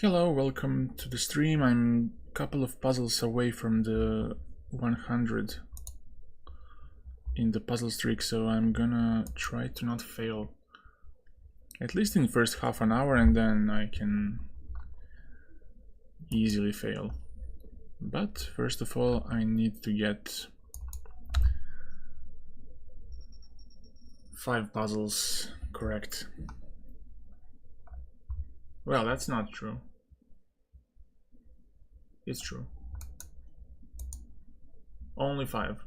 Hello, welcome to the stream. I'm a couple of puzzles away from the 100 in the puzzle streak, so I'm gonna try to not fail. At least in the first half an hour, and then I can easily fail. But first of all, I need to get 5 puzzles correct. Well, that's not true. It's true. Only 5.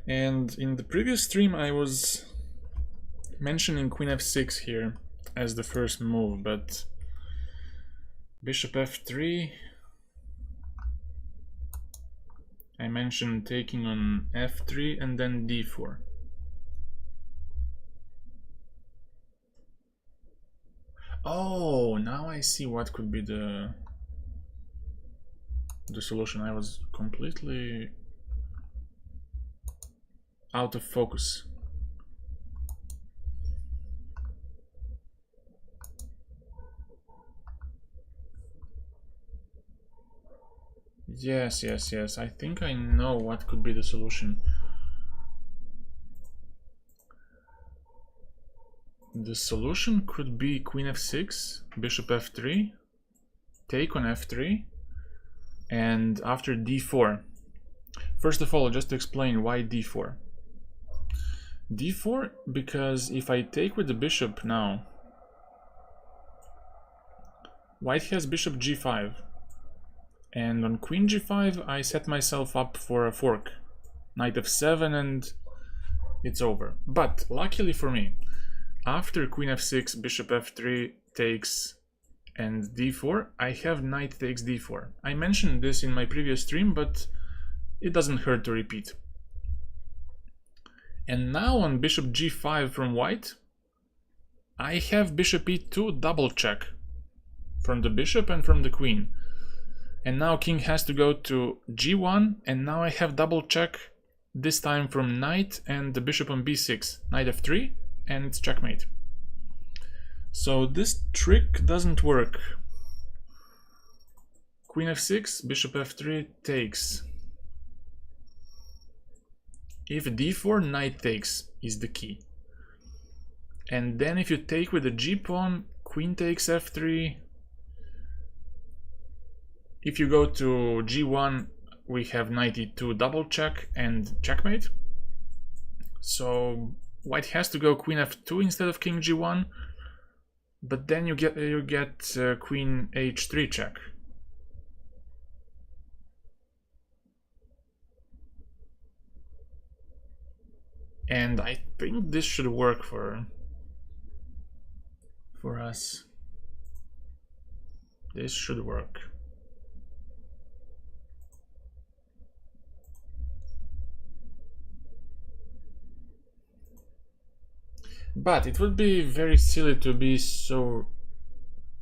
And in the previous stream I was mentioning Queen f6 here as the first move, but Bishop f3, I mentioned taking on f3 and then d4. Oh, now I see what could be the solution. I was completely out of focus. Yes. I think I know what could be the solution. The solution could be Queen f6, Bishop f3, take on f3, and after d4. First of all, just to explain why d4. d4 because if I take with the bishop now, white has bishop g5, and on queen g5 I set myself up for a fork, knight f7, and it's over. But luckily for me, after queen f6, bishop f3 takes and d4, I have knight takes d4. I mentioned this in my previous stream, but it doesn't hurt to repeat. And now on bishop g5 from white, I have bishop e2 double check from the bishop and from the queen. And now king has to go to g1, and now I have double check, this time from knight and the bishop on b6, knight f3, and it's checkmate. So this trick doesn't work. Queen f6, bishop f3 takes. If d4, knight takes is the key. And then if you take with the g pawn, queen takes f3. If you go to g1, we have knight e2 double check and checkmate. So white has to go queen f2 instead of king g1, but then you get queen h3 check. And I think this should work for us. This should work. But it would be very silly to be so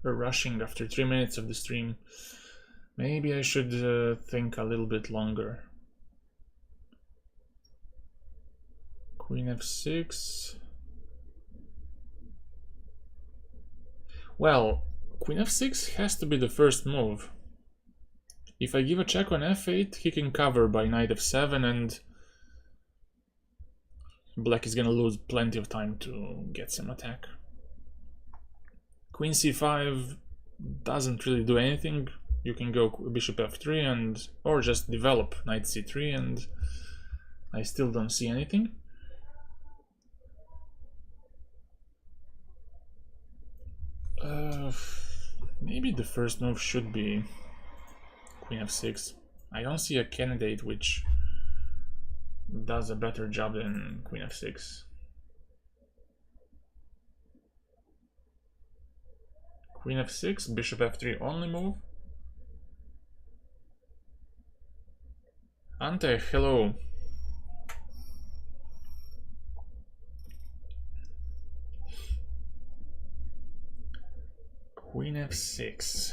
rushing after 3 minutes of the stream. Maybe I should think a little bit longer. Queen f6. Well, queen f6 has to be the first move. If I give a check on f8, he can cover by knight f7, and black is gonna lose plenty of time to get some attack. Queen c5 doesn't really do anything. You can go bishop f3 and or just develop knight c3, and I still don't see anything. Maybe the first move should be queen f6. I don't see a candidate which does a better job than queen f6. Queen f6, bishop f3 only move. Ante, hello. Queen f6.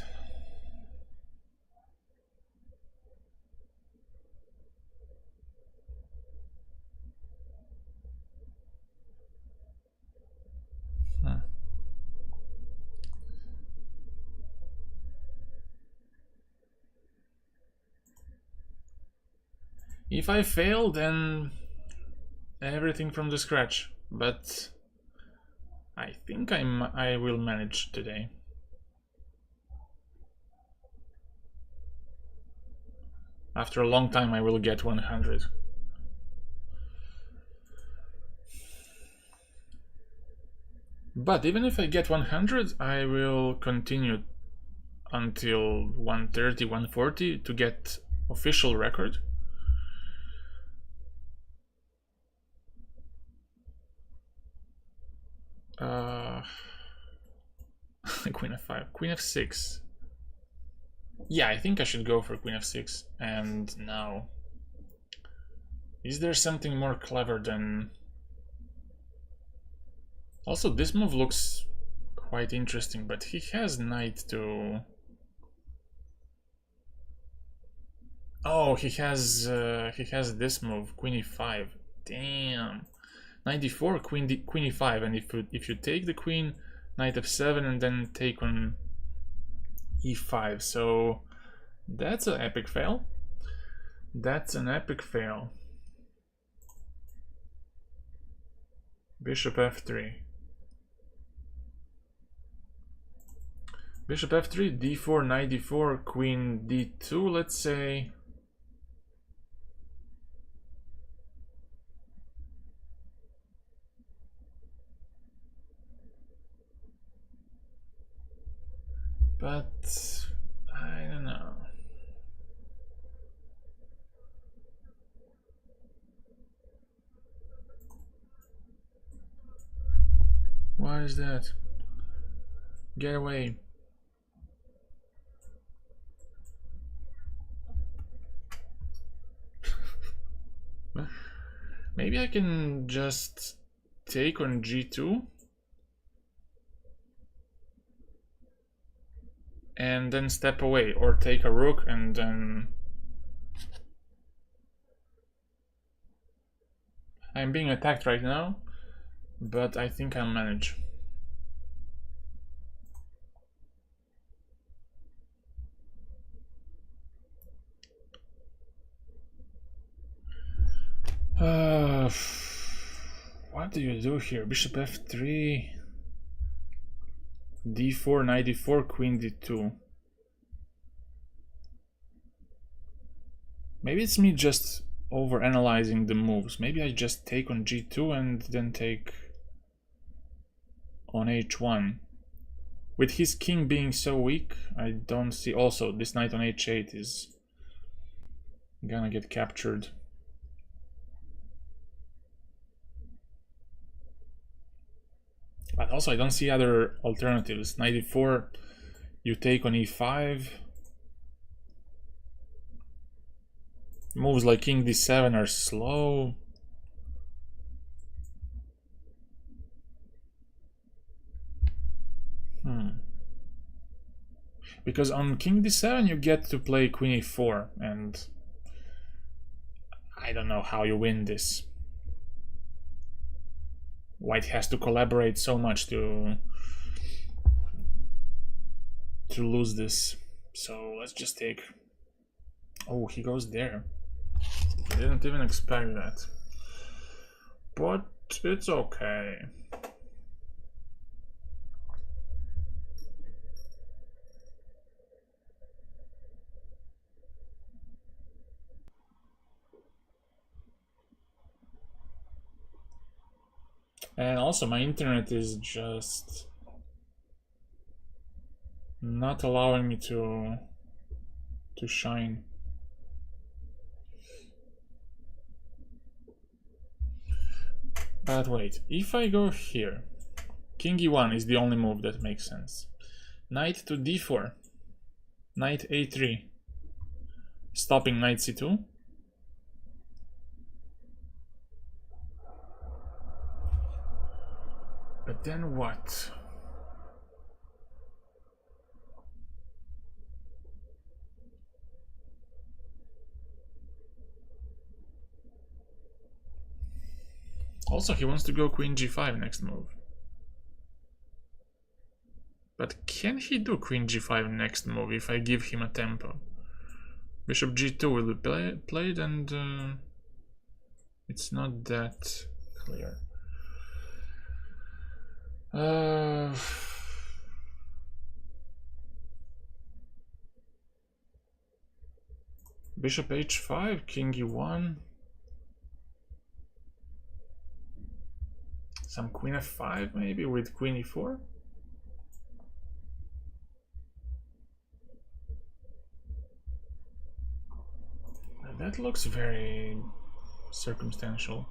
If I fail, then everything from the scratch. But I think I will manage today. After a long time, I will get 100. But even if I get 100, I will continue until 130, 140 to get official record. Queen f5, Queen f6. Yeah, I think I should go for Queen f6. And now, is there something more clever than... Also, this move looks quite interesting, but he has knight to... Oh, he has this move, Queen e5. Damn. Knight d4, Queen e5, and if you take the queen, Knight f7, and then take on e5. So that's an epic fail. That's an epic fail. Bishop f3. Bishop f3, d4, knight d4, queen d2, let's say. But I don't know. What is that? Get away. Maybe I can just take on g2 and then step away, or take a rook and then... I'm being attacked right now, but I think I'll manage. What do you do here? Bishop f3, d4, knight d4, queen d2. Maybe it's me just over-analyzing the moves. Maybe I just take on g2 and then take on h1. With his king being so weak, I don't see... Also, this knight on h8 is gonna get captured. But also I don't see other alternatives. Knight e4, you take on e5. Moves like king d7 are slow. Because on king d7 you get to play queen e4, and I don't know how you win this. White has to collaborate so much to lose this. So let's just take... Oh, he goes there. I didn't even expect that. But it's okay. And also my internet is just not allowing me to shine. But wait, if I go here, king e1 is the only move that makes sense. Knight to d4, knight a3, stopping knight c2. But then what? Also, he wants to go queen g5 next move. But can he do queen g5 next move if I give him a tempo? Bishop g2 will be played, and it's not that clear. Bishop h5, king e1. Some queen f5 maybe with queen e4. That looks very circumstantial.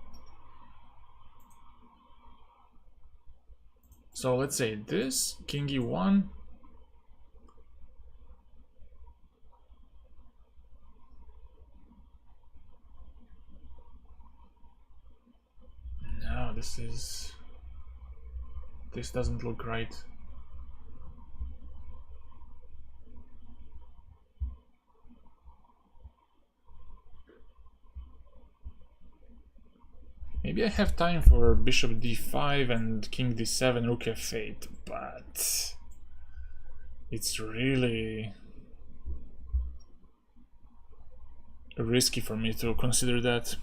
So let's say this, king e1. No, this doesn't look right. Maybe I have time for bishop d5 and king d7, rook f8, but it's really risky for me to consider that.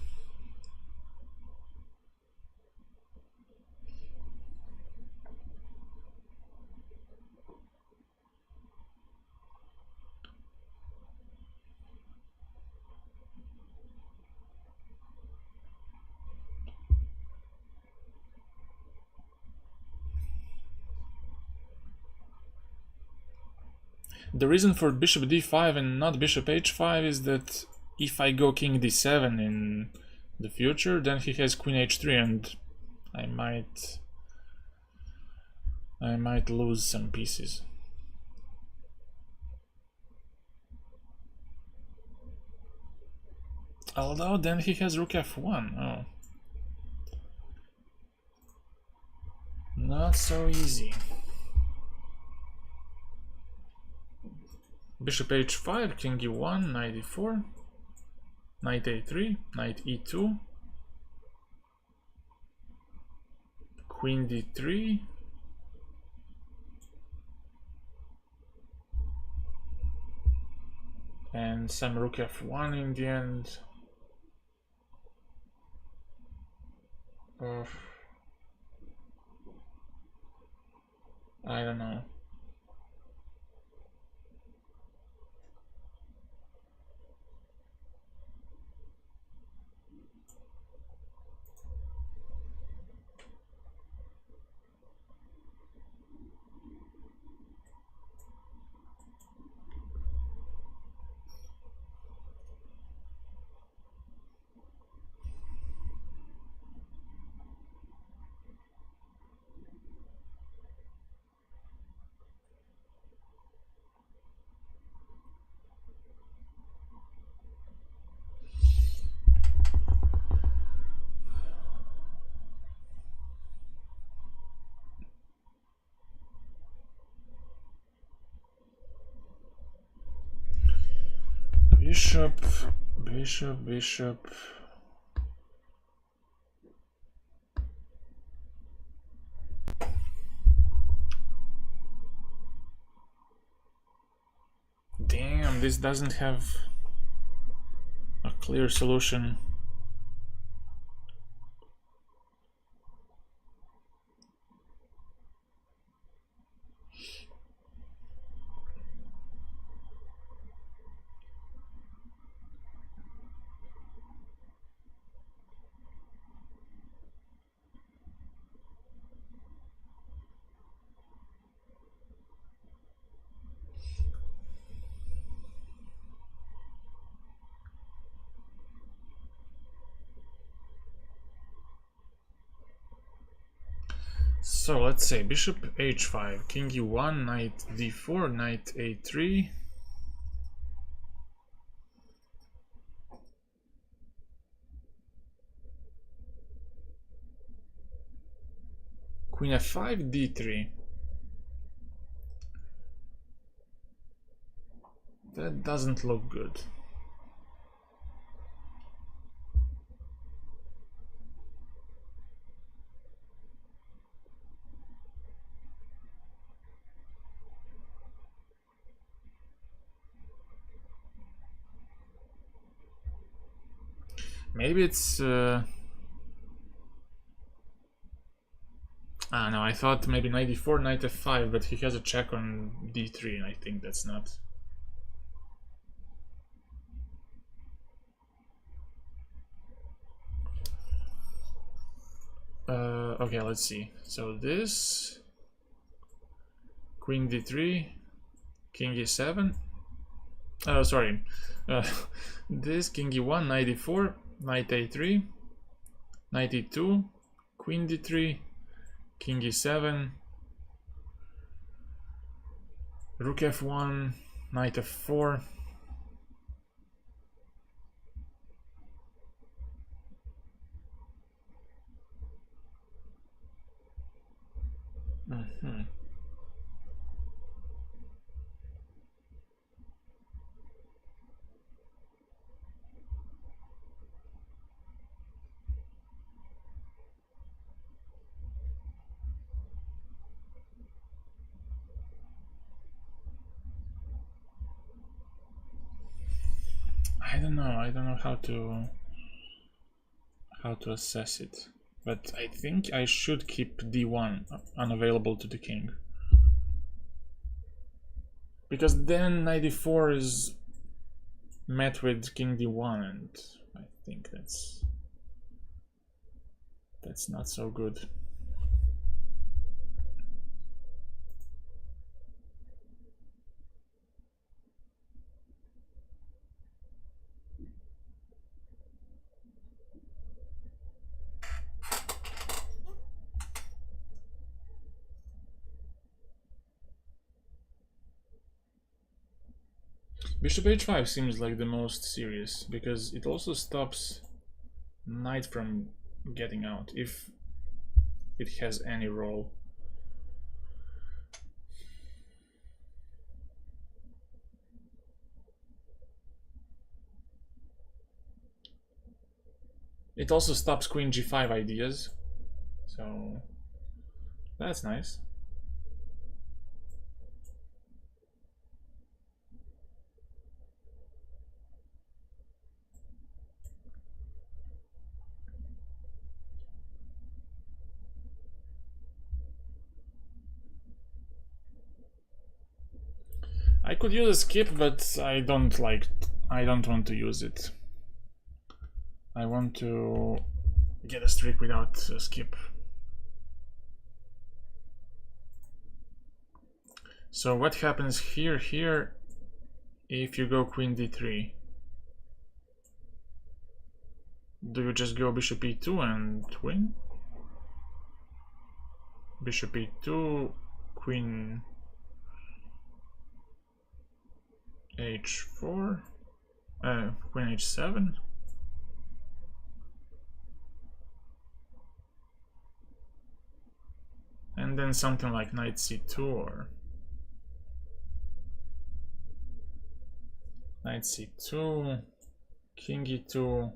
The reason for bishop d5 and not bishop h5 is that if I go king d7 in the future, then he has queen h3 and I might lose some pieces. Although then he has rook f1. Oh. Not so easy. Bishop h5, king e1, knight e4, knight a3, knight e2, queen d3, and some rook f1 in the end. I don't know. Bishop, bishop, bishop. Damn, this doesn't have a clear solution. So let's say bishop h5, king e1, knight d4, knight a3. Queen f5, d3. That doesn't look good. Maybe it's... Ah, no, I thought maybe knight d4, knight f5, but he has a check on d3, and I think that's not... Okay, let's see. So this... Queen d3, king e7. Oh, sorry. This, king e1, knight e4, knight a3, knight e2, queen d3, king e7, rook f1, knight f4. I don't know how to assess it, but I think I should keep d1 unavailable to the king, because then knight d4 is met with king d1, and I think that's not so good. Bishop h5 seems like the most serious, because it also stops knight from getting out, if it has any role. It also stops queen g5 ideas, so that's nice. I could use a skip, but I don't want to use it. I want to get a streak without a skip. So what happens here if you go queen d3? Do you just go bishop e2 and win? Bishop e2, queen h4, queen h7. And then something like knight c2 or knight c2, king e2.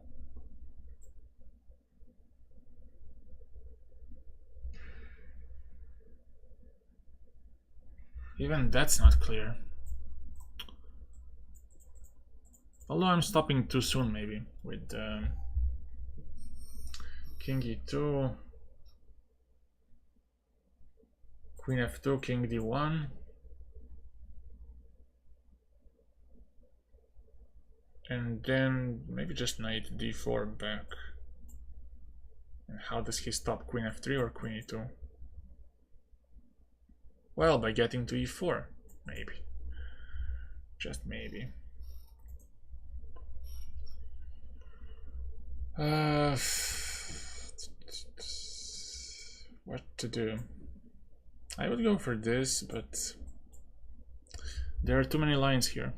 Even that's not clear. Although I'm stopping too soon, maybe, with king e2, queen f2, king d1, and then maybe just knight d4 back. And how does he stop queen f3 or queen e2? Well, by getting to e4, maybe. Just maybe. What to do? I would go for this, but there are too many lines here.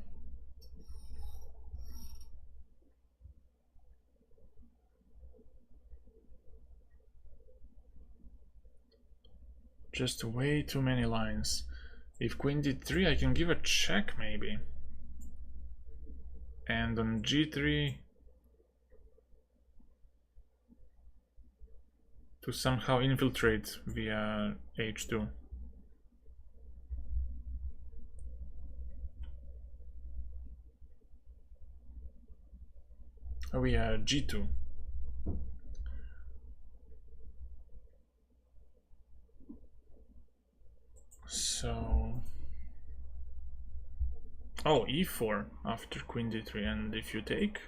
Just way too many lines. If queen d3, I can give a check maybe. And on g3 to somehow infiltrate via h2. Oh yeah, g2. So... Oh, e4 after queen d3, and if you take...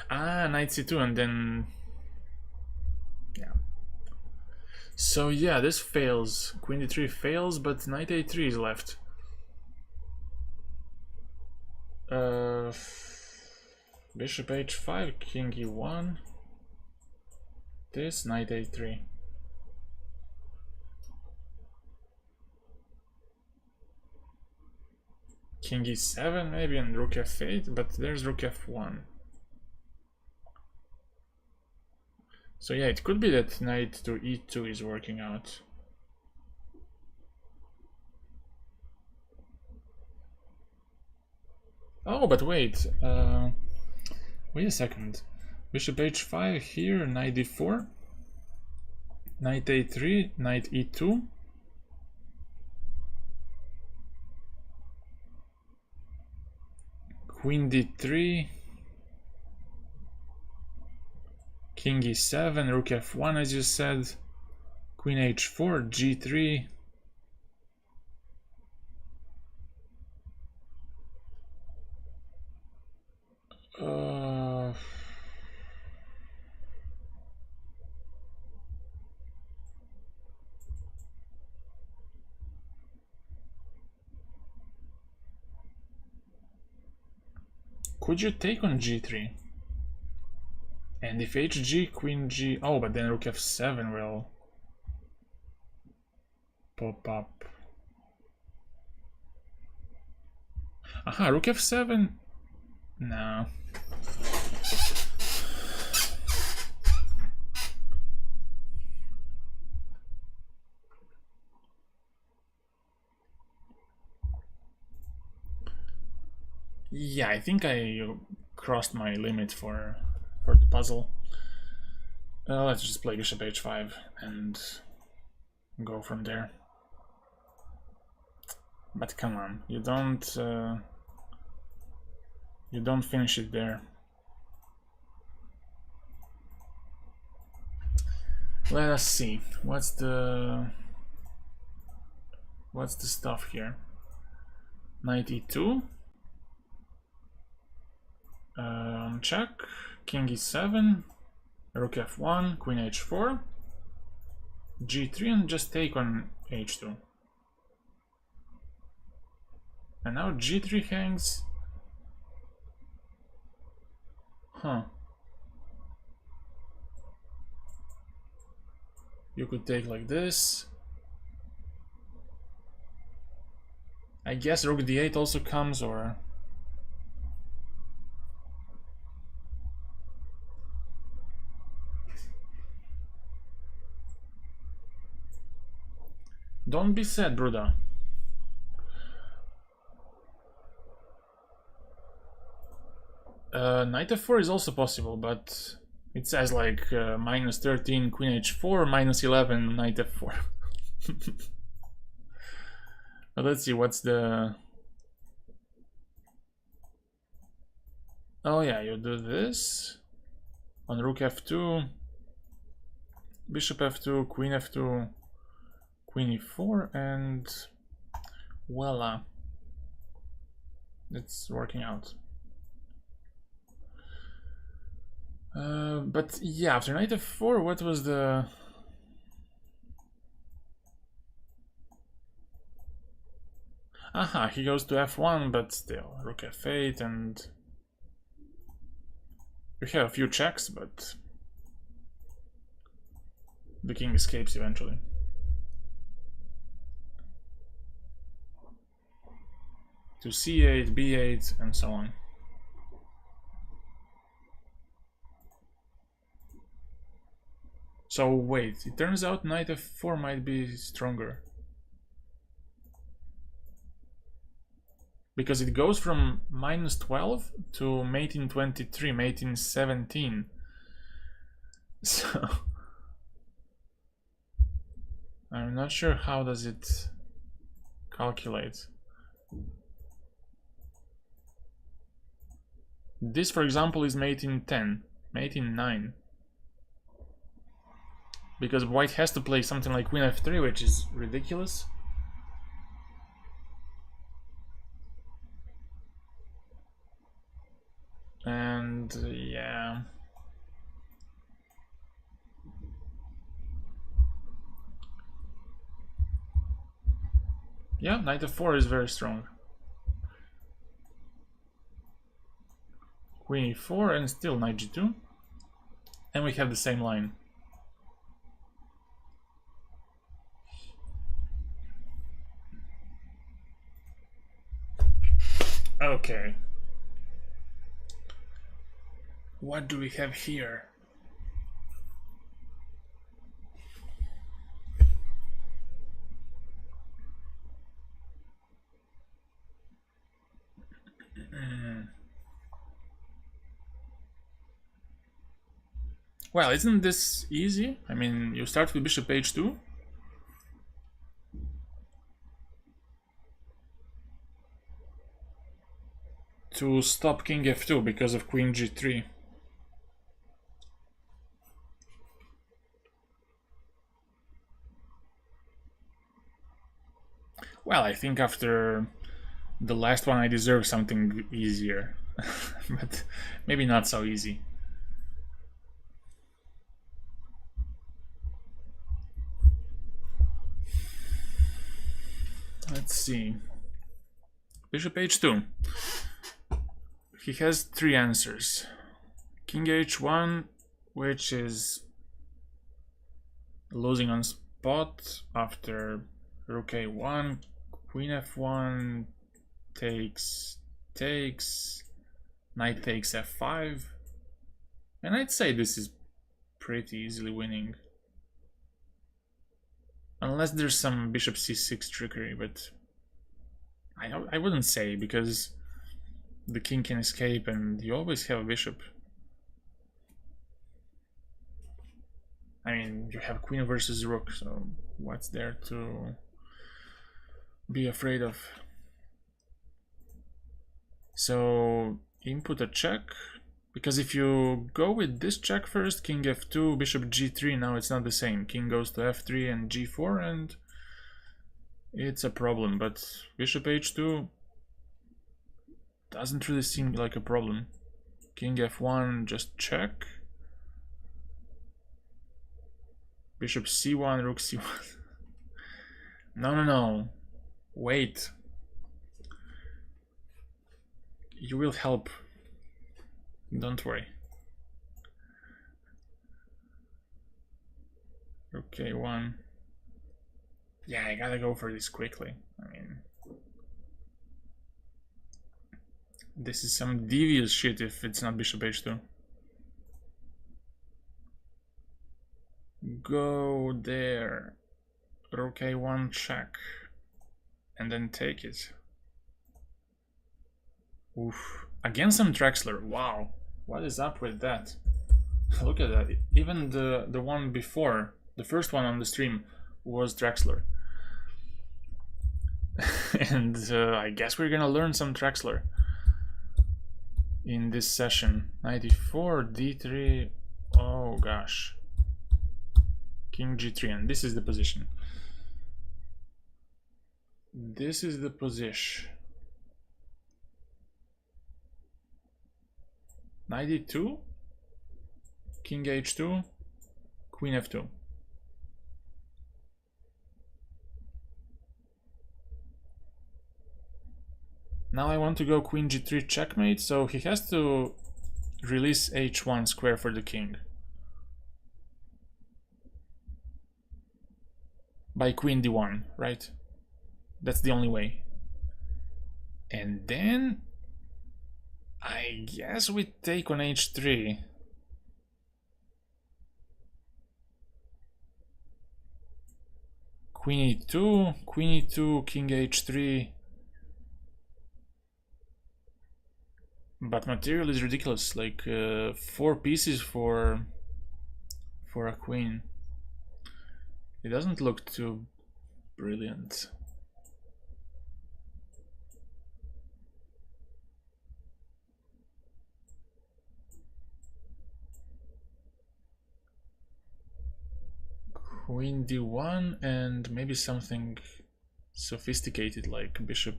Ah, knight c2, and then... Yeah. So yeah, this fails. Queen d3 fails, but knight a3 is left. Bishop h5, king e1. This, knight a3. King e7 maybe, and rook f8, but there's rook f1. So yeah, it could be that knight to e2 is working out. Oh, but wait. Wait a second. Bishop h5 here, knight d4. Knight a3, knight e2. Queen d3. King e7, rook f1 as you said. Queen h4, g3. Could you take on g3? And if hg, queen g... Oh, but then rook f7 will pop up. Aha, rook f7? No. Yeah, I think I crossed my limit for the puzzle. Let's just play bishop h5 and go from there. But come on, you don't finish it there. Let us see. What's the stuff here? Knight e2. Check. King e7. Rook f1. Queen h4. g3, and just take on h2. And now g3 hangs. Huh. You could take like this. I guess rook d8 also comes, or... Don't be sad, Bruda. Knight f4 is also possible, but it says like minus 13 queen h4, minus 11 knight f4. But let's see, what's the... Oh yeah, you do this on rook f2, bishop f2, queen f2, queen e4, and voila, it's working out. But yeah, after knight f4, what was the... Aha, he goes to f1, but still, rook f8, and we have a few checks, but the king escapes eventually. To c8, b8, and so on. So wait, it turns out knight f4 might be stronger. Because it goes from minus 12 to mate in 23, mate in 17. So... I'm not sure how does it calculate. This, for example, is mate in 10, mate in 9. Because white has to play something like queen f3, which is ridiculous. And yeah. Yeah, knight f4 is very strong. Queen e4 and still knight g2. And we have the same line. Okay. What do we have here? Well, isn't this easy? I mean, you start with bishop h2. To stop king f2 because of queen g3. Well, I think after the last one I deserve something easier. But maybe not so easy. Let's see. Bishop h2. He has 3 answers. King h1, which is losing on spot after rook a1, queen f1, takes, knight takes f5. And I'd say this is pretty easily winning. Unless there's some bishop c6 trickery, but I wouldn't say, because the king can escape and you always have a bishop. I mean, you have queen versus rook, so what's there to be afraid of? So input a check, because if you go with this check first, king f2, bishop g3, now it's not the same. King goes to f3 and g4 and it's a problem, but bishop h2 doesn't really seem like a problem. King f1, just check. Bishop c1, rook c1. No. Wait. You will help. Don't worry. Rook a1. Yeah, I gotta go for this quickly. I mean, this is some devious shit if it's not bishop h2. Go there. Rook a1 check. And then take it. Oof. Against some Drexler. Wow. What is up with that? Look at that. Even the one before, the first one on the stream, was Drexler. And I guess we're gonna learn some Drexler in this session. 94, d3. Oh gosh. King g3, and this is the position. This is the position. Knight e2, king h2, queen f2. Now I want to go queen g3 checkmate, so he has to release h1 square for the king. By queen d1, right? That's the only way. And then I guess we take on h3. Queen e2, king h3. But material is ridiculous, like 4 pieces for a queen. It doesn't look too brilliant. Queen d1 and maybe something sophisticated like bishop,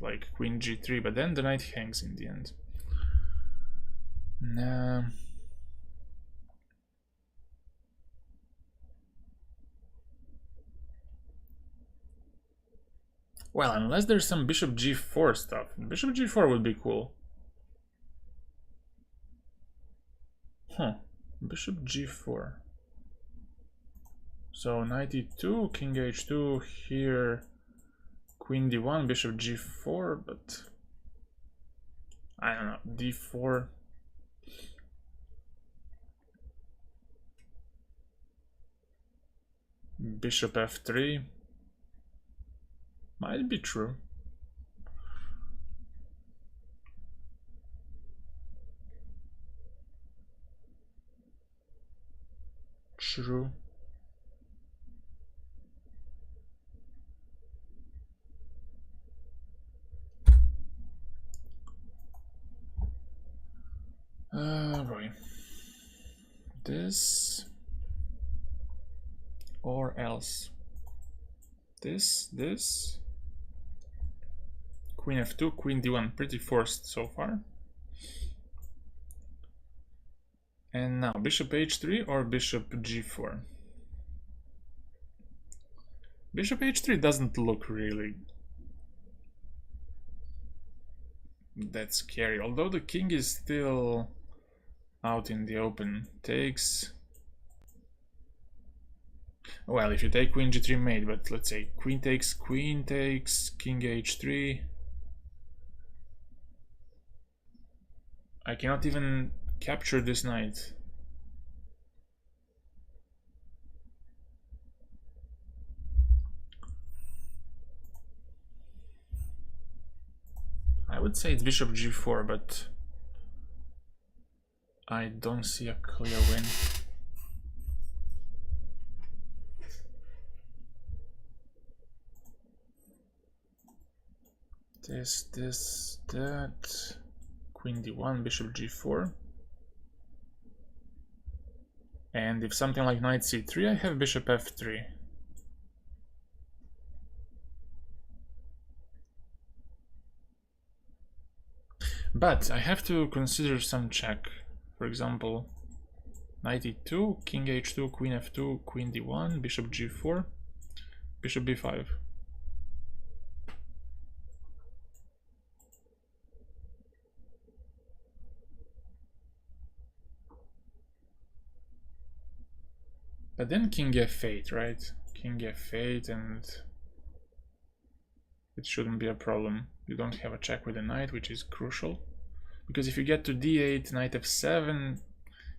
like queen g3, but then the knight hangs in the end. Nah. Well, unless there's some bishop g4 stuff. Bishop g4 would be cool. Huh. Bishop g4. So knight e2, king h2, here queen d1, bishop g4, but I don't know, d4. Bishop f3 might be true. True. Boy. This or else. This. Queen f2, queen d1, pretty forced so far. And now bishop h3 or bishop g4. Bishop h3 doesn't look really that scary, although the king is still out in the open. Takes, well, if you take queen g3 mate, but let's say queen takes, king h3. I cannot even capture this knight. I would say it's bishop g4, but I don't see a clear win. This, that. Queen d1, bishop g4. And if something like knight c3, I have bishop f3. But I have to consider some check. For example, knight e2, king h2, queen f2, queen d1, bishop g4, bishop b5. But then king f8, right? King f8, and it shouldn't be a problem. You don't have a check with the knight, which is crucial. Because if you get to d8, knight f7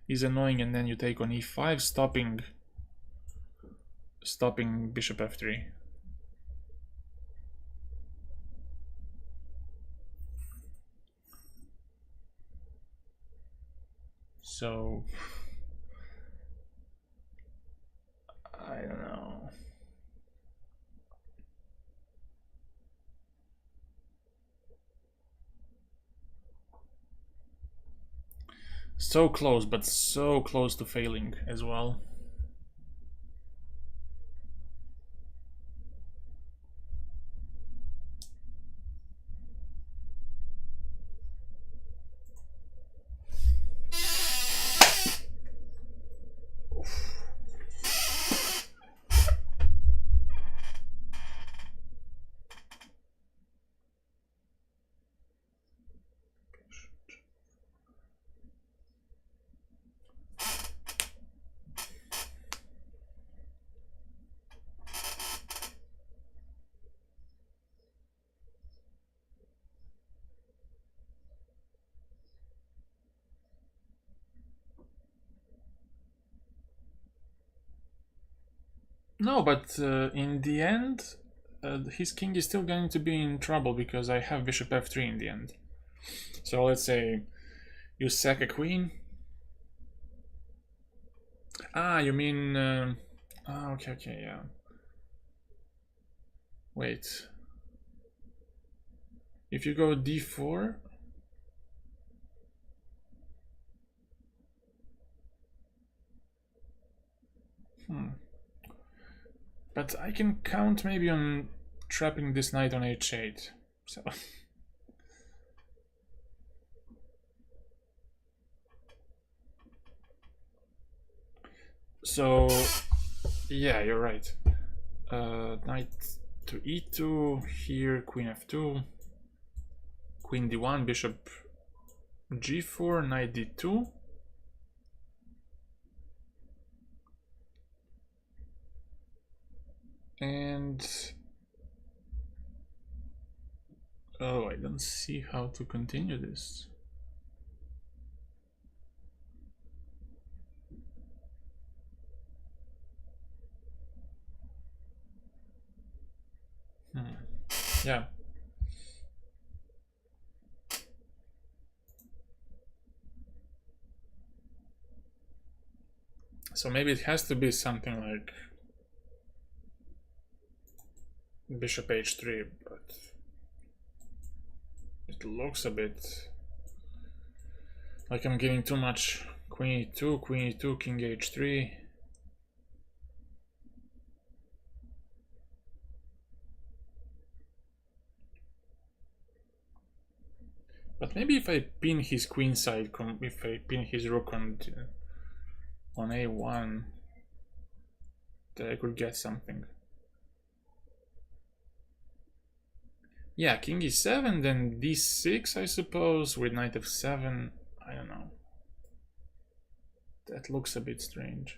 is annoying, and then you take on e5, stopping bishop f3. So I don't know. So close, but so close to failing as well. No, but in the end, his king is still going to be in trouble because I have bishop f3 in the end. So let's say you sack a queen. Ah, you mean... okay, yeah. Wait. If you go d4... But I can count maybe on trapping this knight on h8. So so yeah, you're right. Knight to e2, here queen f2, queen d1, bishop g4, knight d2. And oh, I don't see how to continue this. Yeah. So maybe it has to be something like bishop h3, but it looks a bit like I'm giving too much. Queen e2, queen e2, king h3. But maybe if I pin his queen side, if I pin his rook on a1, then I could get something. Yeah, king e7, then d6, I suppose, with knight f7. I don't know. That looks a bit strange.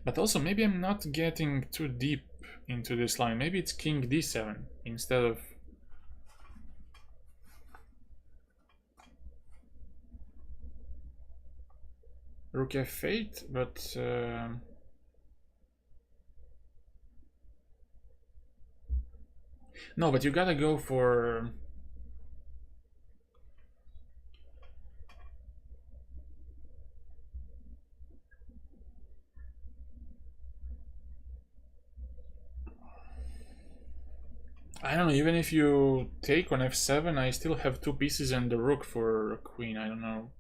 But also, maybe I'm not getting too deep into this line. Maybe it's king d7 instead of... rook f8, but... no, but you gotta go for... I don't know, even if you take on f7, I still have two pieces and the rook for a queen. I don't know.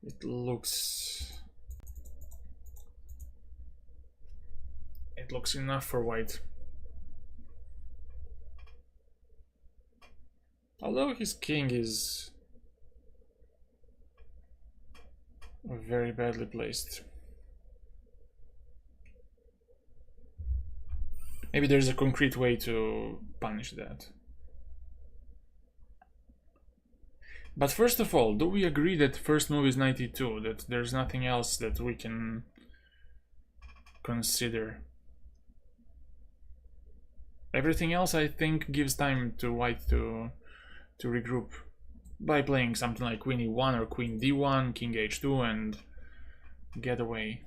It looks enough for white. Although his king is very badly placed. Maybe there's a concrete way to punish that. But first of all, do we agree that first move is knight e2, that there's nothing else that we can consider? Everything else, I think, gives time to white to regroup by playing something like queen e1 or queen d1, king h2, and get away.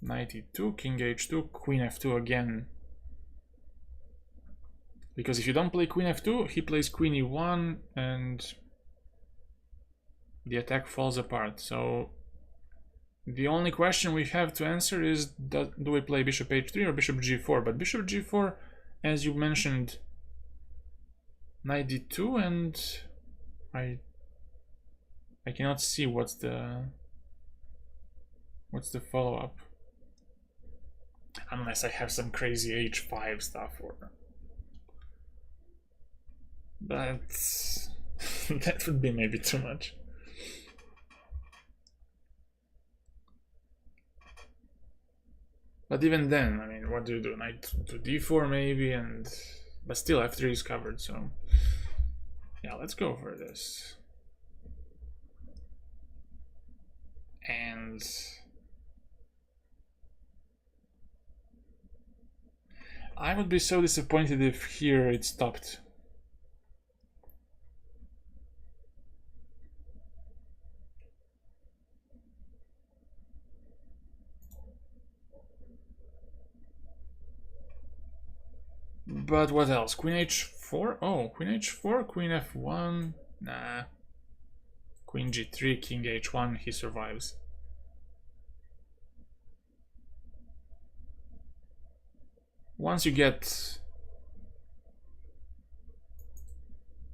Knight e2, king h2, queen f2 again. Because if you don't play queen f2, he plays queen e1 and the attack falls apart. So the only question we have to answer is, do we play bishop h3 or bishop g4? But bishop g4, as you mentioned, knight d2, and I cannot see what's the follow-up. Unless I have some crazy h5 stuff, or... but that would be maybe too much. But even then, I mean, what do you do? Knight to d4 maybe, and... but still f3 is covered, so... yeah, let's go for this. And... I would be so disappointed if here it stopped. But what else? Queen h4? Oh, queen h4, queen f1. Nah. Queen g3, king h1, he survives. Once you get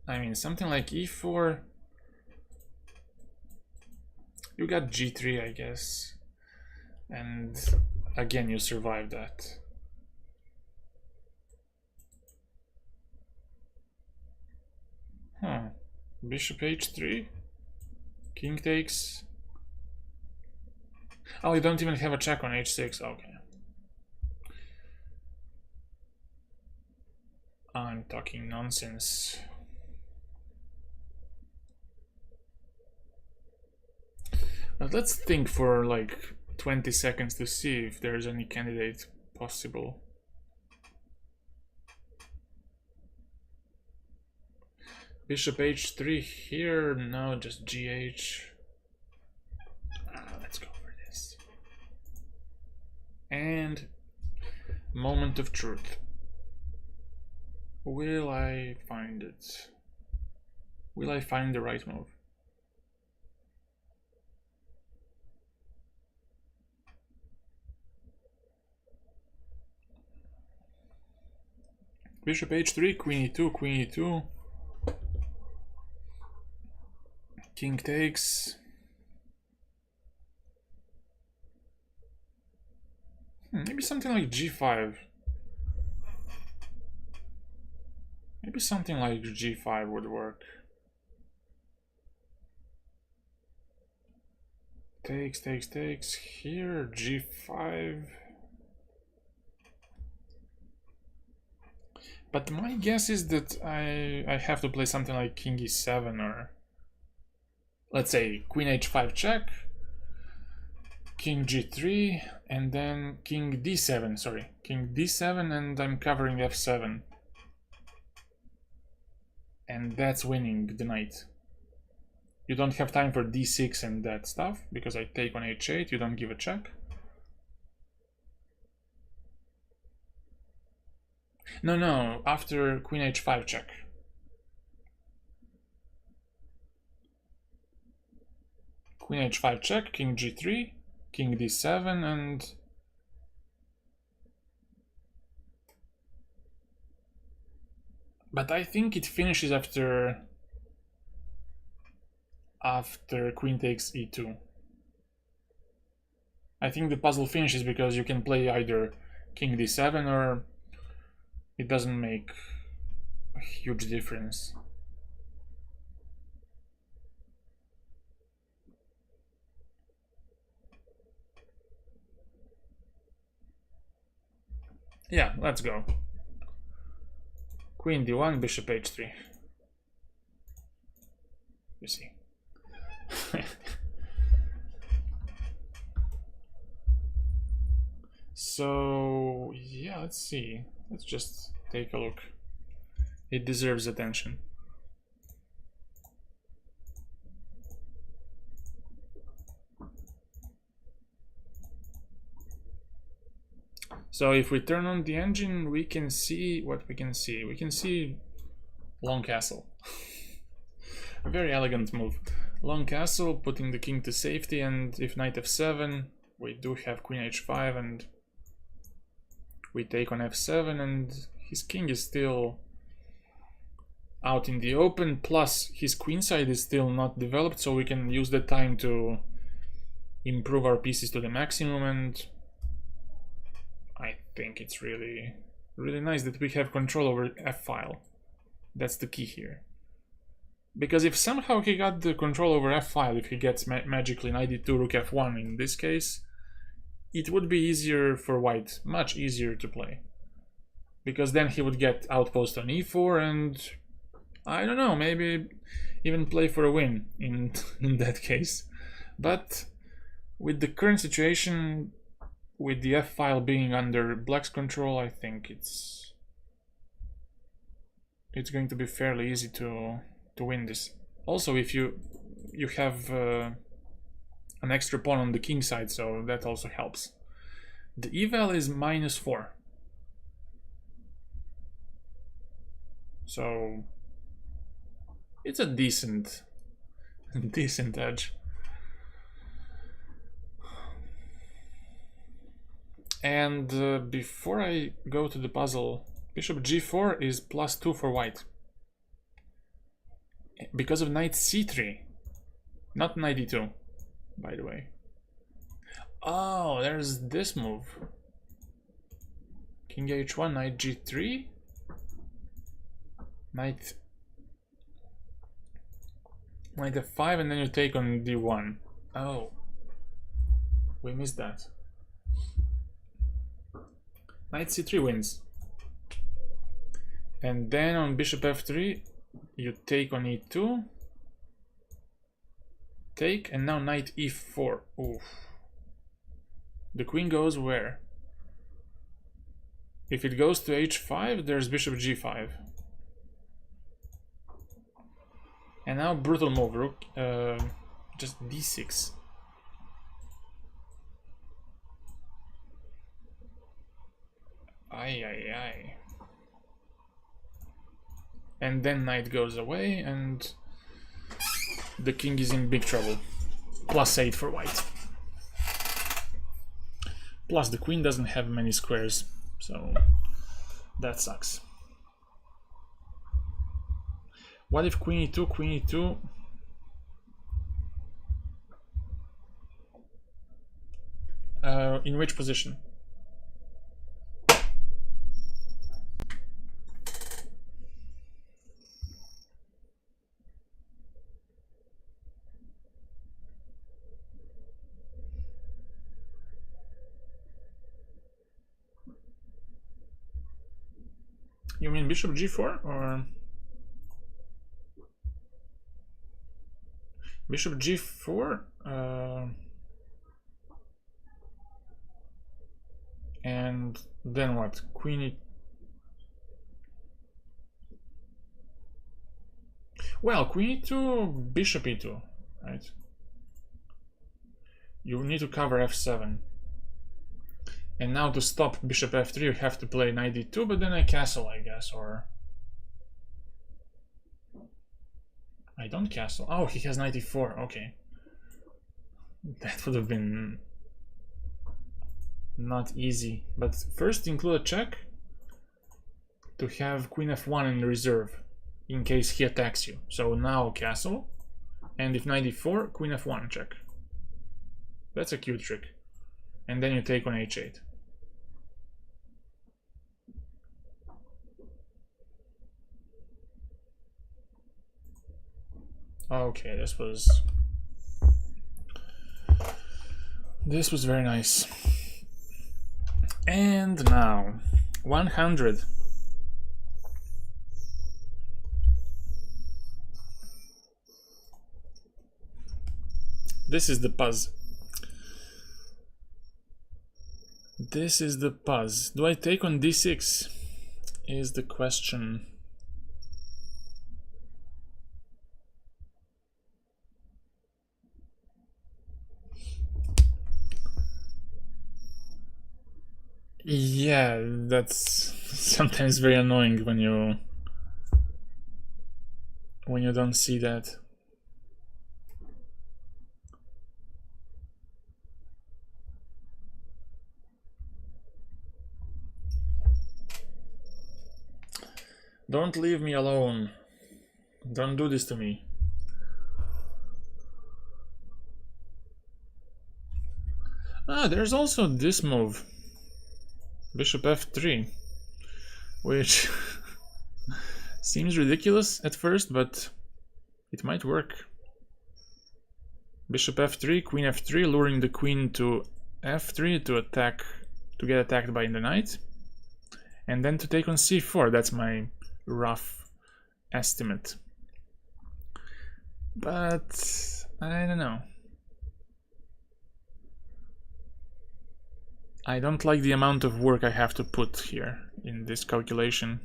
I mean, something like e4. You got g3, I guess. And again, you survived that. Huh. Bishop h3. King takes. Oh, you don't even have a check on h6. Okay. I'm talking nonsense. But let's think for like 20 seconds to see if there's any candidate possible. Bishop h3 here, no, just gh. Let's go for this. And moment of truth. Will I find it? Will I find the right move? Bishop h3, queen e2, queen e2. King takes. Maybe something like g5. Maybe something like g5 would work. Takes, takes, takes. Here, g5. But my guess is that I have to play something like king e7 or... Let's say queen h5 check, king g3, and then king d7, sorry. King d7 and I'm covering f7. And that's winning the knight. You don't have time for d6 and that stuff, because I take on h8, you don't give a check. No, after queen h5 check. Queen h5 check, king g3, king d7, and... But I think it finishes after queen takes e2. I think the puzzle finishes because you can play either king d7 or it doesn't make a huge difference. Yeah, let's go. Queen d1, bishop h3. You see. So, yeah, let's see. Let's just take a look. It deserves attention. So if we turn on the engine, we can see what we can see. We can see long castle. A very elegant move. Long castle, putting the king to safety, and if knight f7, we do have queen h5, and we take on f7, and his king is still out in the open, plus his queenside is still not developed, so we can use the time to improve our pieces to the maximum, and I think it's really nice that we have control over f-file. That's the key here. Because if somehow he got the control over f-file, if he gets magically knight d2, rook f1 in this case, it would be easier for white, much easier to play. Because then he would get outpost on e4 and, I don't know, maybe even play for a win in that case. But with the current situation, with the f-file being under black's control, I think it's going to be fairly easy to win this. Also, if you have an extra pawn on the king side, so that also helps. The eval is -4. So it's a decent edge. And before I go to the puzzle, bishop g4 is +2 for white. because of knight c3, not knight e2, by the way. Oh, there's this move. King h1, knight g3, knight f5, and then you take on d1. Oh, we missed that. Knight c3 wins. And then on bishop f3, you take on e2, take, and now knight e4. Oof. The queen goes where? If it goes to h5, there's bishop g5. And now brutal move, rook, just d6. Ay, ay, ay. And then knight goes away, and the king is in big trouble. +8 for white. Plus the queen doesn't have many squares, so that sucks. What if queen e2, queen e2? In which position? You mean bishop g4 or bishop g4? And then what? Queen e. Well, queen e2, bishop e2, right? You need to cover f7. And now to stop bishop f3, you have to play knight d2, but then I castle, I guess, or... I don't castle. Oh, he has knight e4, okay. That would have been not easy. But first include a check to have queen f1 in reserve, in case he attacks you. So now castle, and if knight e4, queen f1 check. That's a cute trick. And then you take on h8. Okay, this was very nice. And now 100. This is the puzz. This is the puzz. Do I take on d6? Is the question. Yeah, that's sometimes very annoying when you don't see that. Don't leave me alone. Don't do this to me. Ah, there's also this move. Bishop f3, which seems ridiculous at first, but it might work. Bishop f3, queen f3, luring the queen to f3 to get attacked by the knight, and then to take on c4. That's my rough estimate, but I don't know. I don't like the amount of work I have to put here in this calculation.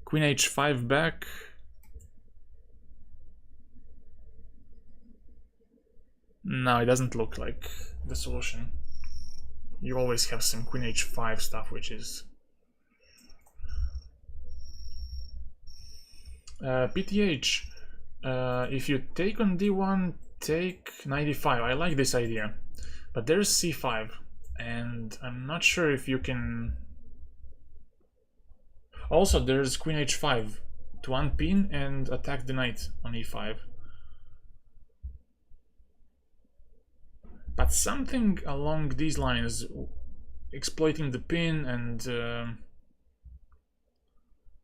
Queen h5 back. No, it doesn't look like the solution. You always have some queen h5 stuff, which is... PTH. If you take on d1, take knight e5. I like this idea. But there's c5. And I'm not sure if you can... Also, there's queen h5, to unpin and attack the knight on e5. But something along these lines, exploiting the pin and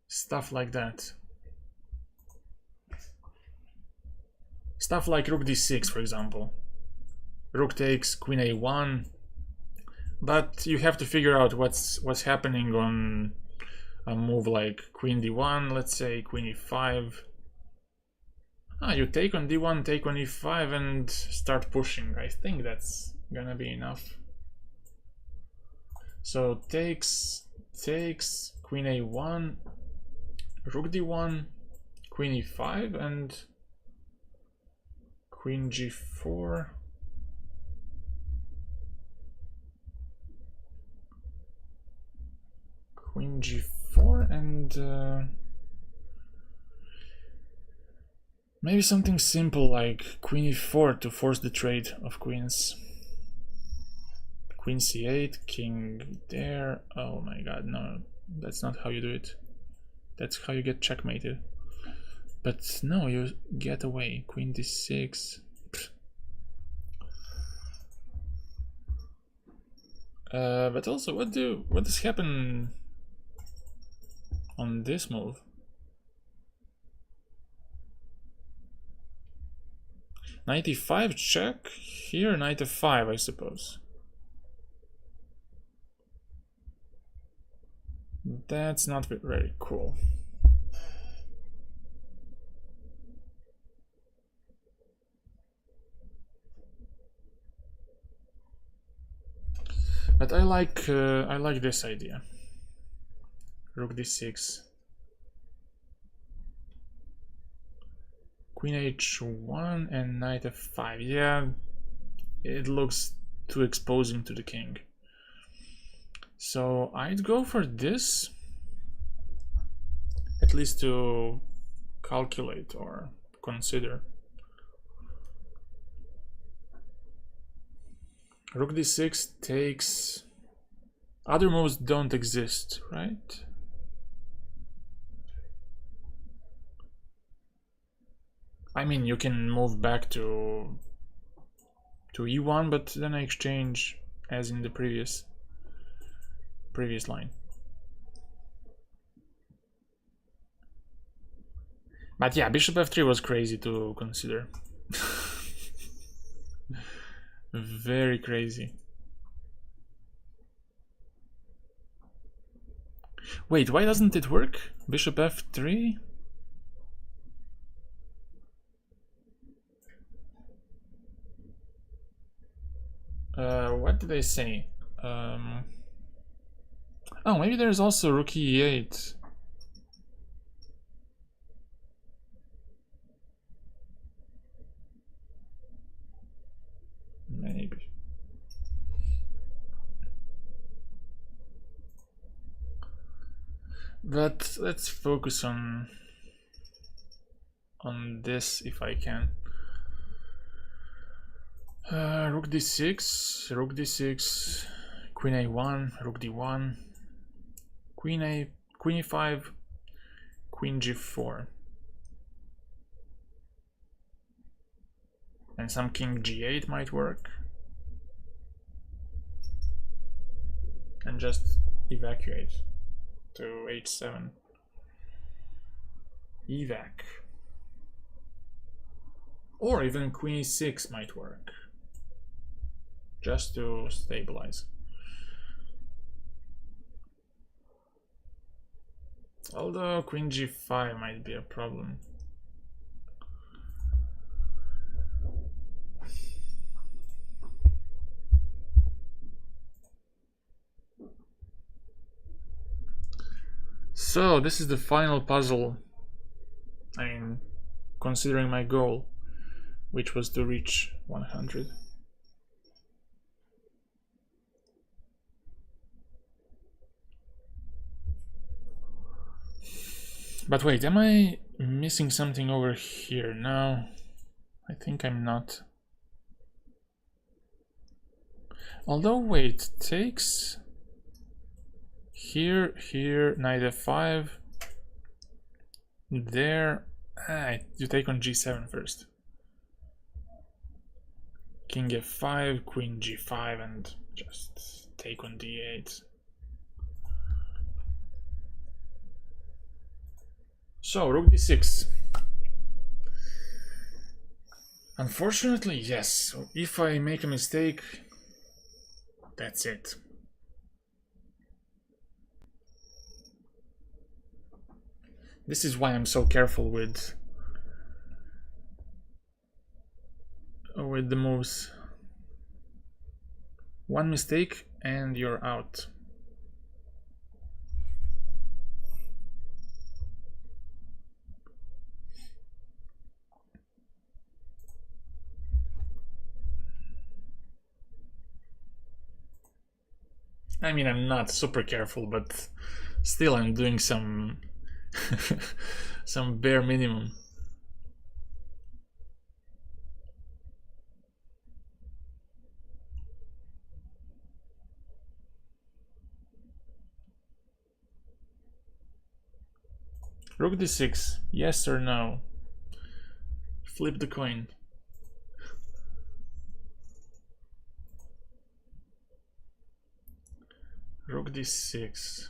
stuff like that. Stuff like rook d6, for example. Rook takes, queen a1. But you have to figure out what's happening on a move like queen d1, let's say queen e5. You take on d1, take on e5 and start pushing. I think that's gonna be enough. So takes, queen a1, rook d1, queen e5 and queen g4. Queen g4 and maybe something simple like queen e4 to force the trade of queens. Queen c8, king there. Oh my god, no, that's not how you do it. That's how you get checkmated. But no, you get away. Queen d6. But also, what does happen on this move? Knight e5 check. Here, knight f5, I suppose. That's not very cool. But I like this idea. Rook d6. Queen h1 and knight f5. Yeah, it looks too exposing to the king. So I'd go for this, at least to calculate or consider. Rook d6 takes. Other moves don't exist, right? I mean, you can move back to e1, but then I exchange as in the previous line. But yeah, bishop f3 was crazy to consider. Very crazy. Wait, why doesn't it work? Bishop f3? What did I say? Oh, maybe there's also rook e8. Maybe. But let's focus on this if I can. Rook d6, rook d6, queen a1, rook d1, queen e5, queen g4, and some king g8 might work, and just evacuate to h7. Evac. Or even queen e6 might work, just to stabilize. Although queen g5 might be a problem. So this is the final puzzle. I mean, considering my goal, which was to reach 100. But wait, am I missing something over here? No, I think I'm not. Although, wait, takes here, knight f5. there. You take on g7 first. King f5, queen g5, and just take on d8. So, rook d6. Unfortunately, yes. If I make a mistake, that's it. This is why I'm so careful with the moves. One mistake and you're out. I mean, I'm not super careful, but still I'm doing some some bare minimum. Rook d6, yes or no? Flip the coin. Rook d6.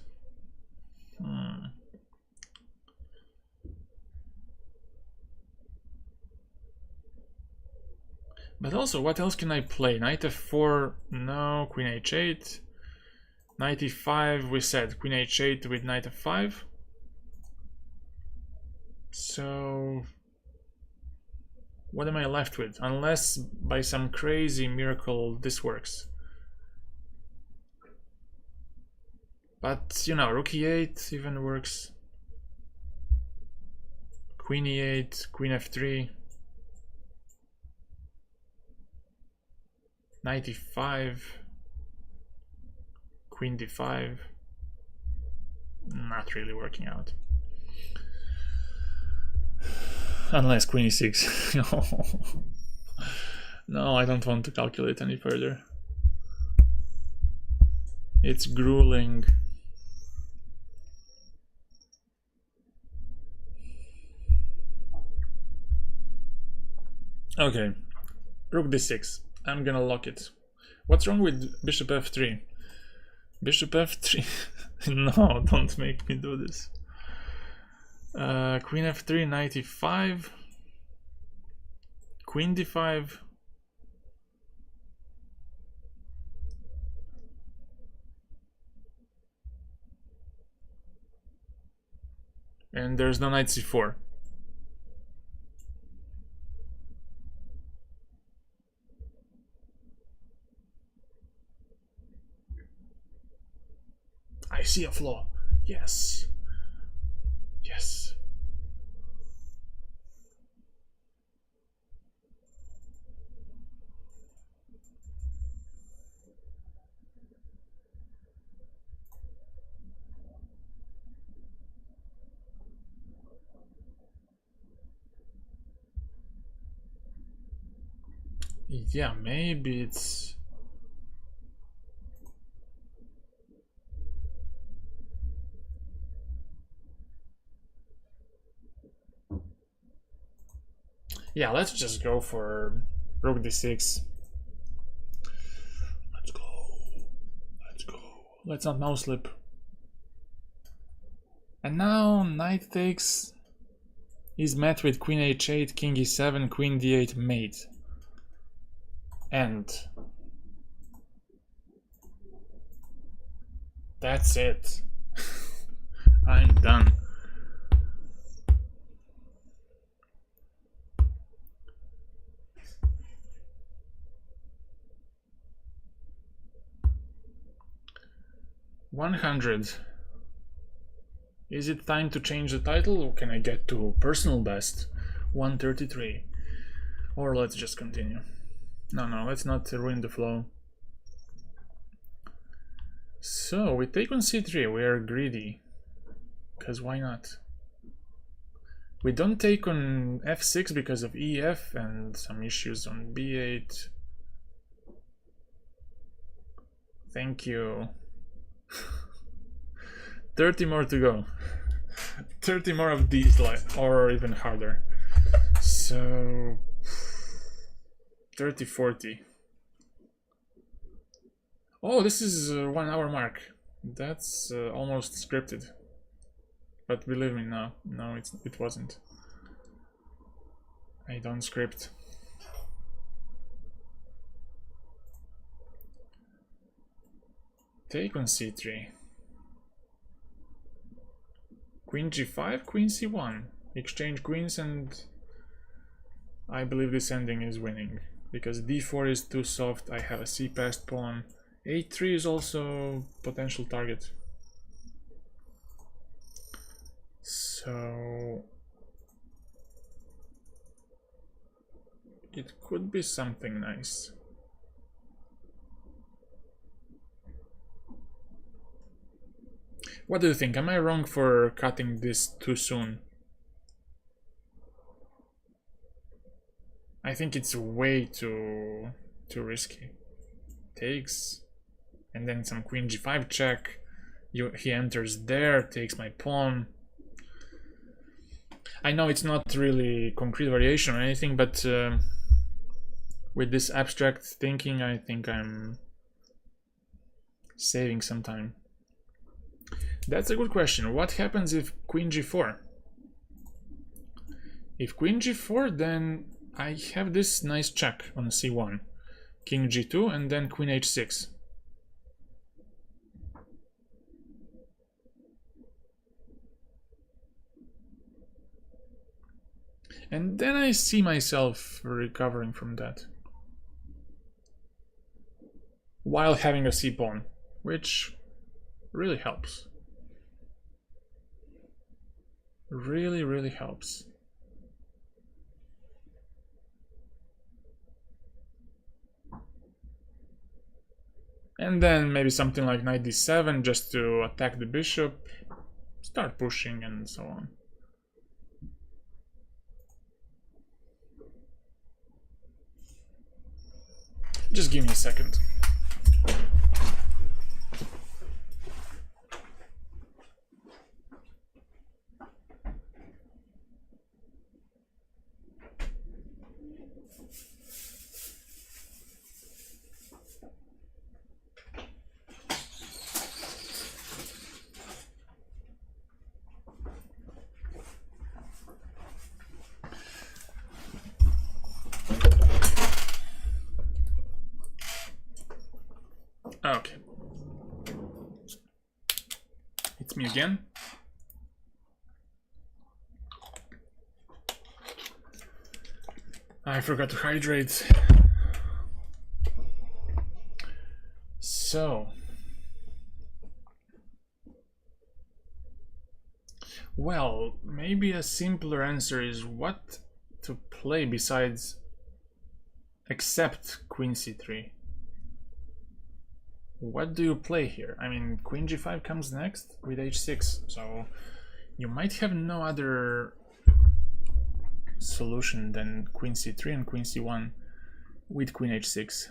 But also, what else can I play? Knight f4, no. Queen h8. Knight e5, we said. Queen h8 with knight f5. So, what am I left with? Unless by some crazy miracle this works. But, you know, rook e8 even works. Queen e8, queen f3. Knight e5. Queen d5. Not really working out. Unless queen e6. No, I don't want to calculate any further. It's grueling. Okay, rook d6. I'm gonna lock it. What's wrong with bishop f3? Bishop f3. No, don't make me do this. Queen f3, knight e5. Queen d5. And there's no knight c4. I see a flaw. Yes. Yes. Yeah, maybe it's... Yeah, let's just go for rook d6. Let's go. Let's go. Let's not no slip. And now knight takes is met with queen h8, king e7, queen d8 mate. And that's it. I'm done. $100. Is it time to change the title, or can I get to personal best? 133. Or let's just continue. No, let's not ruin the flow. So we take on c3, we are greedy. Because why not? We don't take on f6 because of ef and some issues on b8. Thank you. 30 more to go. 30 more of these, like, or even harder. So 30, 40. Oh, this is 1 hour mark. That's almost scripted. But believe me, no, it wasn't. I don't script. Take on c3. Queen g5, queen c1. Exchange queens, and I believe this ending is winning. Because d4 is too soft, I have a c-passed pawn. a3 is also potential target. So it could be something nice. What do you think? Am I wrong for cutting this too soon? I think it's way too risky. Takes, and then some queen g5 check. He enters there, takes my pawn. I know it's not really concrete variation or anything, but with this abstract thinking, I think I'm saving some time. That's a good question. What happens if queen g4? If queen g4, then I have this nice check on c1. King g2 and then queen h6. And then I see myself recovering from that. While having a c-pawn, which really helps. Really, really helps. And then maybe something like knight d7 just to attack the bishop, start pushing and so on. Just give me a second. Okay. It's me again. I forgot to hydrate. So, well, maybe a simpler answer is what to play besides except queen c3. What do you play here? I mean, queen g5 comes next with h6, so you might have no other solution than queen c3 and queen c1 with queen h6.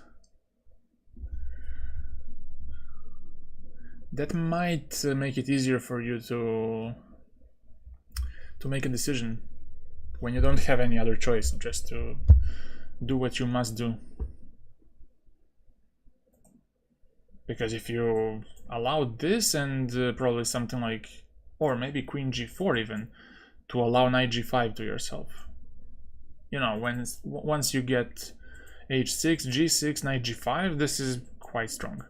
That might make it easier for you to make a decision when you don't have any other choice, just to do what you must do. Because if you allow this and probably something like, or maybe queen g4 even, to allow knight g5 to yourself. You know, once you get h6, g6, knight g5, this is quite strong.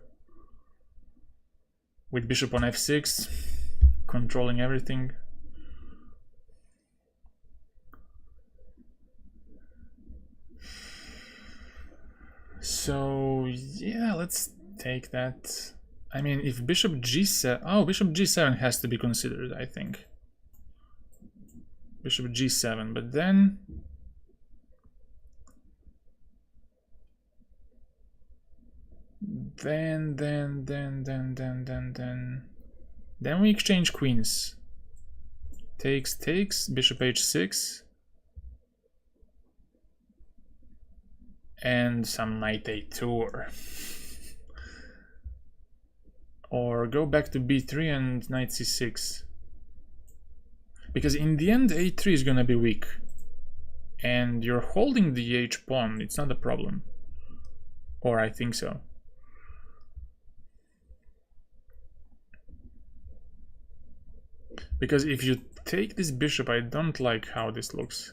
With bishop on f6, controlling everything. So, yeah, let's take that. I mean, if bishop g7... Oh, bishop g7 has to be considered, I think. Bishop g7, but then... Then we exchange queens. Takes, bishop h6. And some knight a2 or go back to b3 and knight c6. Because in the end, a3 is gonna be weak. And you're holding the h pawn, it's not a problem. Or I think so. Because if you take this bishop, I don't like how this looks.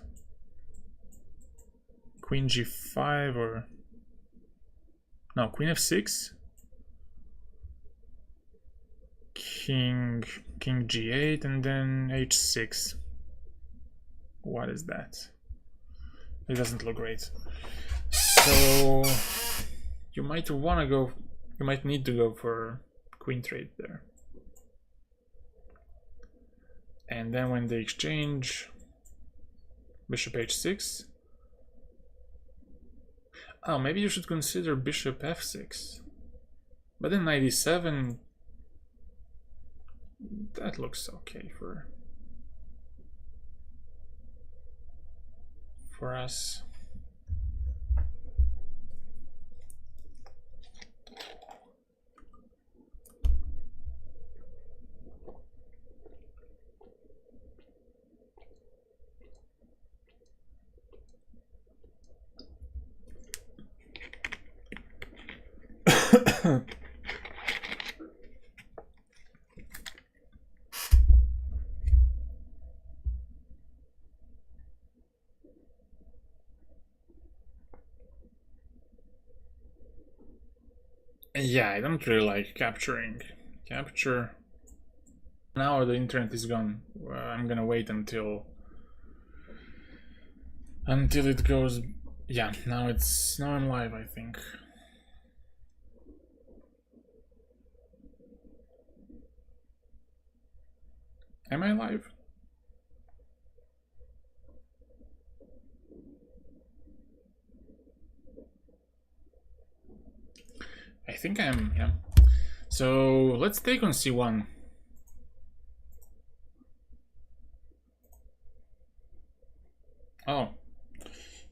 Queen g5 or... No, queen f6. King g8 and then h6. What is that? It doesn't look great. So you might want to go, you might need to go for queen trade there. And then when they exchange, bishop h6. Oh, maybe you should consider bishop f6. But then knight e7, that looks okay for us. Yeah, I don't really like capturing. Capture. Now the internet is gone. I'm gonna wait until it goes. Yeah, now I'm live, I think. Am I live? I think I am, yeah. So let's take on c1. Oh,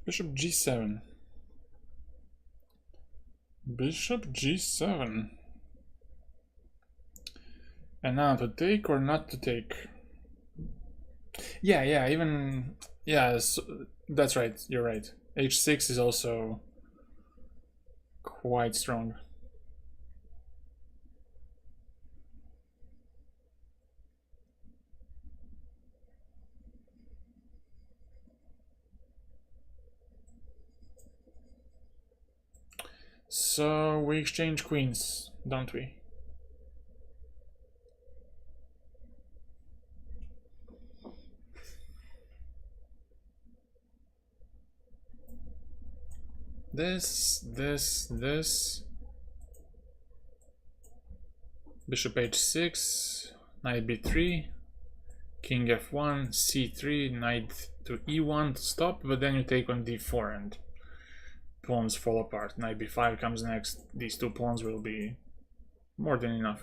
bishop g7. Bishop g7. And now to take or not to take? Yeah, even... Yeah, so, that's right, you're right. h6 is also quite strong. So we exchange queens, don't we? This. Bishop h6, knight b3, king f1, c3, knight to e1 to stop, but then you take on d4 and pawns fall apart. Knight b5 comes next. These two pawns will be more than enough.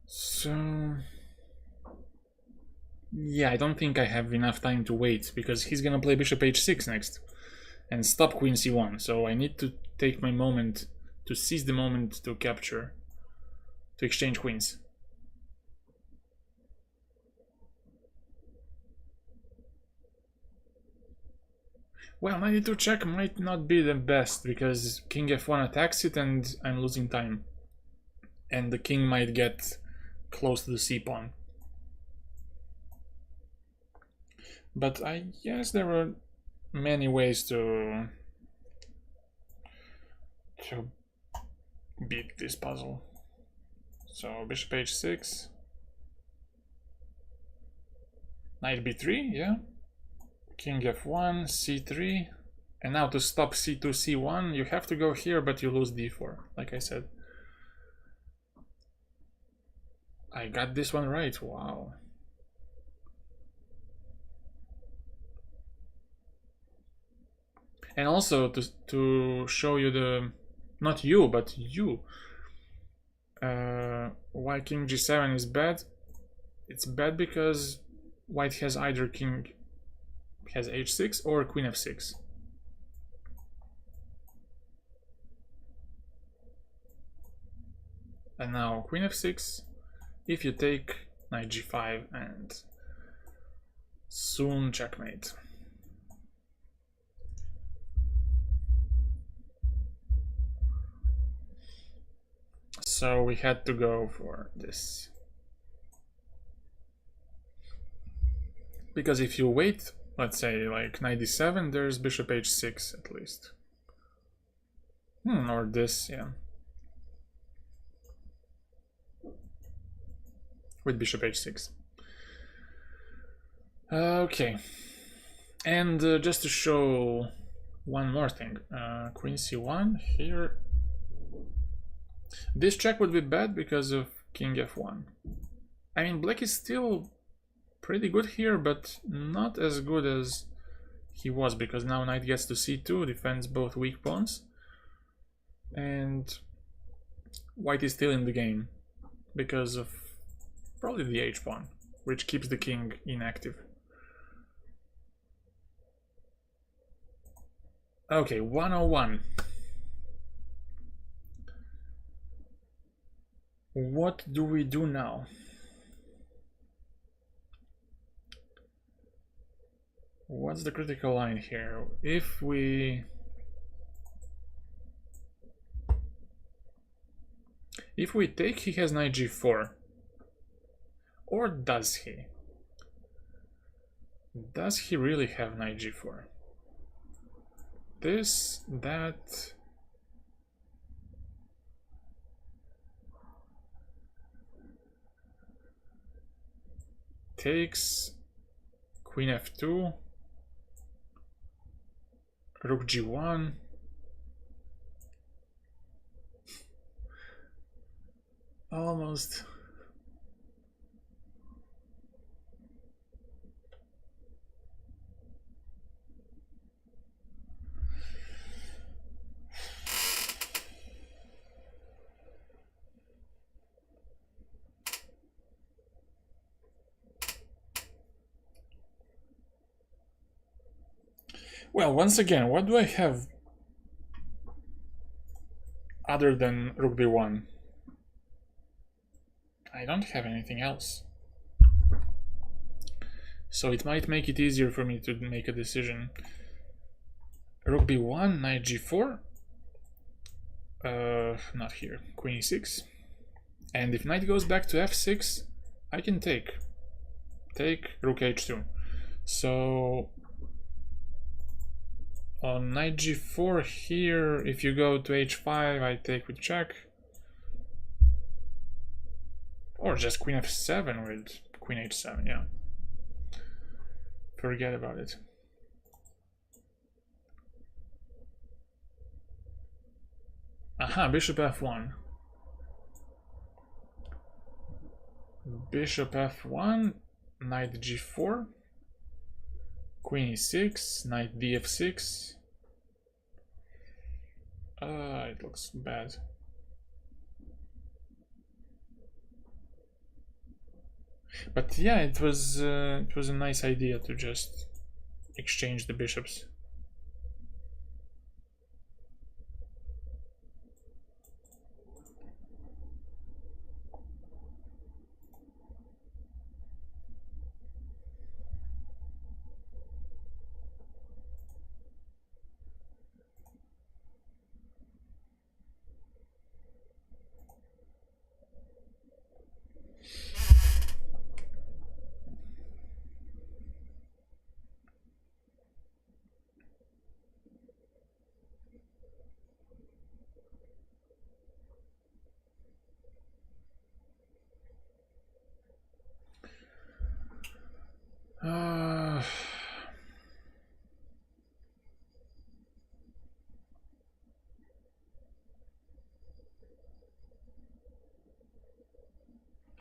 So... yeah, I don't think I have enough time to wait, because he's gonna play bishop h6 next and stop queen c1, so I need to take my moment, to seize the moment to capture, to exchange queens. Well, knight e2 check might not be the best, because king f1 attacks it and I'm losing time. And the king might get close to the c-pawn. But I guess there were many ways to beat this puzzle. So bishop h6, knight b3, yeah, king f1, c3, and now to stop c2, c1, you have to go here, but you lose d4, like I said. I got this one right, wow. And also to show you the, not you, but you, why king g7 is bad. It's bad because white has either king has h6 or queen f6. And now queen f6, if you take knight g5 and soon checkmate. So we had to go for this. Because if you wait, let's say like knight d7, there's bishop h6 at least. Or this, yeah. With bishop h6. Okay. And just to show one more thing, queen c1 here. This check would be bad because of king f1. I mean, black is still pretty good here, but not as good as he was, because now knight gets to c2, defends both weak pawns, and white is still in the game because of probably the h pawn, which keeps the king inactive. Okay, 101. What do we do now? What's the critical line here? If we take, he has knight g4. Or does he? Does he really have knight g4? This, that... takes queen f2, rook g1, almost. Well, once again, what do I have other than rook b1? I don't have anything else. So it might make it easier for me to make a decision. Rook b1, knight g4. Not here. Queen e6. And if knight goes back to f6, I can take rook h2. So on knight g4 here, if you go to h5, I take with check. Or just queen f7 with queen h7, yeah. Forget about it. Aha, bishop f1. Bishop f1, knight g4, queen e6, knight df6. It looks bad. But yeah, it was a nice idea to just exchange the bishops.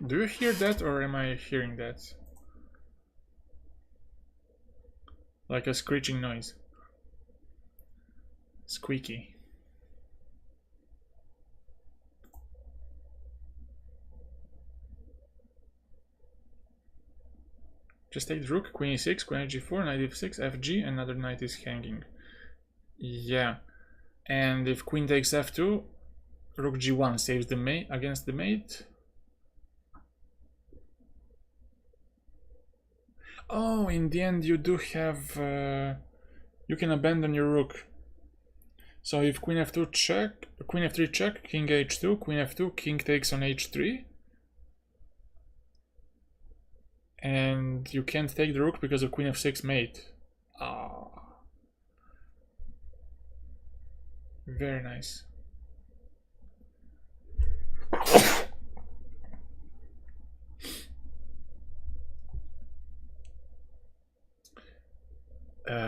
Do you hear that, or am I hearing that? Like a screeching noise. Squeaky. Just take the rook, queen e6, queen g4, knight f6, fg, another knight is hanging. Yeah. And if queen takes f2, rook g1 saves the mate against the mate. Oh, in the end you do have... you can abandon your rook. So if queen f2 check, queen f3 check, king h2, queen f2, king takes on h3. And you can't take the rook because of queen f6 mate. Ah. Very nice.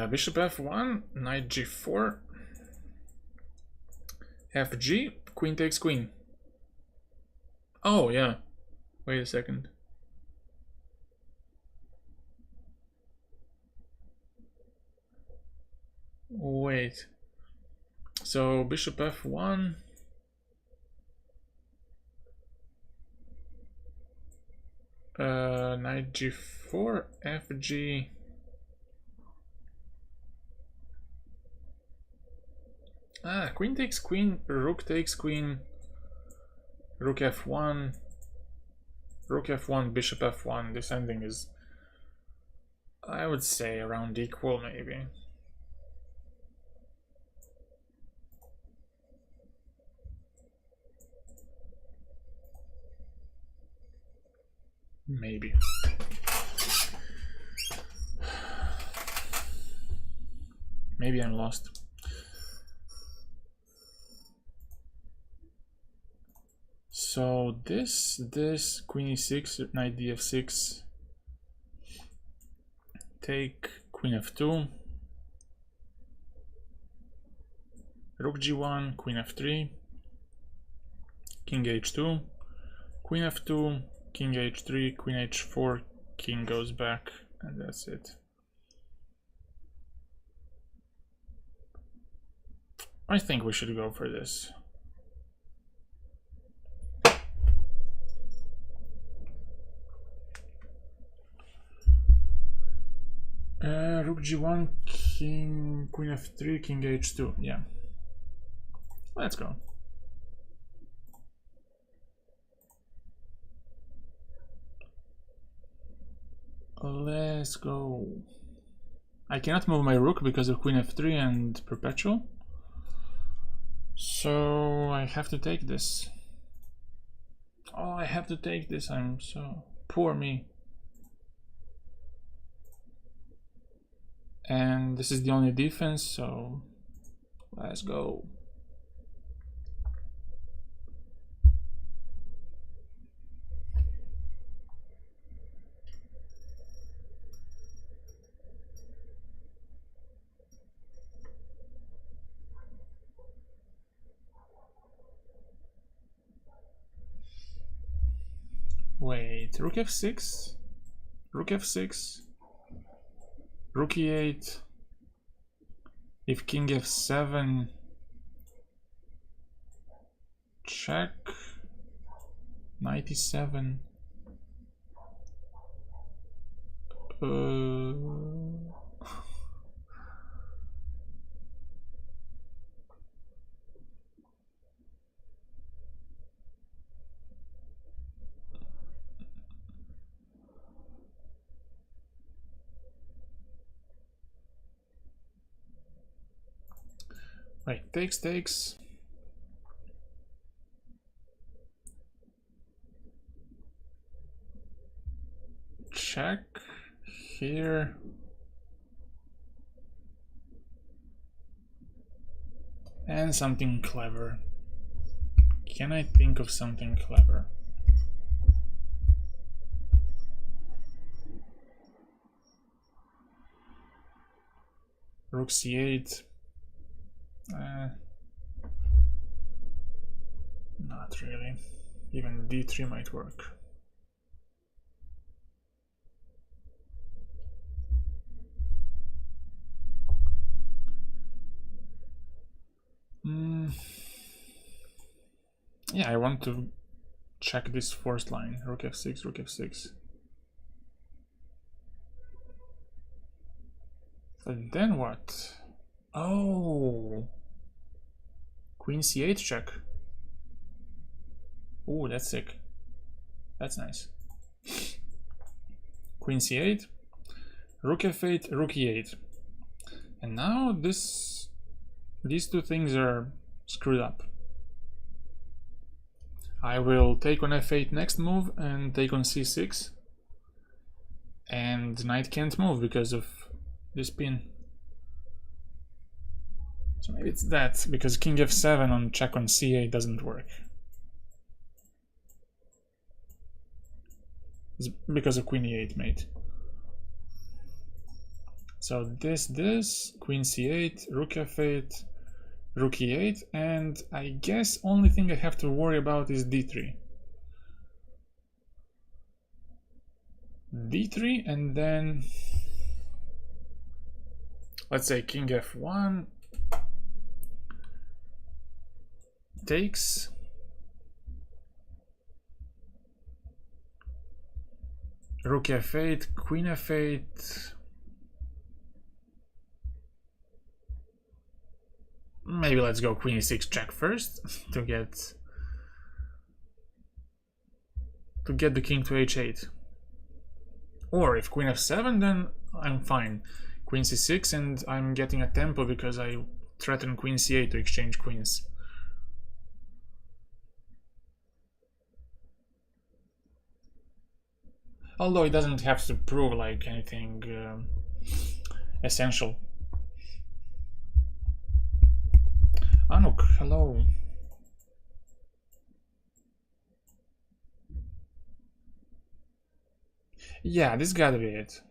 Bishop f1, knight g4, fg, queen takes queen. Oh, yeah. Wait a second. Wait. So, bishop f1. Knight g4, fg. Ah, queen takes queen, rook takes queen, rook f1, rook f1, bishop f1. This ending is, I would say, around equal, maybe. Maybe. Maybe I'm lost. So this, queen e6, knight df6, take queen f2, rook g1, queen f3, king h2, queen f2, king h3, queen h4, king goes back, and that's it. I think we should go for this. Rook g1, king, queen f3, king h2. Yeah. Let's go. Let's go. I cannot move my rook because of queen f3 and perpetual. So I have to take this. Oh, I have to take this. I'm so... Poor me. And this is the only defense, so let's go. Wait, rook f6, rook f6, rook e8, if king f7, check, knight e7, wait, takes. Check here. And something clever. Can I think of something clever? Rook c8. Not really. Even d3 might work. Yeah, I want to check this first line. Rook f6, rook f6. But then what? Oh, queen c8 check. Oh, that's sick. That's nice. Queen c8. Rook f8, rook e8. And now these two things are screwed up. I will take on f8 next move and take on c6. And knight can't move because of this pin. So maybe it's that, because king f7 on check on c8 doesn't work. It's because of queen e8 mate. So this, queen c8, rook f8, rook e8, and I guess only thing I have to worry about is d3. d3, and then let's say king f1 takes, rook f8, queen f8. Maybe let's go queen e6 check first to get the king to h8. Or if queen f7, then I'm fine. Queen c6 and I'm getting a tempo because I threaten queen c8 to exchange queens. Although it doesn't have to prove like anything essential. Anuk, hello. Yeah, this gotta be it.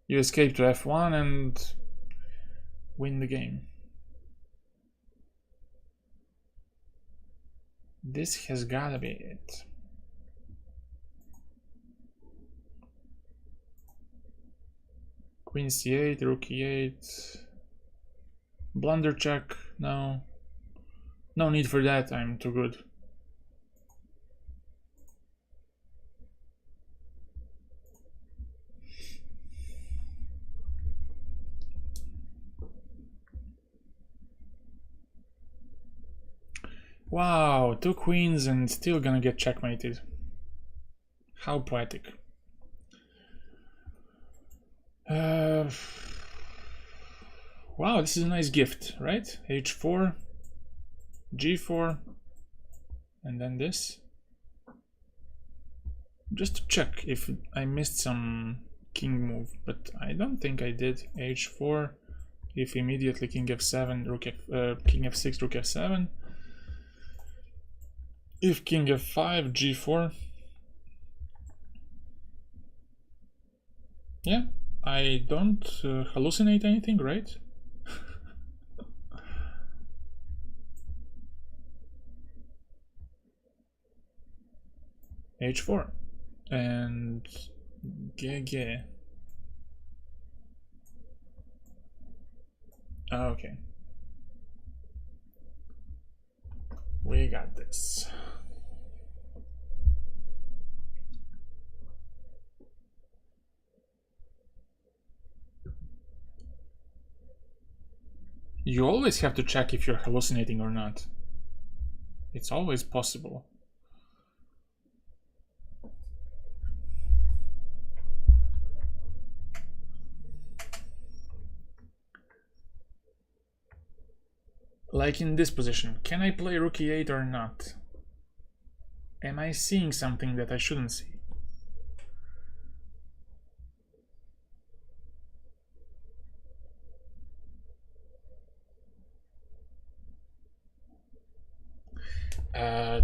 You escape to f1 and win the game. This has gotta be it. Queen c8, rook e8. Blunder check, no. No need for that, I'm too good. Wow, 2 queens and still gonna get checkmated. How poetic. Wow, this is a nice gift, right? h4, g4, and then this. Just to check if I missed some king move, but I don't think I did. h4, if immediately king f7, rook king f6, rook f7. If king f5, g4. Yeah, I don't hallucinate anything, right? h4 and GG. Okay, we got this. You always have to check if you're hallucinating or not. It's always possible. Like in this position, can I play rook e8 or not? Am I seeing something that I shouldn't see?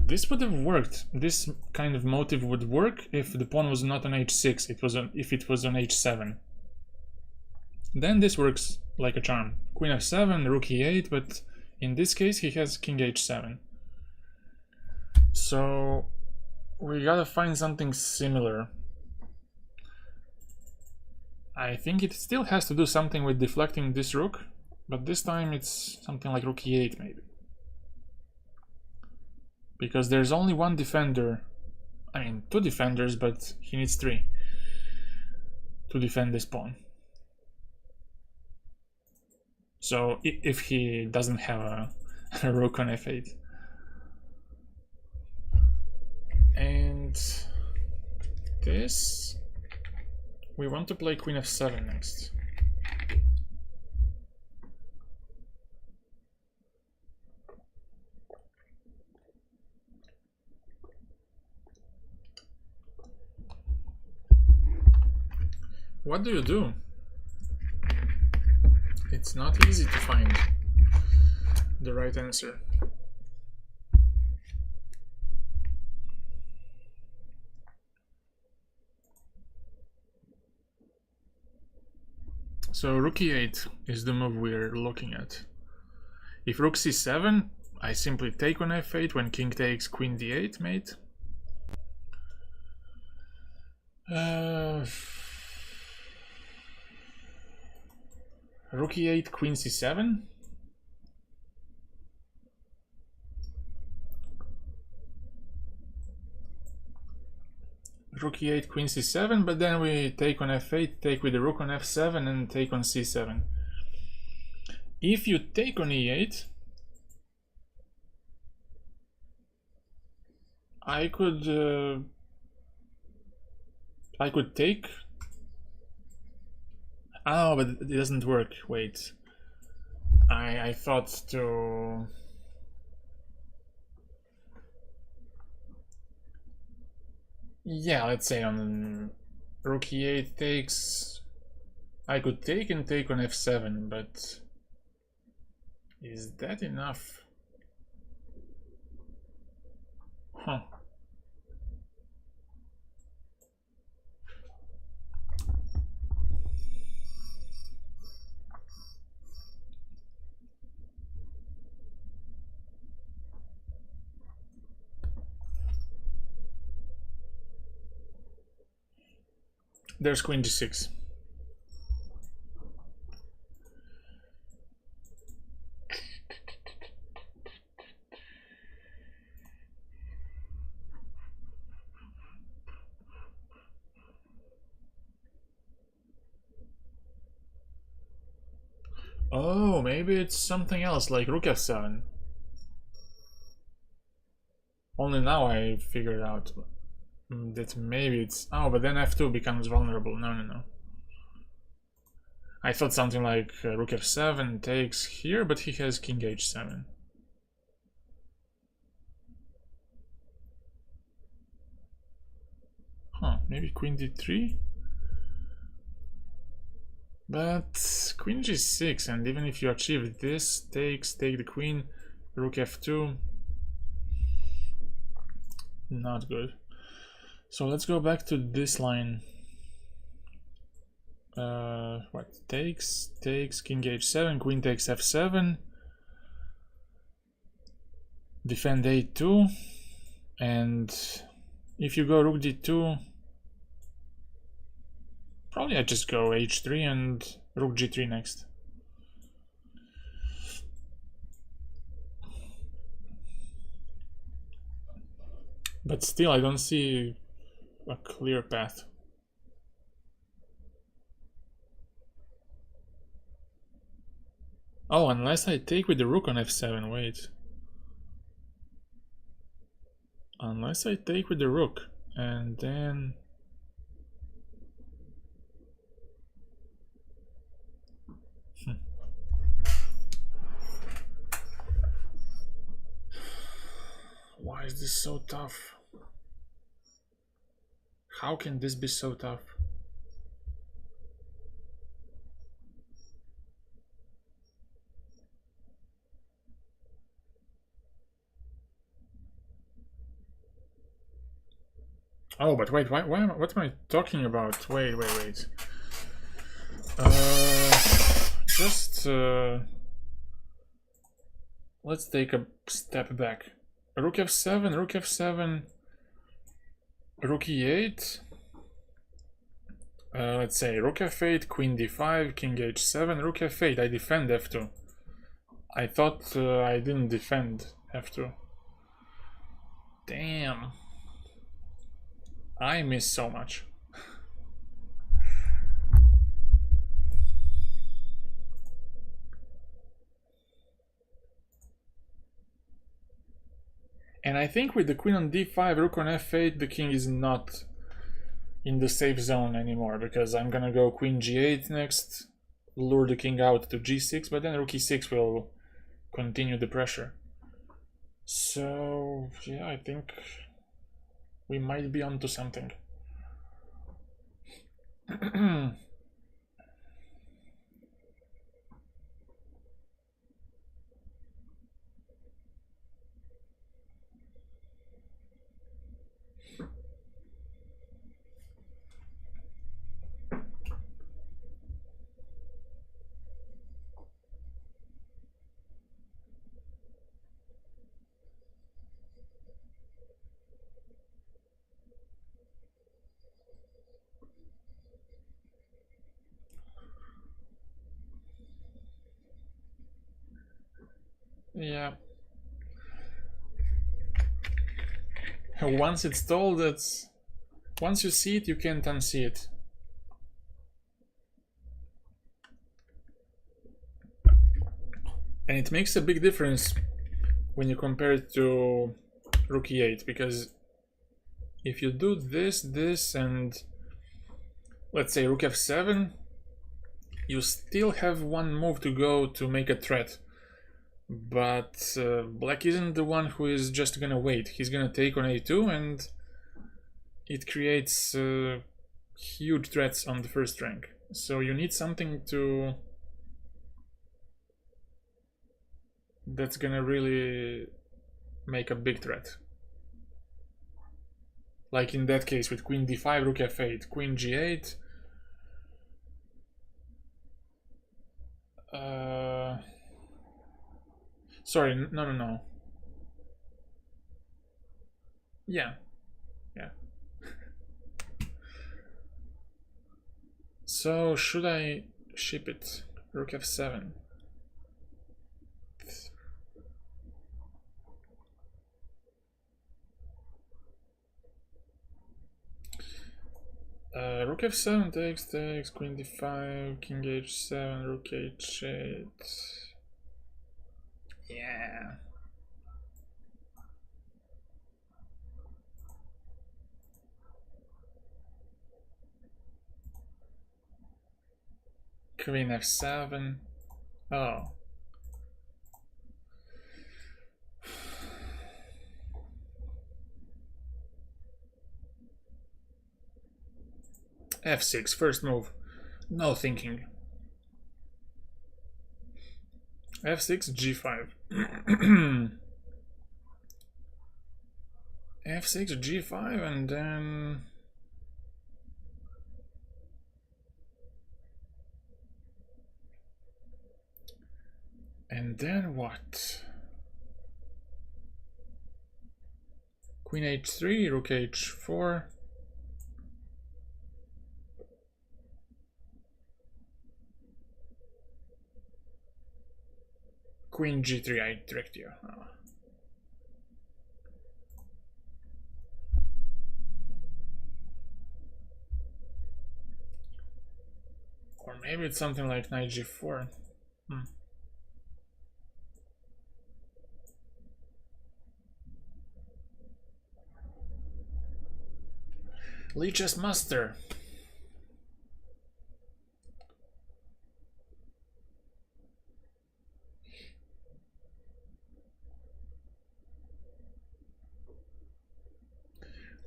This would have worked. This kind of motive would work if the pawn was not on h6. If it was on h7. Then this works like a charm. Queen f7, rook e8, but in this case he has king h7. So we gotta find something similar. I think it still has to do something with deflecting this rook, but this time it's something like rook e8 maybe. Because there's only one defender, I mean 2 defenders, but he needs 3 to defend this pawn. So if he doesn't have a rook on f8. And this We want to play queen f7 next. What do you do? It's not easy to find the right answer. So rook e8 is the move we're looking at. If rook c7, I simply take on f8 when king takes queen d8, mate. Rook e8, queen c7. Rook e8, queen c7, but then we take on f8, take with the rook on f7, and take on c7. If you take on e8, I could take. Oh, but it doesn't work. Wait, I thought to. Yeah, let's say on rook e8 takes, I could take and take on f7, but is that enough? Huh. There's queen g6. Oh, maybe it's something else like rook f7. Only now I figured out that maybe it's... Oh, but then f2 becomes vulnerable. No, no, no. I thought something like rook f7 takes here, but he has king h7. Huh, maybe queen d3? But queen g6, and even if you achieve this, take the queen, rook f2, not good. So let's go back to this line. What? Takes, king h7, queen takes f7, defend a2, and if you go rook d2, probably I just go h3 and rook g3 next. But still, I don't see a clear path. Oh, unless I take with the rook on f7, wait. Unless I take with the rook, and then... Why is this so tough? How can this be so tough? Oh, but wait, what am I talking about? Wait. Let's take a step back. Rook f7, rook e8. Let's say rook f8, queen d5, king h7, rook f8. I defend f2. I thought I didn't defend f2. Damn. I miss so much. And I think with the queen on d5, rook on f8, the king is not in the safe zone anymore, because I'm gonna go queen g8 next, lure the king out to g6, but then rook e6 will continue the pressure. So yeah, I think we might be onto something. Yeah. Once it's told, it's once you see it, you can't unsee it. And it makes a big difference when you compare it to rook e8, because if you do this, and let's say rook f7, you still have one move to go to make a threat. But black isn't the one who is just gonna wait. He's gonna take on a2, and it creates huge threats on the first rank. So you need something to that's gonna really make a big threat. Like in that case with queen d5, rook f8, queen g8. Sorry, no. Yeah. So should I ship it? Rook f7. Rook f7 takes, queen d5, king h7, rook h8. Yeah. Queen f7. Oh. f6, first move. No thinking. f6, g5. f6, g5, and then... And then what? Queen h3, rook h4. Queen g3, I tricked you. Oh. Or maybe it's something like knight g4. Leech's Master.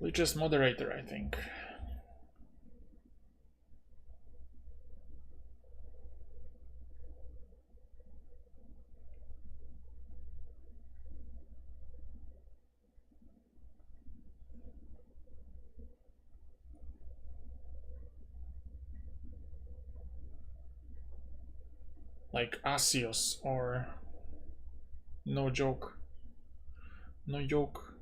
Leech's Moderator, I think. Like Asios or No Joke. No Joke.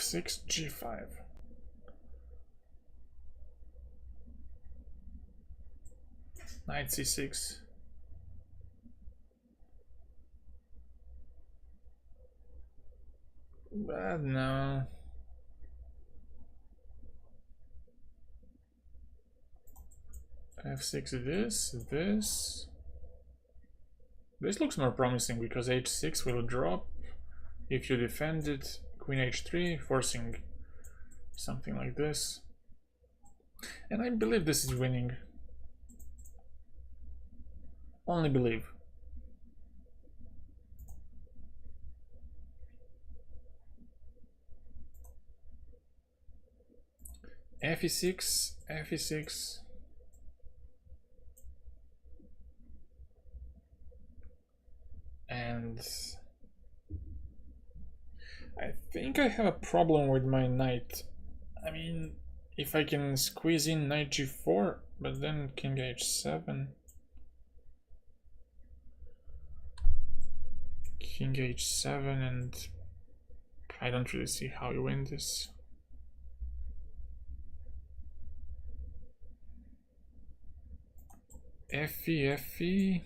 f6, g5. Knight c6. But no. f6 this. This looks more promising because h6 will drop if you defend it. Queen h3, forcing something like this. And I believe this is winning. Only believe. f6, f6. And I think I have a problem with my knight. I mean, if I can squeeze in knight g4, but then king h7. King h7, and I don't really see how you win this. Fe, fe.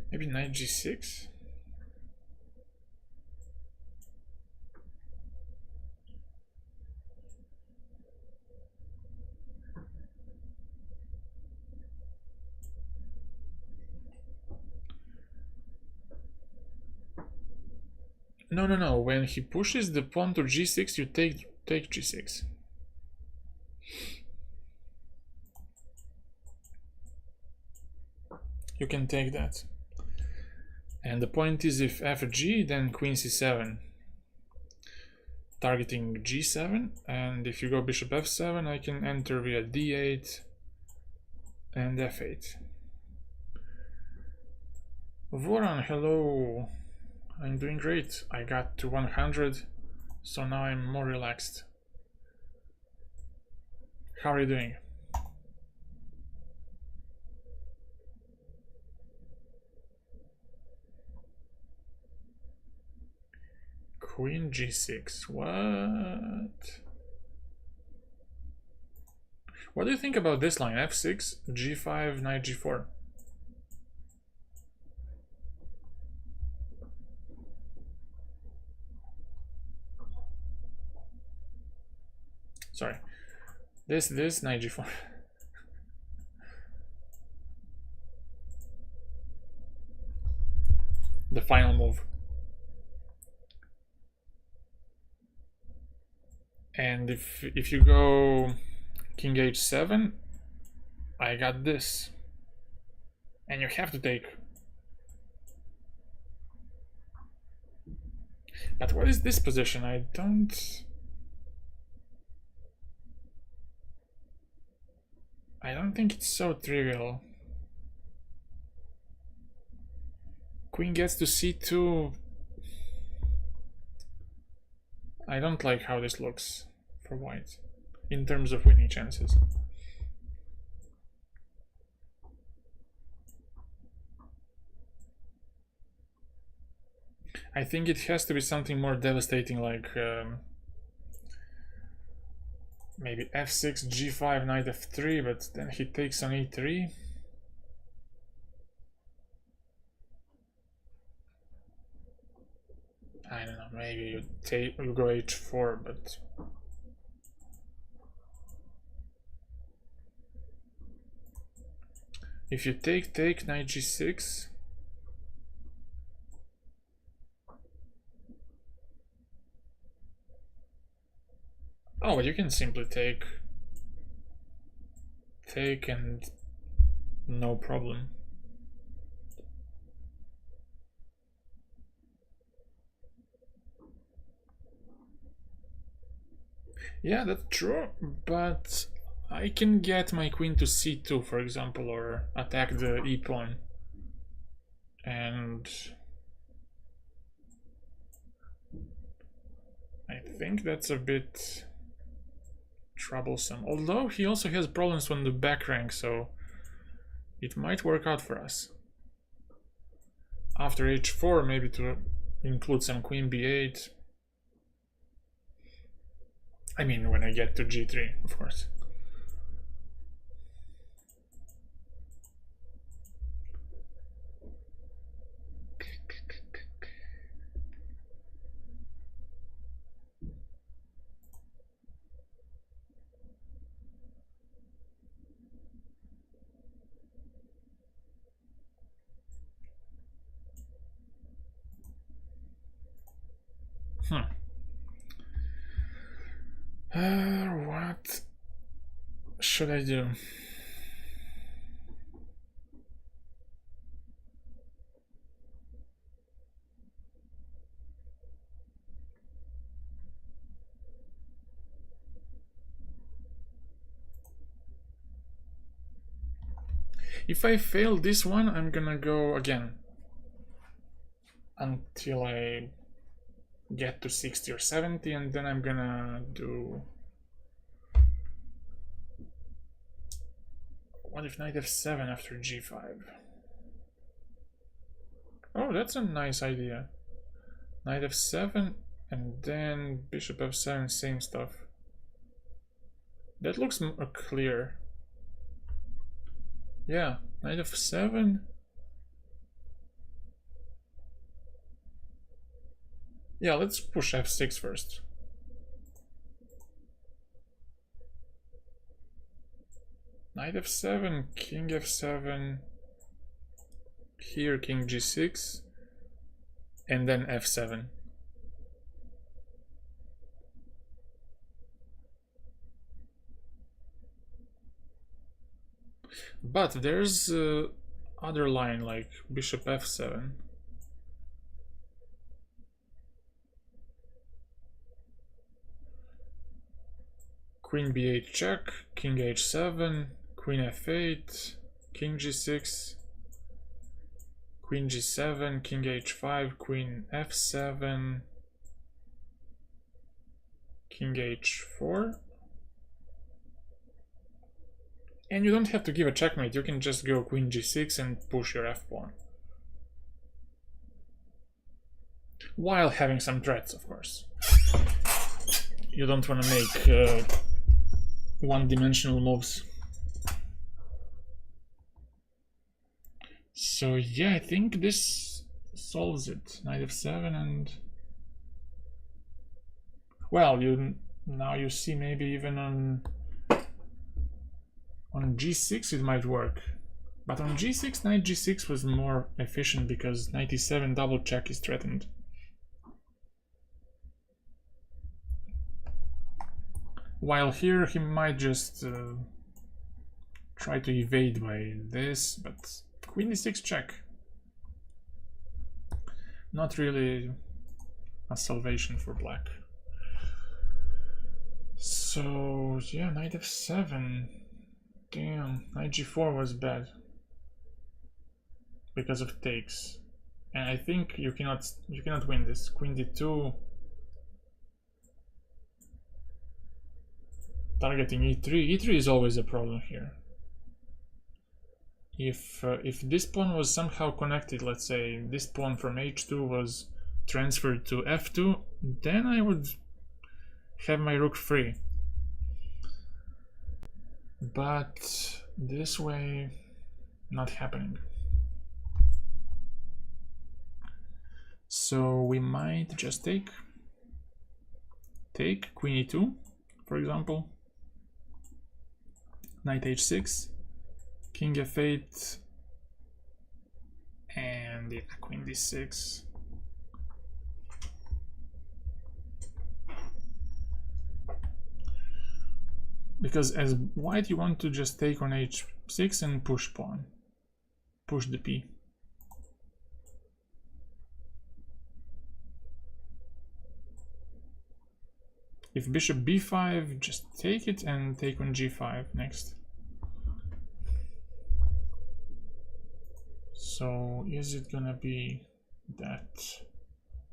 Maybe knight g6. No. When he pushes the pawn to g6, you take g6. You can take that. And the point is, if fg, then queen c7, targeting g7. And if you go bishop f7, I can enter via d8 and f8. Voran, hello. I'm doing great. I got to 100, so now I'm more relaxed. How are you doing? Queen g6. What? What do you think about this line? f6, g5, knight g4. Sorry. This, knight g4. The final move. And if you go king h7, I got this. And you have to take. But what is this position? I don't think it's so trivial. Queen gets to c2. I don't like how this looks for white in terms of winning chances. I think it has to be something more devastating, like maybe f6, g5, knight f3, but then he takes on e3. I don't know, maybe you go h4, but if you take knight g6, oh, but you can simply take and no problem. Yeah, that's true, but I can get my queen to c2, for example, or attack the e-pawn. And I think that's a bit troublesome. Although he also has problems on the back rank, so it might work out for us. After h4, maybe to include some queen b8. I mean, when I get to g3, of course. What should I do? If I fail this one, I'm gonna go again until I get to 60 or 70, and then I'm gonna do... What if knight f7 after g5? Oh, that's a nice idea. Knight f7 and then bishop f7, same stuff. That looks clear. Yeah, knight f7. Yeah, let's push f6 first. Knight f7, king f7, here king g6, and then f7. But there's other line like bishop f7. Queen b8 check, king h7, queen f8, king g6, queen g7, king h5, queen f7, king h4. And you don't have to give a checkmate, you can just go queen g6 and push your f-pawn. While having some threats, of course. You don't want to make one-dimensional moves. So yeah, I think this solves it. Knight f7 and... Well, now you see maybe even on g6 it might work. But on g6, knight g6 was more efficient because knight e7 double check is threatened. While here he might just try to evade by this, but queen d6 check. Not really a salvation for black. So yeah, knight f7. Damn, knight g4 was bad because of takes, and I think you cannot win this. Queen d2, targeting e3. E3 is always a problem here. If this pawn was somehow connected, let's say this pawn from h2 was transferred to f2, then I would have my rook free. But this way, not happening. So we might just take queen e2, for example, knight h6, king f8, and yeah, queen d6. Because as white you want to just take on h6 and push pawn, push the p. If bishop b5, just take it and take on g5 next. So is it gonna be that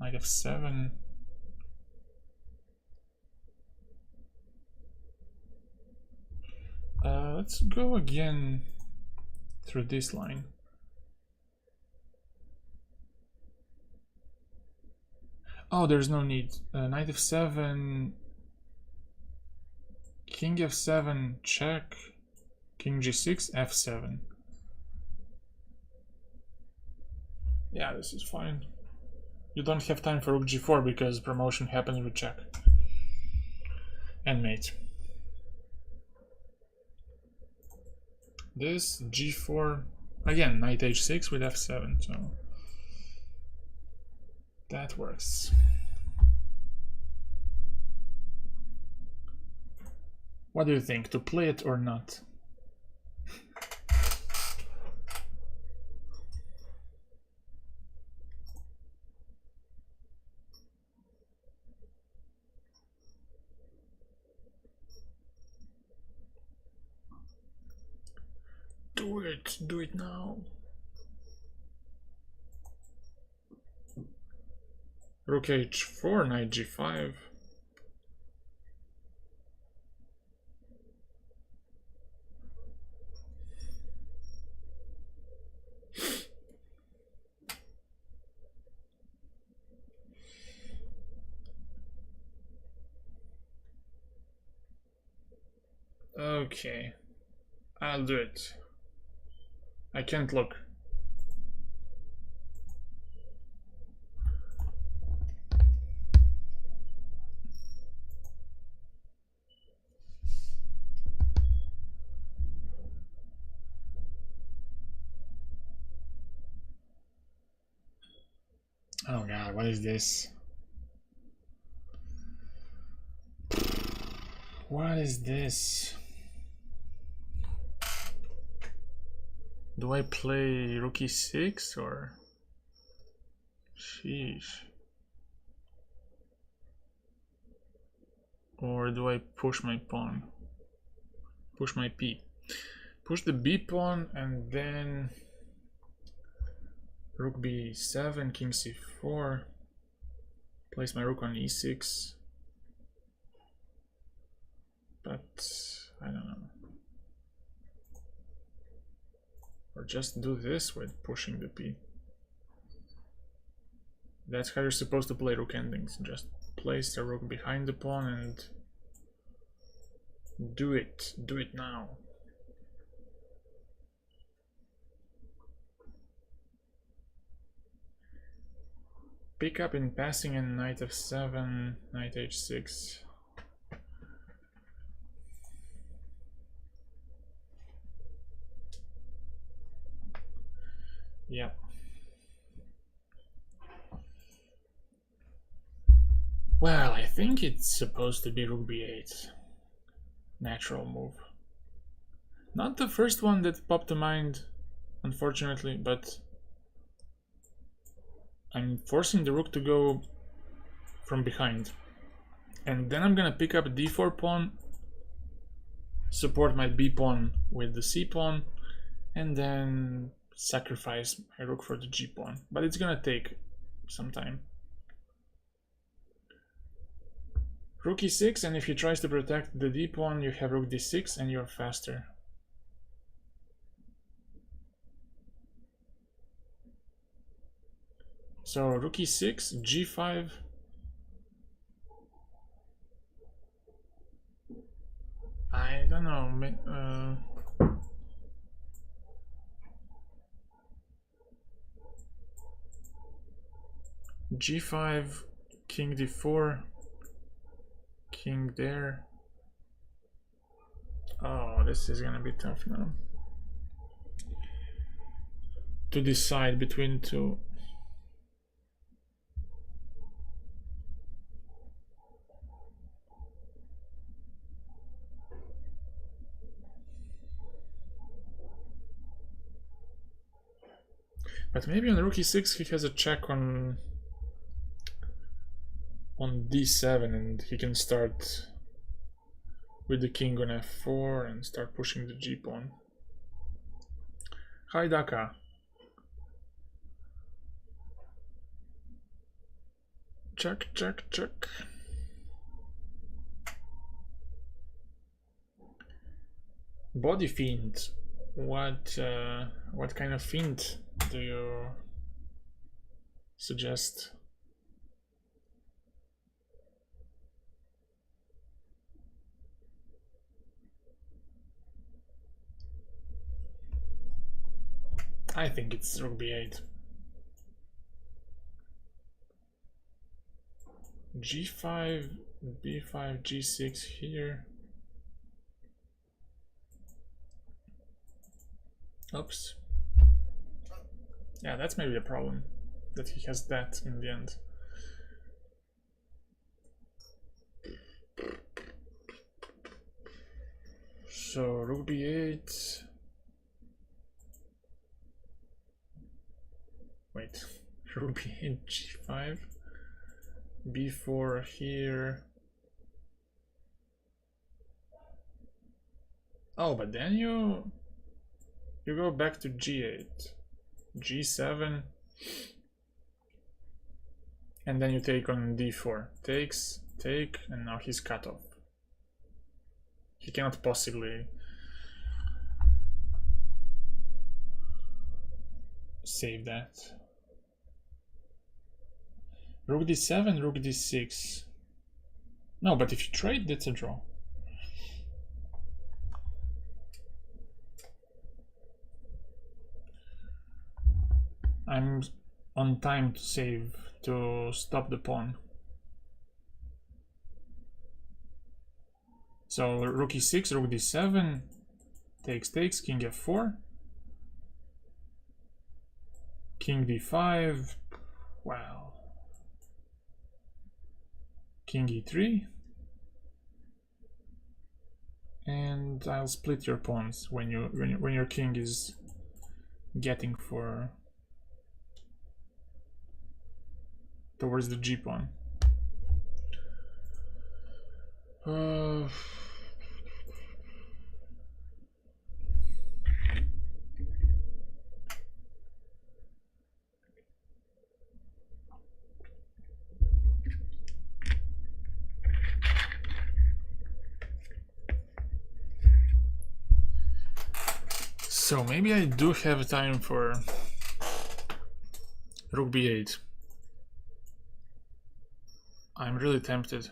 knight f7? Let's go again through this line. Oh, there's no need. Knight f7, king f7, check, king g6, f7. Yeah, this is fine. You don't have time for rook g4 because promotion happens with check. And mate. This g4, again, knight h6 with f7, so that works. What do you think, to play it or not? Do it now. Rook h4, knight g5. Okay, I'll do it. I can't look. Oh god, what is this? What is this? Do I play rook e6 or? Sheesh. Or do I push my pawn? Push my p. Push the b pawn and then rook b7, king c4. Place my rook on e6. But I don't know. Or just do this with pushing the p. That's how you're supposed to play rook endings. Just place the rook behind the pawn and do it. Do it now. Pick up in passing and knight f7, knight h6. Yeah. Well, I think it's supposed to be rook b8. Natural move. Not the first one that popped to mind, unfortunately, but I'm forcing the rook to go from behind. And then I'm gonna pick up d4 pawn, support my b pawn with the c pawn, and then sacrifice my rook for the g pawn. But it's gonna take some time. Rook e6, and if he tries to protect the d pawn, you have rook d6 and you're faster. So rook e6, g5. I don't know. G5, king d4, king there. Oh, this is gonna be tough now. To decide between two. But maybe on rook e6 he has a check on d7 and he can start with the king on f4 and start pushing the g pawn. Hi Daka. Check, check, check. Body feint. What kind of feint do you suggest? I think it's rook b8. g5, b5, g6 here. Oops. Yeah, that's maybe a problem, that he has that in the end. So rook b8. Wait, rook b8, g5, b4 here. Oh, but then you go back to g8, g7, and then you take on d4. Takes, take, and now he's cut off. He cannot possibly save that. Rook d7, rook d6. No, but if you trade, that's a draw. I'm on time to save, to stop the pawn. So rook e6, rook d7, takes, takes, king f4, king d5, wow, king e3, and I'll split your pawns when your king is getting for towards the g pawn. So maybe I do have time for rook b8. I'm really tempted.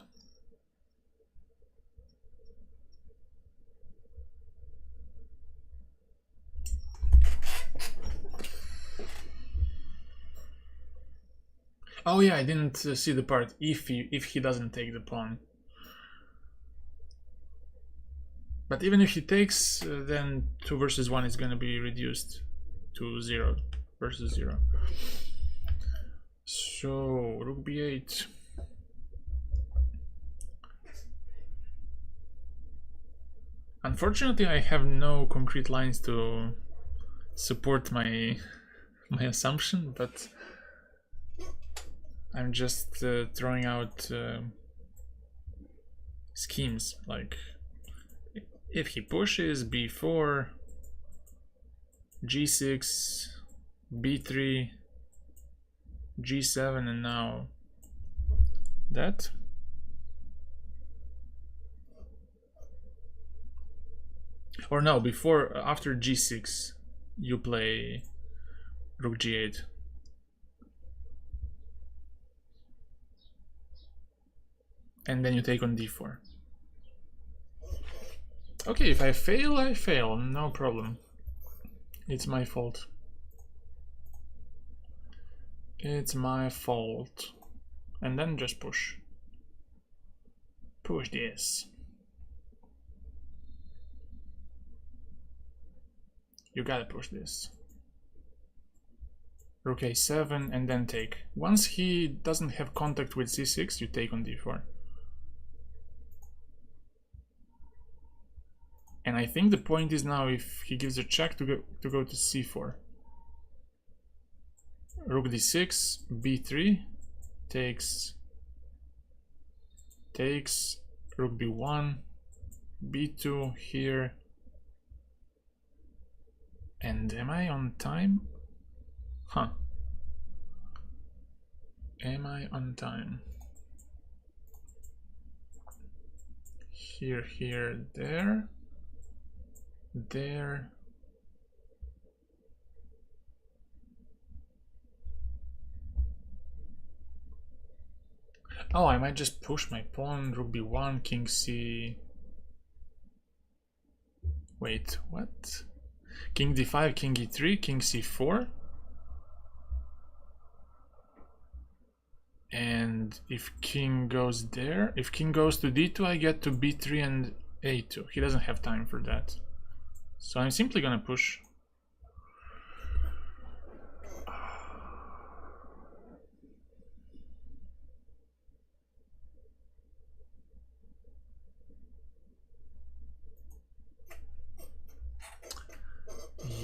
Oh yeah, I didn't see the part if he doesn't take the pawn. But even if he takes, then 2 versus 1 is gonna be reduced to 0 versus 0. So rook b8. Unfortunately, I have no concrete lines to support my assumption, but I'm just throwing out schemes, like if he pushes b4, g6, b3, g7, and now that. Or no, after g6 you play rook g8. And then you take on d4. Okay, if I fail, I fail, no problem. It's my fault. It's my fault. And then just push. Push this. You gotta push this. Rook a7 and then take. Once he doesn't have contact with c6, you take on d4. And I think the point is now if he gives a check to go to c4. Rook d6, b3, takes, rook b1, b2 here. And am I on time? Huh. Am I on time? Here, there. there. Oh, I might just push my pawn, rook b1, king c... Wait, what? King d5, king e3, king c4. And if king goes there, if king goes to d2, I get to b3 and a2. He doesn't have time for that. So I'm simply gonna push.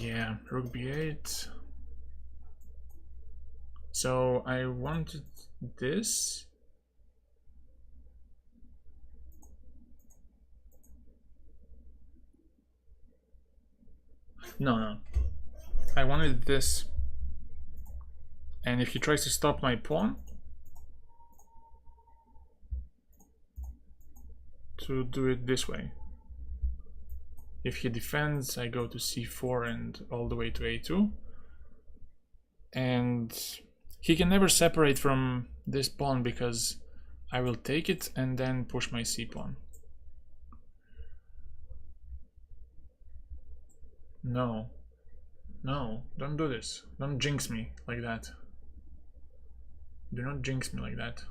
Yeah, rook b8. So I wanted this. No. I wanted this. And if he tries to stop my pawn, to do it this way. If he defends, I go to c4 and all the way to a2. And he can never separate from this pawn because I will take it and then push my c pawn. No, don't do this. Don't jinx me like that. Do not jinx me like that.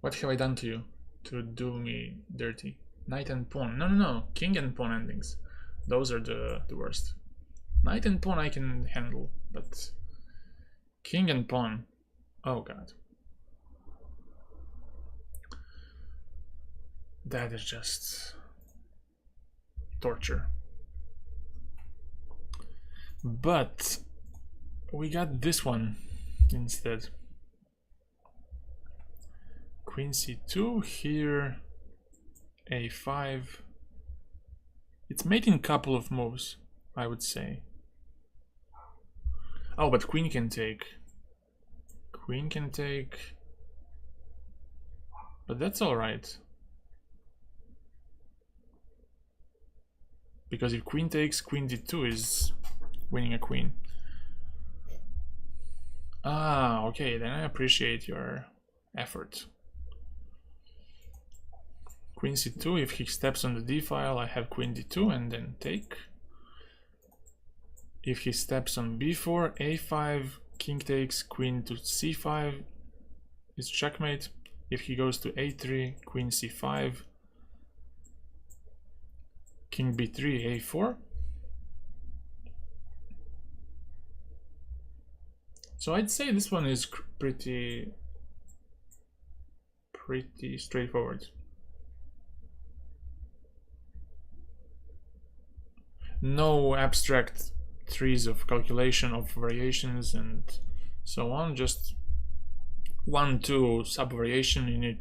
What have I done to you to do me dirty? Knight and pawn. No. King and pawn endings. Those are the worst. Knight and pawn I can handle, but king and pawn. Oh god. That is just torture. But we got this one instead. Queen c2, here a5. It's making a couple of moves, I would say. Oh, but queen can take. Queen can take. But that's alright. Because if queen takes, queen d2 is winning a queen. Ah, okay, then I appreciate your effort. Queen c2, if he steps on the d file, I have queen d2 and then take. If he steps on b4, a5, king takes, queen to c5 is checkmate. If he goes to a3, queen c5, king b3, a4. So I'd say this one is pretty straightforward. No abstract trees of calculation of variations and so on, just 1-2 sub variation in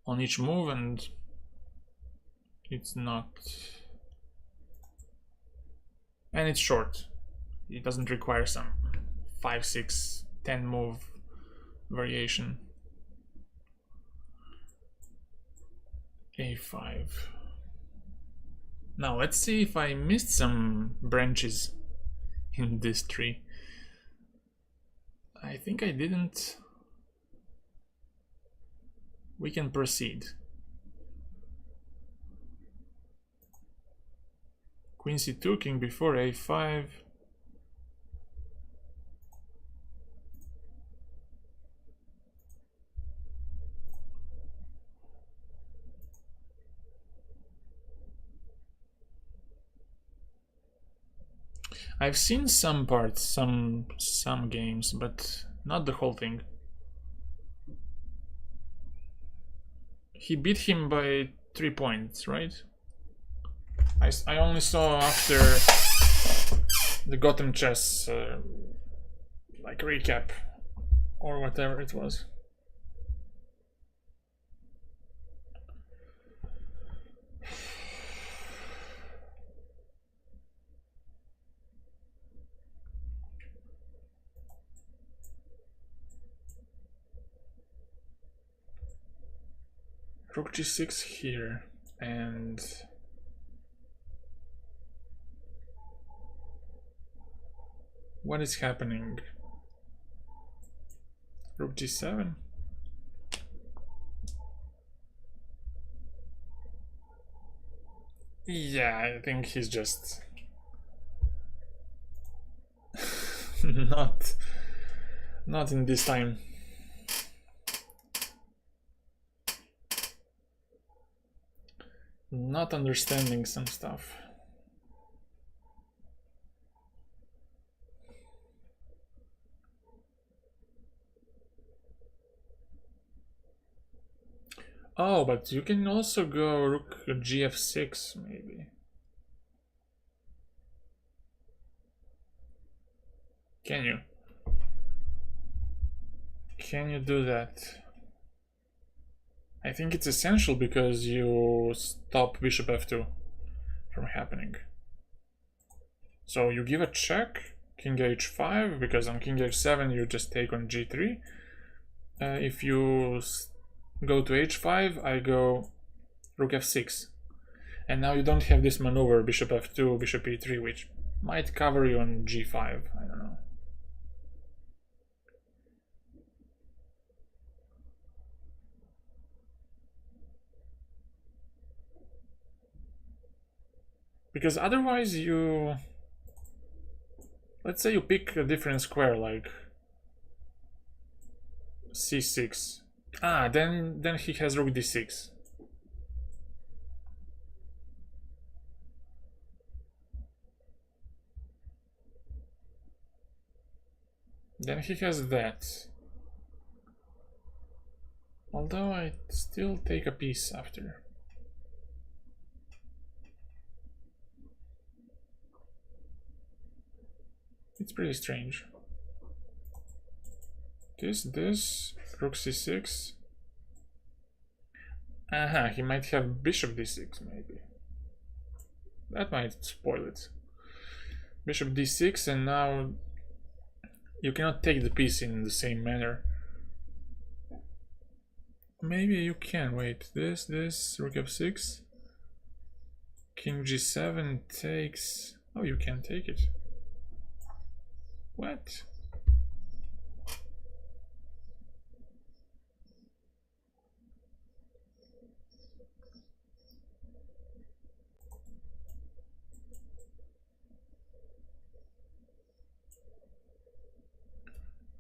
on each move, and it's not, and it's short. It doesn't require some 5, 6, 10 move variation. a5. Now let's see if I missed some branches in this tree. I think I didn't. We can proceed. Queen c2, king b4, a5. I've seen some parts, some games, but not the whole thing. He beat him by 3 points, right? I only saw after the Gotham Chess like recap or whatever it was. Rook g6 here, and what is happening? Rook g7. Yeah, I think he's just not in this time. Not understanding some stuff. Oh, but you can also go rook gf6 maybe. Can you? Can you do that? I think it's essential because you stop bishop f2 from happening. So you give a check, king h5, because on king h7 you just take on g3. If you go to h5, I go rook f6. And now you don't have this maneuver, bishop f2, bishop e3, which might cover you on g5, I don't know. Because otherwise you... Let's say you pick a different square, like c6. Ah, then he has rook d6. Then he has that. Although I still take a piece after. It's pretty strange. This, rook c6. Aha, he might have bishop d6 maybe. That might spoil it. Bishop d6, and now you cannot take the piece in the same manner. Maybe you can. Wait, this, rook f6. King g7 takes... Oh, you can take it. What?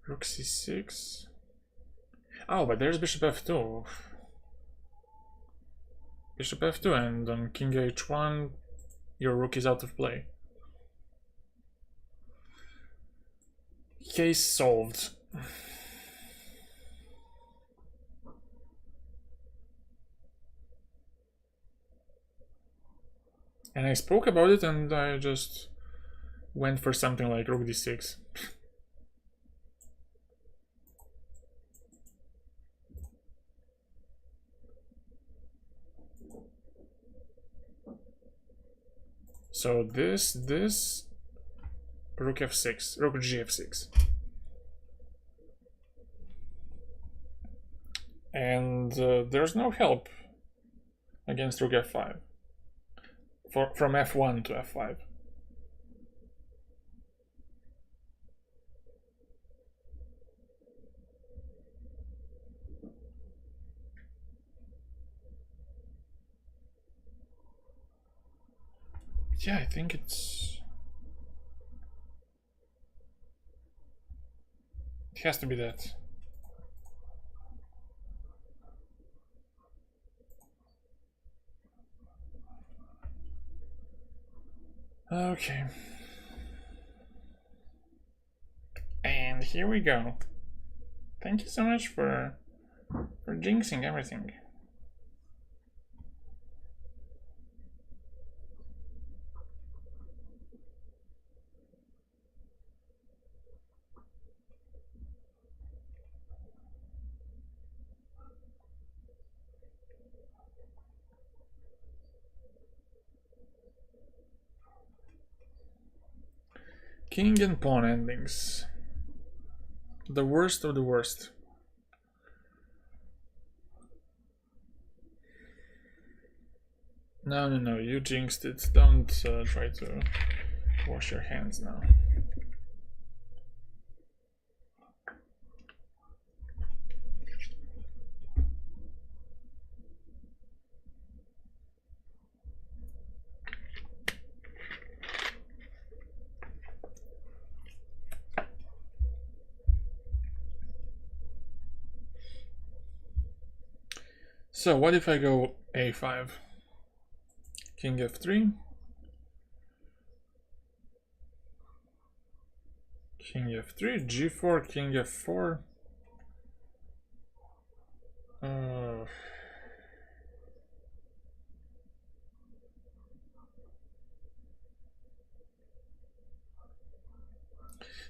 Rook c6. Oh, but there's bishop f2. Bishop f2, and on king h1 your rook is out of play. Case solved. And I spoke about it and I just went for something like rook d6. So this, rook f6, rook gf6. And there's no help against rook f5. From f1 to f5. Yeah, I think it has to be that. Okay. And here we go. Thank you so much for jinxing everything. King and pawn endings. The worst of the worst. No, no, no, you jinxed it. Don't try to wash your hands now. So what if I go a5? King f3. King f3, g4, king f4.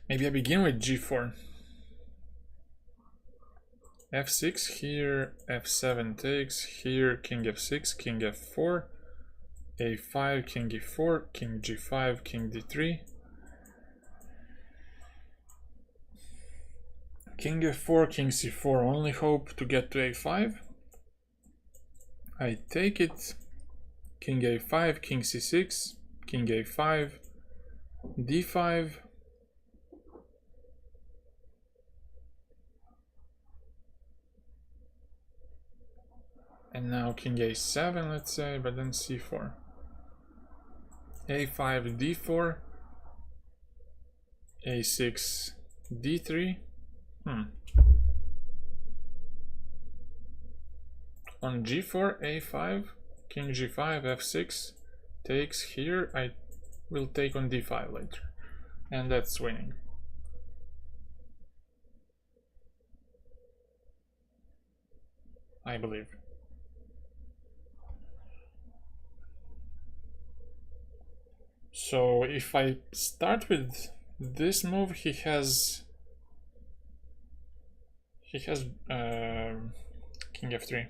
Maybe I begin with g4. f6 here, f7 takes, here king f6, king f4, a5, king e4, king g5, king d3. King f4, king c4, only hope to get to a5. I take it, king a5, king c6, king a5, d5. And now king a7, let's say, but then c4. a5, d4, a6, d3. On g4, a5, king g5, f6 takes here. I will take on d5 later, and that's winning. I believe. So if I start with this move, he has king f3,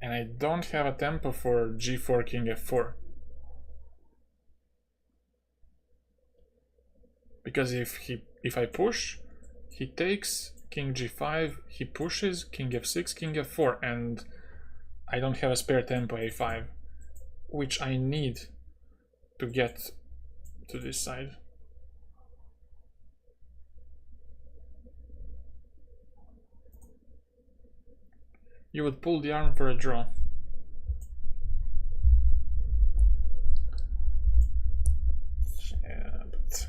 and I don't have a tempo for g4, king f4, because if I push, he takes king g5, he pushes king f6, king f4, and I don't have a spare tempo a5, which I need to get to this side. You would pull the arm for a draw. Yeah, but...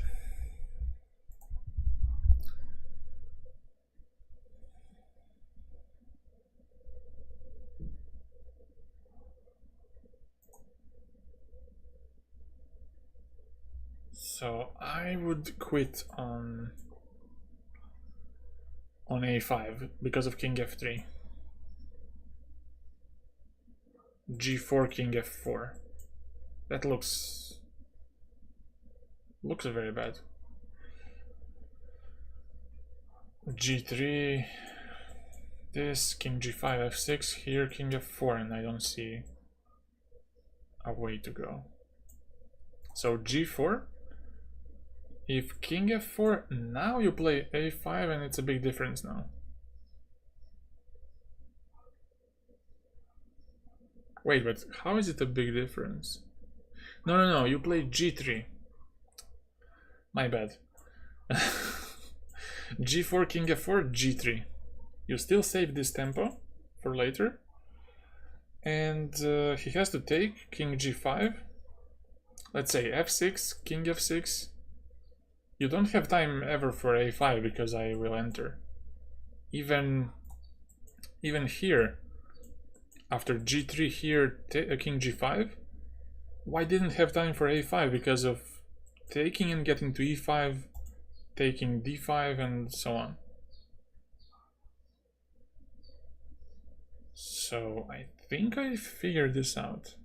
So I would quit on a5 because of king f3. g4, king f4. That looks very bad. g3, this, king g5, f6, here king f4, and I don't see a way to go. So g4, if king f4, now you play a5 and it's a big difference now. Wait, but how is it a big difference? No, no, no, you play g3. My bad. g4, king f4, g3. You still save this tempo for later. And he has to take king g5. Let's say f6, king f6. You don't have time ever for a5 because I will enter. Even here, after g3 here, king g5, why didn't have time for a5? Because of taking and getting to e5, taking d5, and so on. So I think I figured this out.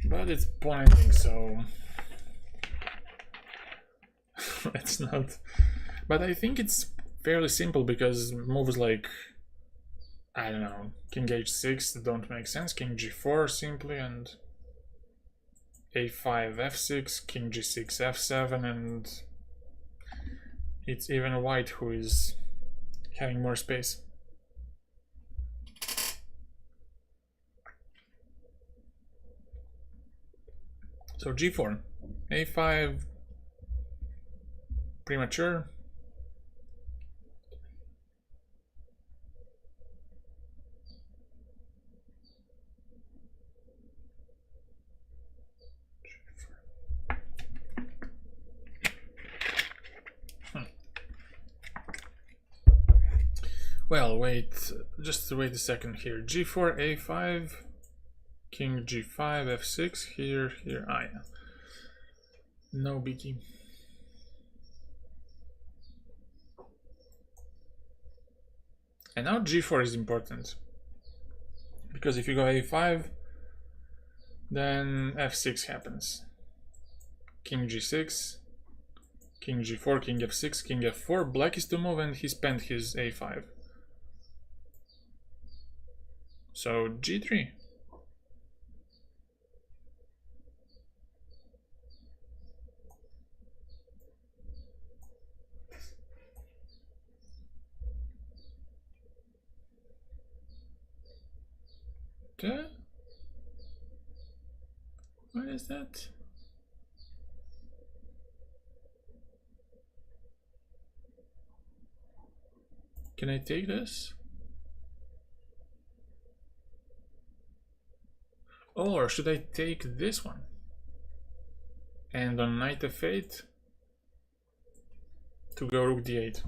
But it's pointing, so it's not. But I think it's fairly simple because moves like, I don't know, king h6 don't make sense, king g4 simply, and a5, f6, king g6, f7, and it's even white who is having more space. So g4, a5, premature. Well, just wait a second here. g4, a5, king g5, f6, here, yeah. No biggie. And now g4 is important, because if you go a5, then f6 happens. King g6, king g4, king f6, king f4. Black is to move, and he spent his a5. So g3. What is that? Can I take this? Or should I take this one? And on knight f8 to go rook d8.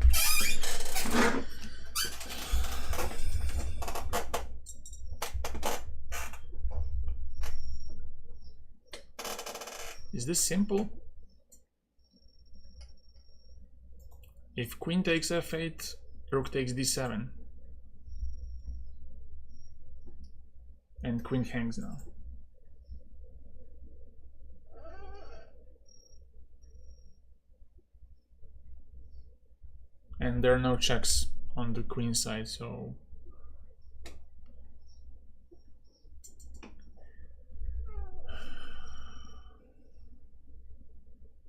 Is this simple? If queen takes f8, rook takes d7. And queen hangs now. And there are no checks on the queen side, so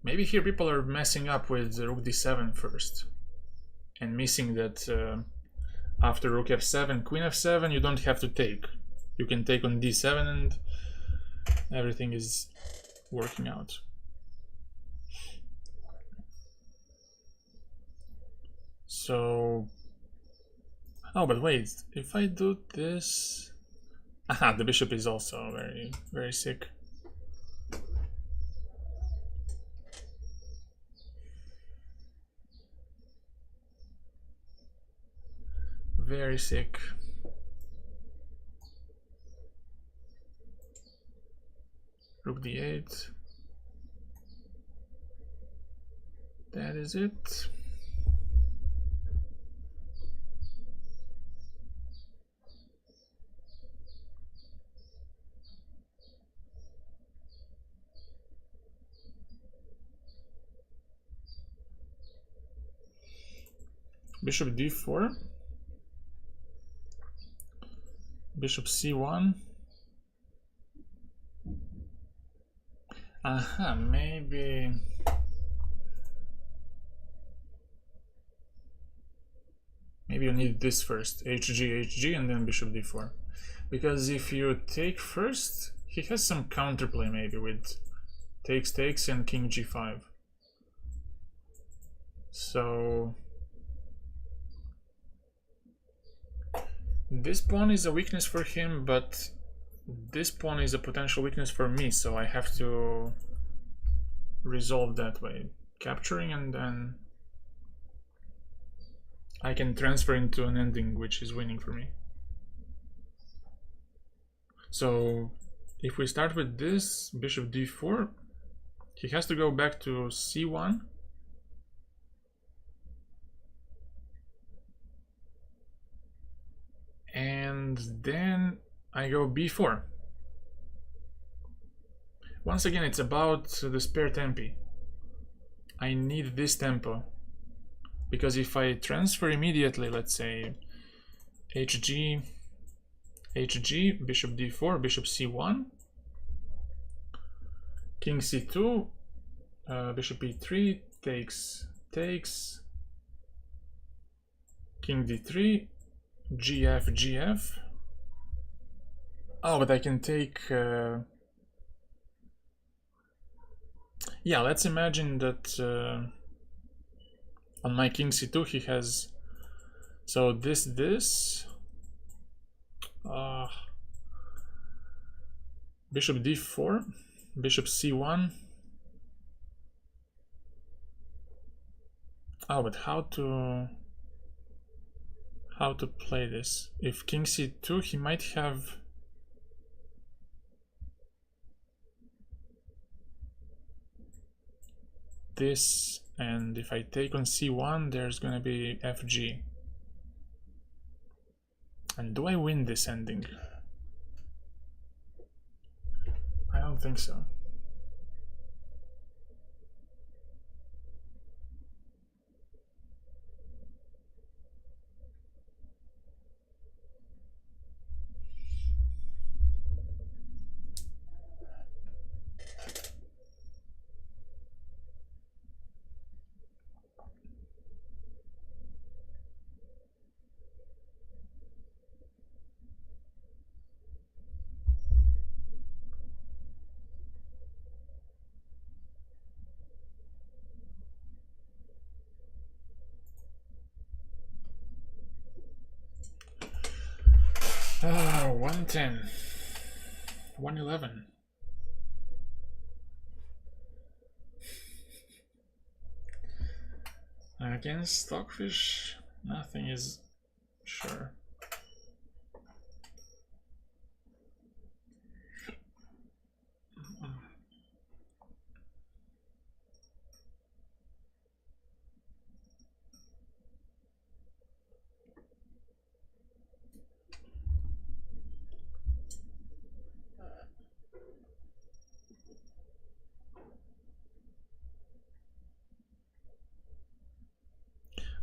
maybe here people are messing up with rook d7 first and missing that after rook f7, queen f7, you don't have to take. You can take on d7 and everything is working out. So, oh, but wait, if I do this, aha, the bishop is also very, very sick. Very sick. Rook d8. That is it. Bishop d4. Bishop c1. Aha, maybe you need this first, hg, and then bishop d4. Because if you take first, he has some counterplay maybe with takes and king g5. So this pawn is a weakness for him, but this pawn is a potential weakness for me, so I have to resolve that way. Capturing, and then I can transfer into an ending which is winning for me. So if we start with this, bishop d4, he has to go back to c1. And then I go b4. Once again, it's about the spare tempi. I need this tempo, because if I transfer immediately, let's say hg, bishop d4, bishop c1, king c2, bishop e3, takes, king d3, gf, gf. Oh, but I can take... yeah, let's imagine that on my king c2 he has... So this... bishop d4, bishop c1. Oh, but how to play this? If king c2, he might have... this, and if I take on c1, there's gonna be fg. And do I win this ending? I don't think so. Ah, 110, 111. Against Stockfish, nothing is sure.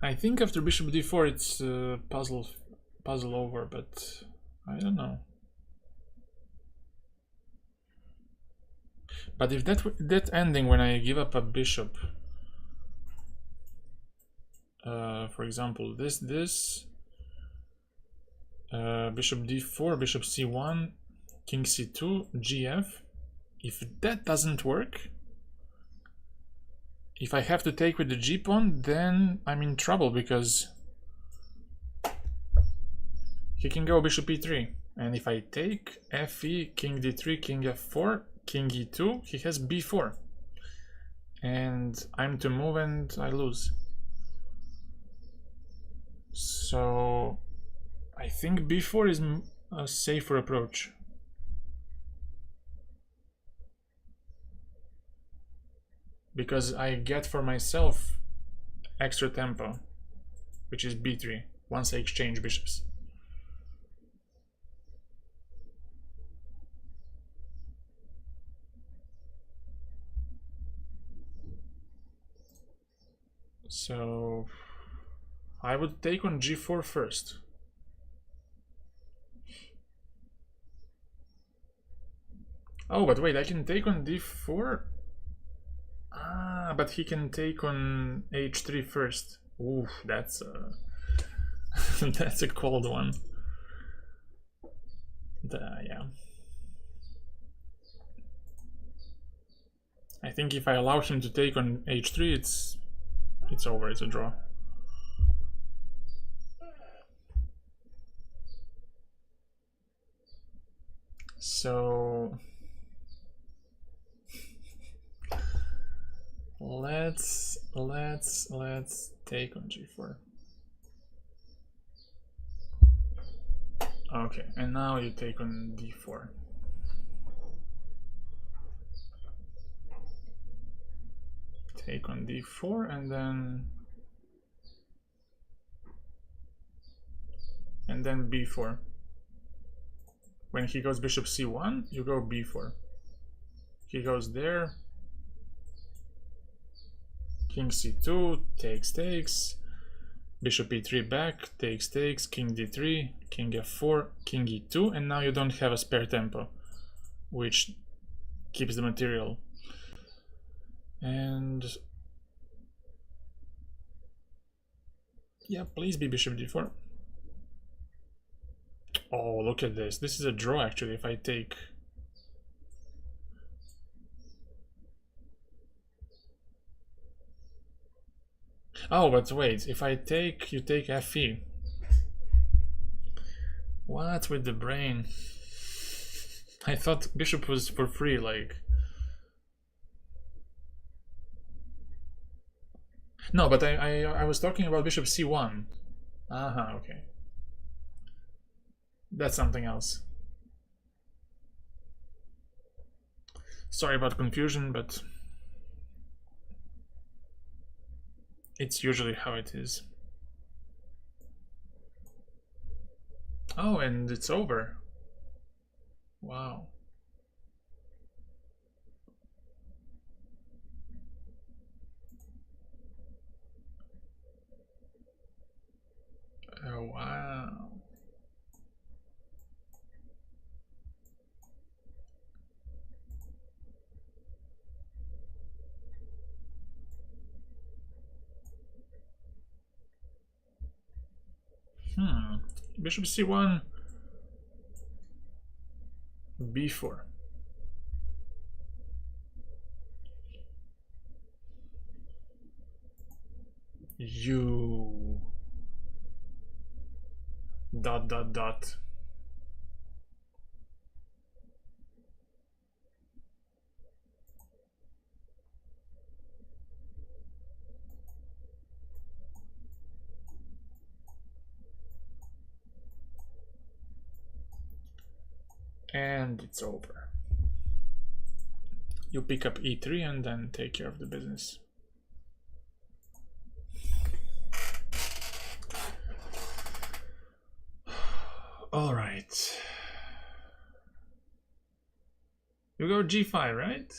I think after bishop d4 it's puzzle over, but I don't know. But if that ending when I give up a bishop, for example, this bishop d4, bishop c1, king c2, gf, if that doesn't work, if I have to take with the g-pawn, then I'm in trouble, because he can go bishop e3, and if I take fe, king d3, king f4, king e2, he has b4, and I'm to move and I lose. So I think b4 is a safer approach. Because I get for myself extra tempo, which is b3, once I exchange bishops. So I would take on g4 first. Oh, but wait, I can take on d4? Ah, but he can take on h3 first. Ooh, that's a that's a cold one. Yeah. I think if I allow him to take on h3, it's over, it's a draw. So let's take on g4. Okay, and now you take on d4. Take on d4 and then b4. When he goes bishop c1, you go b4. He goes there. King c2, takes. Bishop e3 back, takes, king d3, king f4, king e2, and now you don't have a spare tempo, which keeps the material. And Yeah, please be bishop d4. Oh, look at this. This is a draw, actually, if I take... Oh, but wait. If I take, you take fe. What with the brain? I thought bishop was for free, like... No, but I was talking about bishop c1. Aha, okay. That's something else. Sorry about confusion, but it's usually how it is. Oh, and it's over. Wow. Oh, wow. Bishop c1, b4. You... ... And it's over. You pick up e3 and then take care of the business. All right. You go g5, right?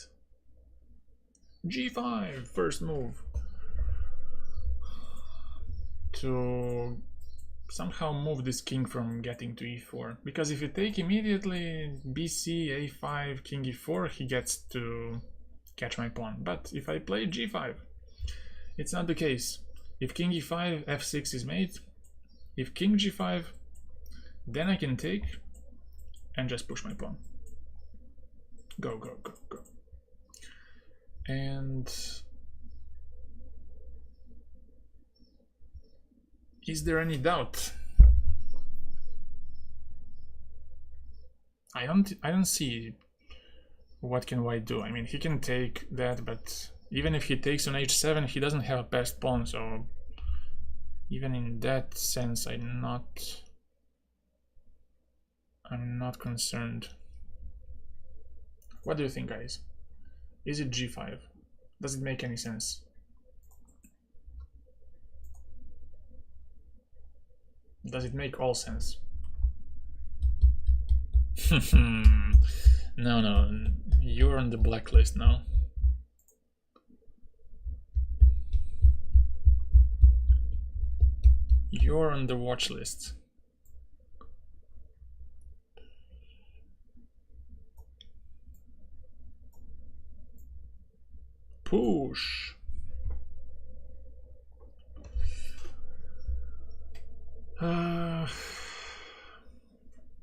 g5, first move. To somehow move this king from getting to e4. Because if you take immediately bc, a5, king e4, he gets to catch my pawn. But if I play g5, it's not the case. If king e5, f6 is made. If king g5, then I can take and just push my pawn. Go, go, go, go. And is there any doubt? I don't see what can white do. I mean, he can take that, but even if he takes on h7, he doesn't have a passed pawn, so even in that sense, I'm not concerned. What do you think, guys? Is it g5? Does it make any sense? Does it make all sense? No, you're on the blacklist now. You're on the watch list. Push.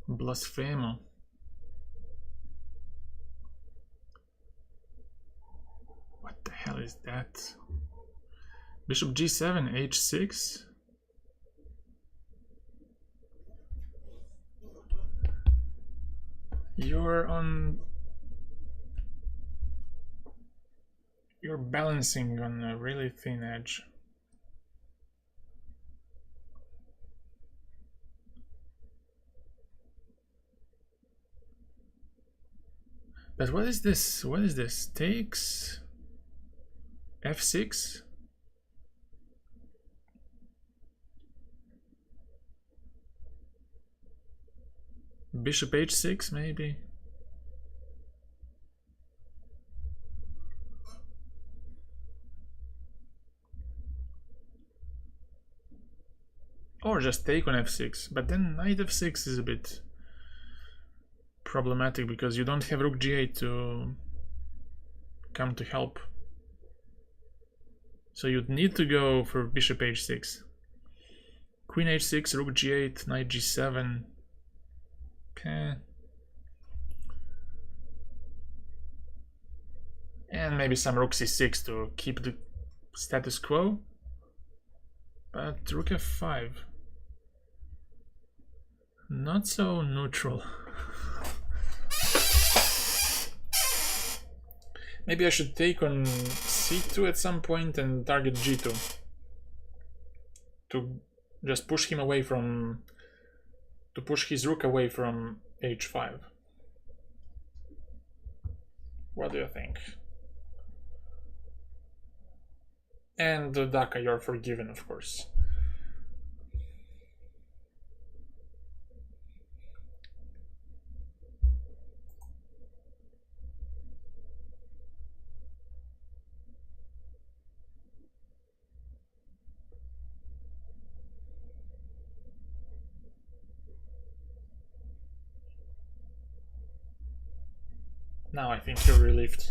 Blasphemo. What the hell is that? Bishop g7, h6. You're balancing on a really thin edge. But what is this? What is this? Takes f6? Bishop h6 maybe? Or just take on f6, but then knight f6 is a bit problematic because you don't have rook g8 to come to help. So you'd need to go for bishop h6. Queen h6, rook g8, knight g7. Okay. And maybe some rook c6 to keep the status quo. But rook f5. Not so neutral. Maybe I should take on c2 at some point and target g2. To just push him away from... to push his rook away from h5. What do you think? And Daka, you're forgiven, of course. Now I think you're relieved.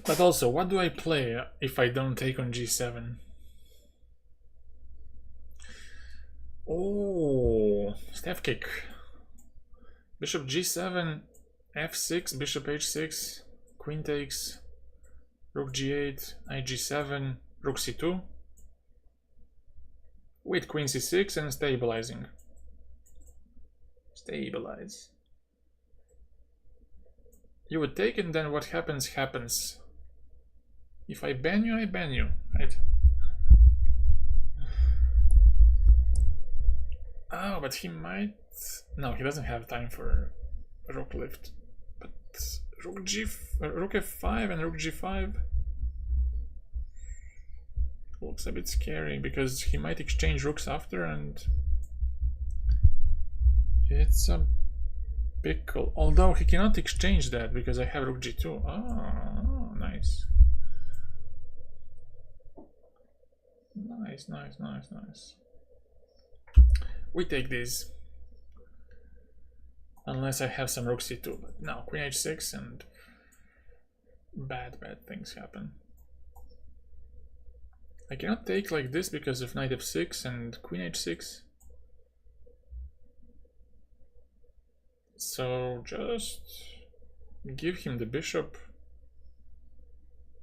But also, what do I play if I don't take on g7? Oh, staff kick. Bishop g7, f6, bishop h6, queen takes, rook g8, knight g7, rook c2. With queen c6 and stabilizing. Stabilize. You would take it, then what happens, happens. If I ban you, I ban you, right? Oh, but he might... No, he doesn't have time for rook lift. But rook f5 and rook g5 looks a bit scary, because he might exchange rooks after, and it's a pickle. Although he cannot exchange that because I have rook g2. Oh, nice. Nice, nice, nice, nice. We take these. Unless I have some rook c2, but no, queen h6 and bad things happen. I cannot take like this because of knight f6 and queen h6. So just give him the bishop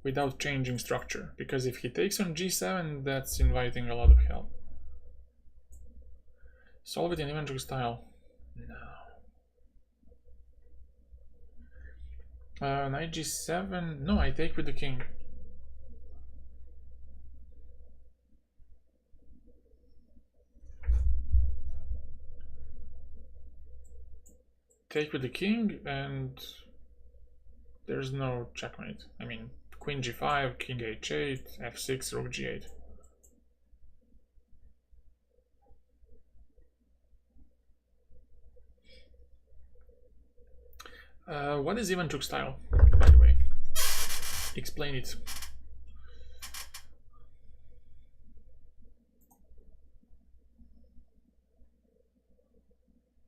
without changing structure, because if he takes on g7, that's inviting a lot of help. Solve it in inventory style. No. Knight g7. No, I take with the king. Take with the king, and there's no checkmate. I mean, queen g5, king h8, f6, rook g8. What is even took style, by the way? Explain it.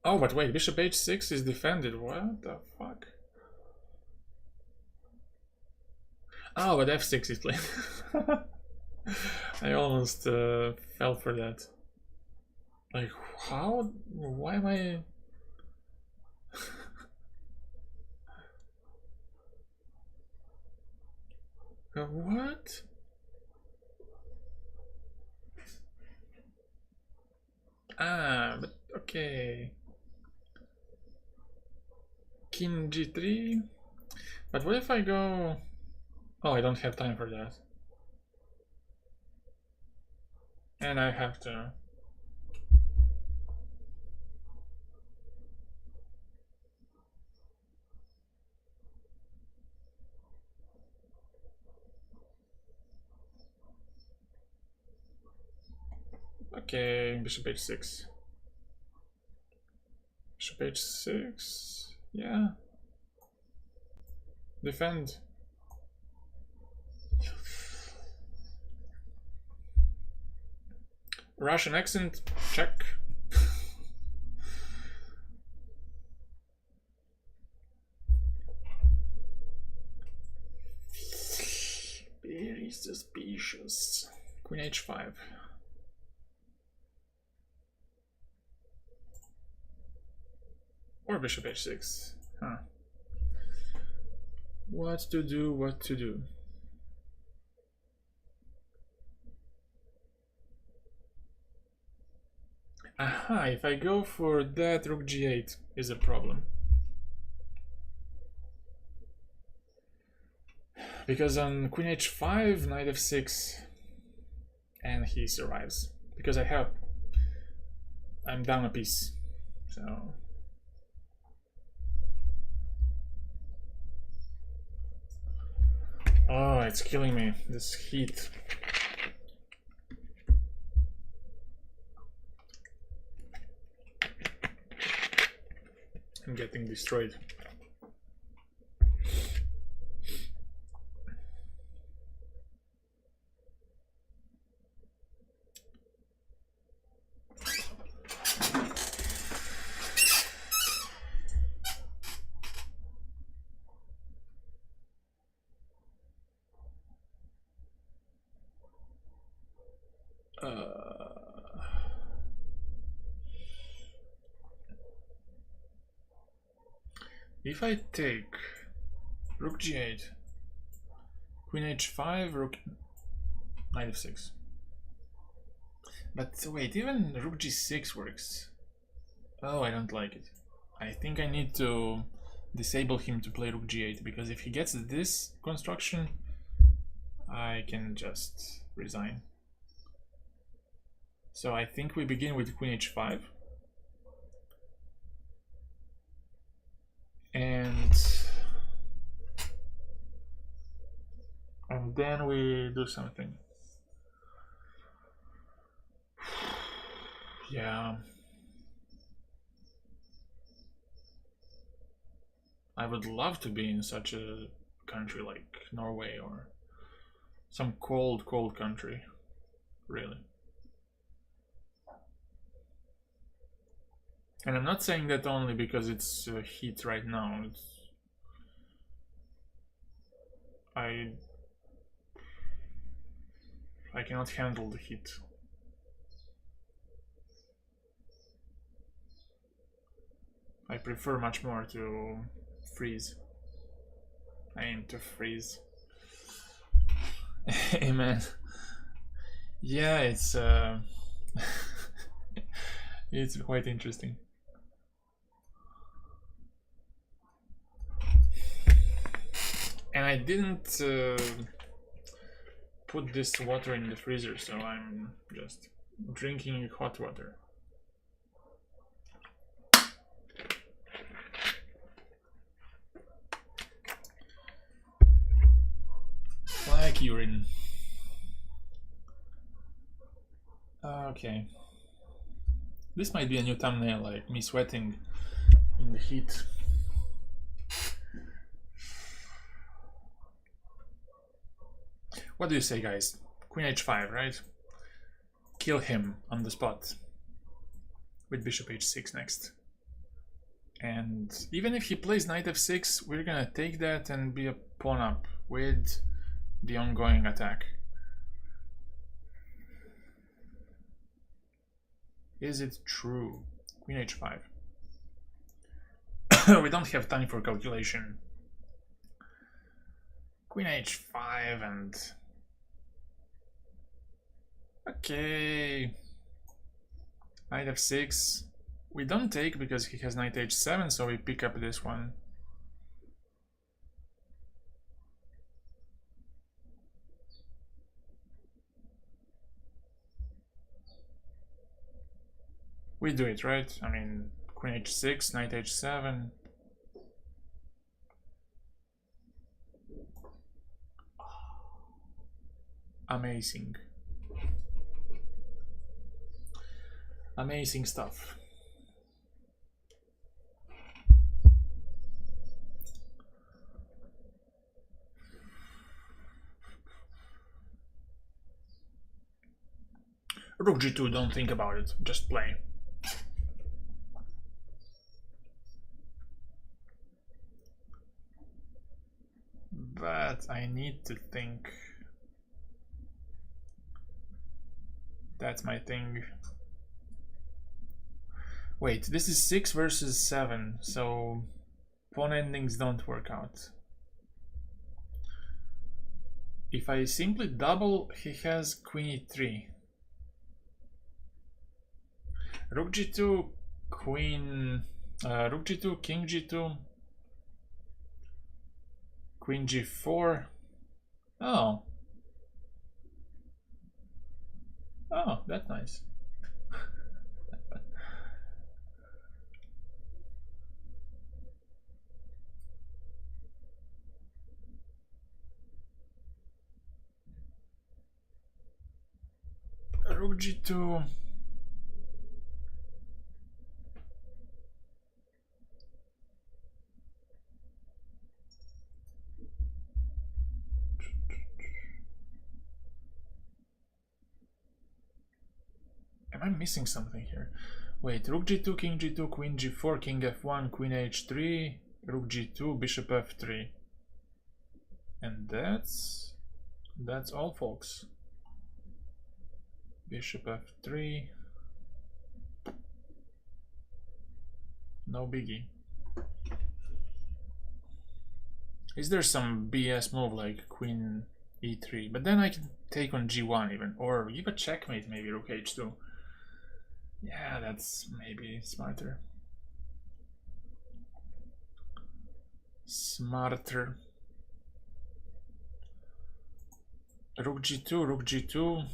Oh, but wait, bishop h6 is defended. What the fuck? Oh, but f6 is played. I almost fell for that. Like, how? Why am I... What? Ah, but okay. King g3. But what if I go... Oh, I don't have time for that. And I have to... Okay, bishop h6. Bishop h6. Yeah. Defend. Russian accent, check. Very suspicious. Queen h5. Or bishop h6. Huh. What to do, what to do. Aha, if I go for that, rook g8 is a problem. Because on queen h5, knight f6, and he survives. Because I'm down a piece, so... Oh, it's killing me, this heat. I'm getting destroyed. If I take rook g8, queen h5, rook knight f6. But wait, even rook g6 works. Oh, I don't like it. I think I need to disable him to play rook g8, because if he gets this construction, I can just resign. So I think we begin with queen h5. And then we do something. Yeah. I would love to be in such a country like Norway or some cold country, really. And I'm not saying that only because it's heat right now. I cannot handle the heat. I prefer much more to freeze. I aim to freeze. Amen. Yeah, it's it's quite interesting. And I didn't put this water in the freezer, so I'm just drinking hot water. Like urine. Okay. This might be a new thumbnail, like me sweating in the heat. What do you say, guys? Queen h5, right? Kill him on the spot. With bishop h6 next. And even if he plays knight f6, we're gonna take that and be a pawn up with the ongoing attack. Is it true? Queen h5. We don't have time for calculation. Queen h5 and... Okay. Knight f6. We don't take because he has knight h7, so we pick up this one. We do it, right? I mean, queen h6, knight h7. Amazing. Amazing stuff. Rook g2, don't think about it, just play. But I need to think. That's my thing. Wait, this is 6 versus 7, so pawn endings don't work out. If I simply double, he has queen e3. Rook g2, queen, rook g2, king g2, queen g4. Oh. Oh, that's nice. Rook g2. Am I missing something here? Wait, rook g2, king g2, queen g4, king f1, queen h3, rook g2, bishop f3. And that's all, folks. Bishop f3. No biggie. Is there some BS move like queen e3? But then I can take on g1 even, or give a checkmate, maybe rook h2. Yeah, that's maybe smarter. Smarter. Rook g2,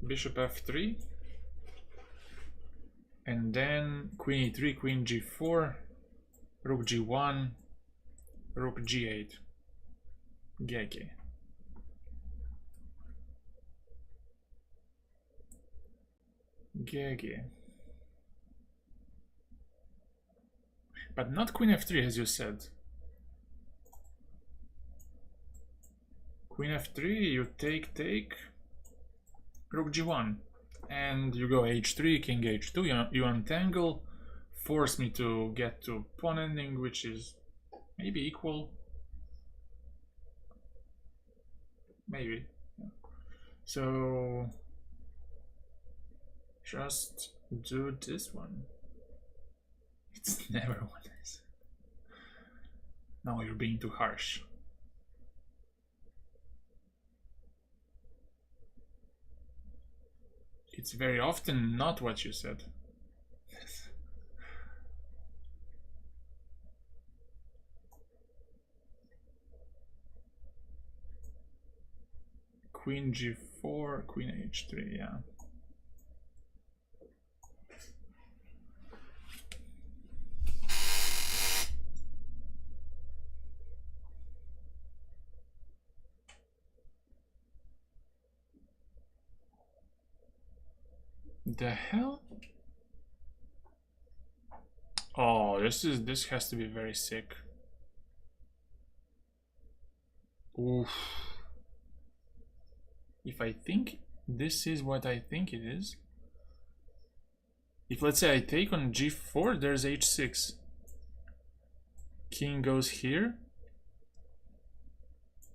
bishop f3, and then queen e3, queen g4, rook g1, rook g8. GG. GG. But not queen f3 as you said. Queen f3, you take, rook g1, and you go h3, king h2, you untangle, force me to get to pawn ending, which is maybe equal. Maybe. So just do this one. It's never one is. No, you're being too harsh. It's very often not what you said. Queen g4, queen h3, yeah. The hell? Oh, this has to be very sick. Oof. If I think this is what I think it is. If let's say I take on g4, there's h6. King goes here.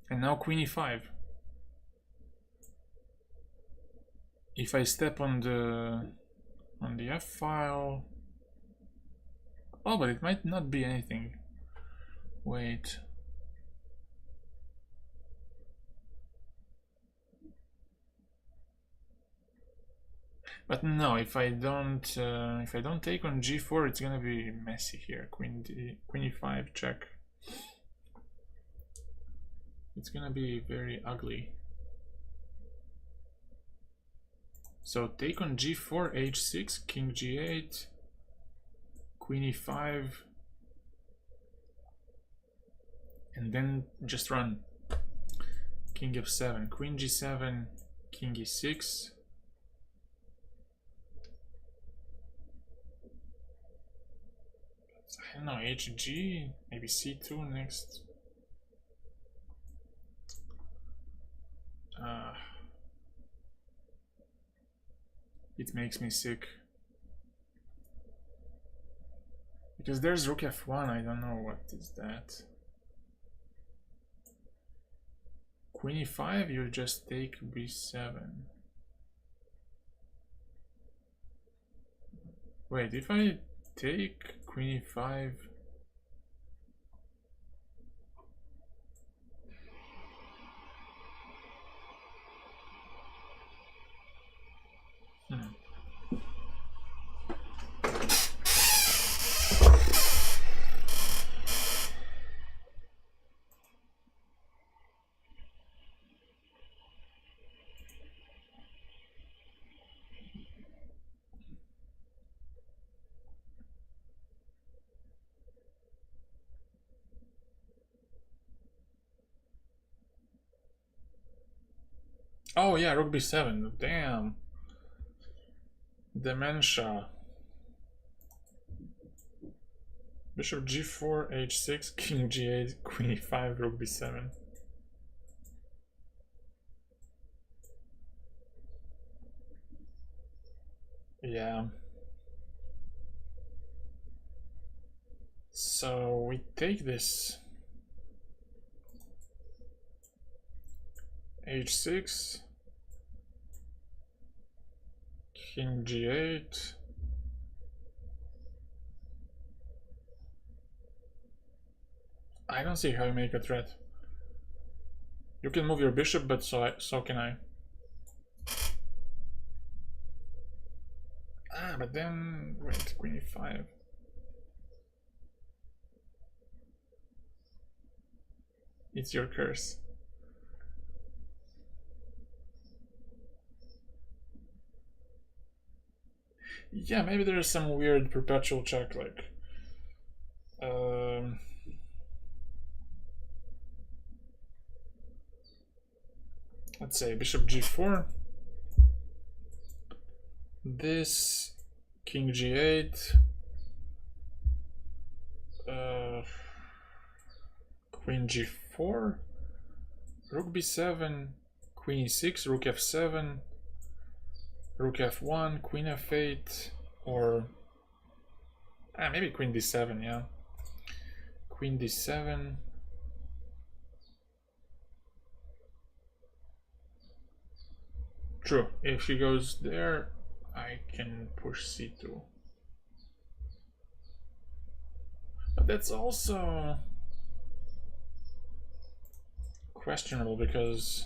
And now queen e5. If I step on the f file. Oh, but it might not be anything. Wait. But no, if I don't take on g4, it's gonna be messy here. Queen e5 check. It's gonna be very ugly. So take on g4, h6, king g8, queen e5, and then just run. King f7, queen g7, king e6. I don't know, hg, maybe c2 next. It makes me sick. Because there's rook f1, I don't know what is that. Queen e5, you just take b7. Wait, if I take queen e5... Oh yeah, rook b7. Damn. Dementia. Bishop g4, h6, king g8, queen e5, rook b7. Yeah. So we take this. h6, king g8. I don't see how you make a threat. You can move your bishop, but so can I. Ah, but then wait, queen e5. It's your curse. Yeah, maybe there's some weird perpetual check, like let's say bishop g4, this, king g8, queen g4, rook b7, queen e6, rook f7, rook f1, queen f8, or maybe queen d7, yeah. Queen d7. True, if she goes there, I can push c2. But that's also questionable because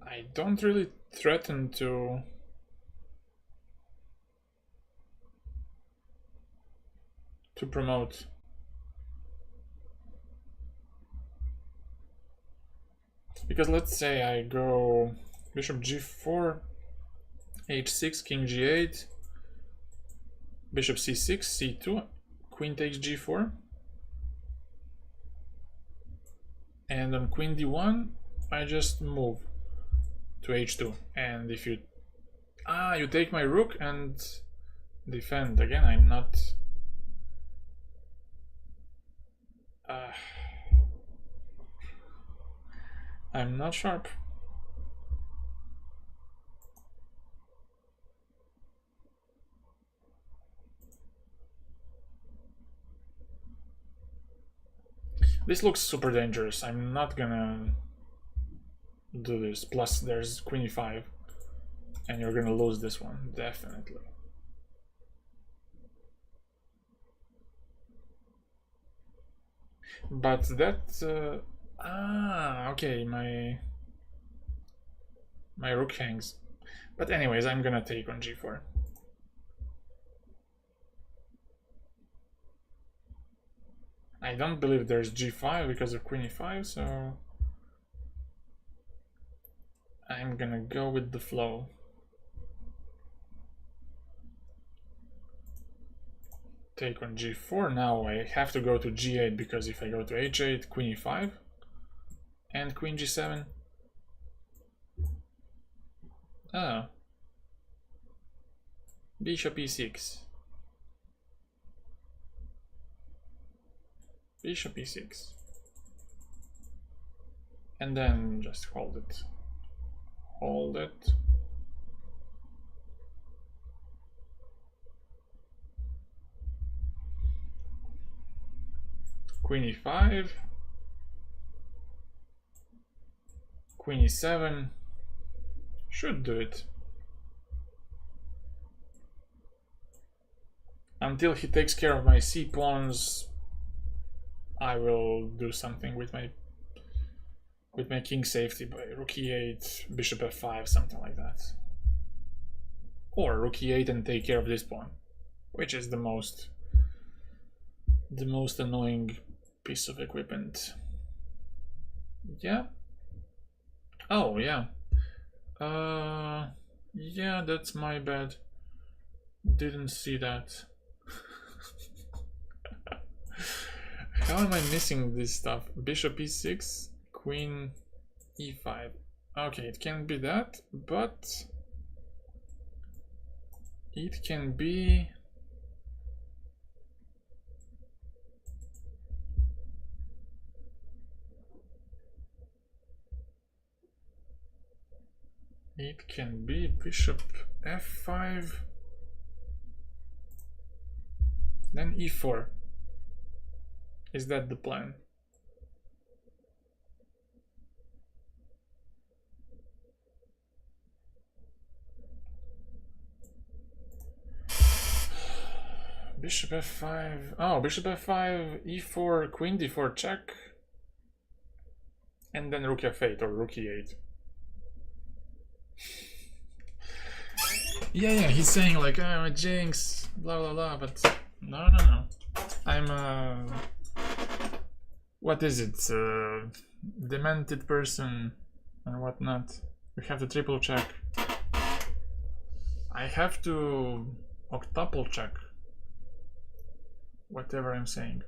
I don't really threaten to promote. Because let's say I go bishop g4, h6, king g8, bishop c6, c2, queen takes g4, and on queen d1 I just move to h2, and if you you take my rook and defend again, I'm not I'm not sharp. This looks super dangerous. I'm not gonna do this. Plus there's queen e5 and you're gonna lose this one, definitely. But that okay, my rook hangs. But anyways, I'm gonna take on g4. I don't believe there's g5 because of queen e5, so I'm gonna go with the flow. Take on g4. Now I have to go to g8 because if I go to h8, queen e5 and queen g7. Oh. Bishop e6. Bishop e6. And then just hold it. hold it. Queen e5, Queen e7, should do it. Until he takes care of my c-pawns, I will do something with my king safety by rook e8, bishop f5, something like that. Or rook e8 and take care of this pawn, which is the most annoying piece of equipment. Yeah. Oh yeah. Yeah, that's my bad. Didn't see that. How am I missing this stuff? Bishop e6, queen e5. Okay, it can be that, but it can be bishop f5, then e4. Is that the plan? Bishop f5. Oh, bishop f5, e4, queen d4 check, and then rook f8 or rook e8. Yeah, he's saying like, oh, jinx, blah blah blah, but no. I'm what is it? Demented person and whatnot. We have to triple check. I have to octuple check whatever I'm saying.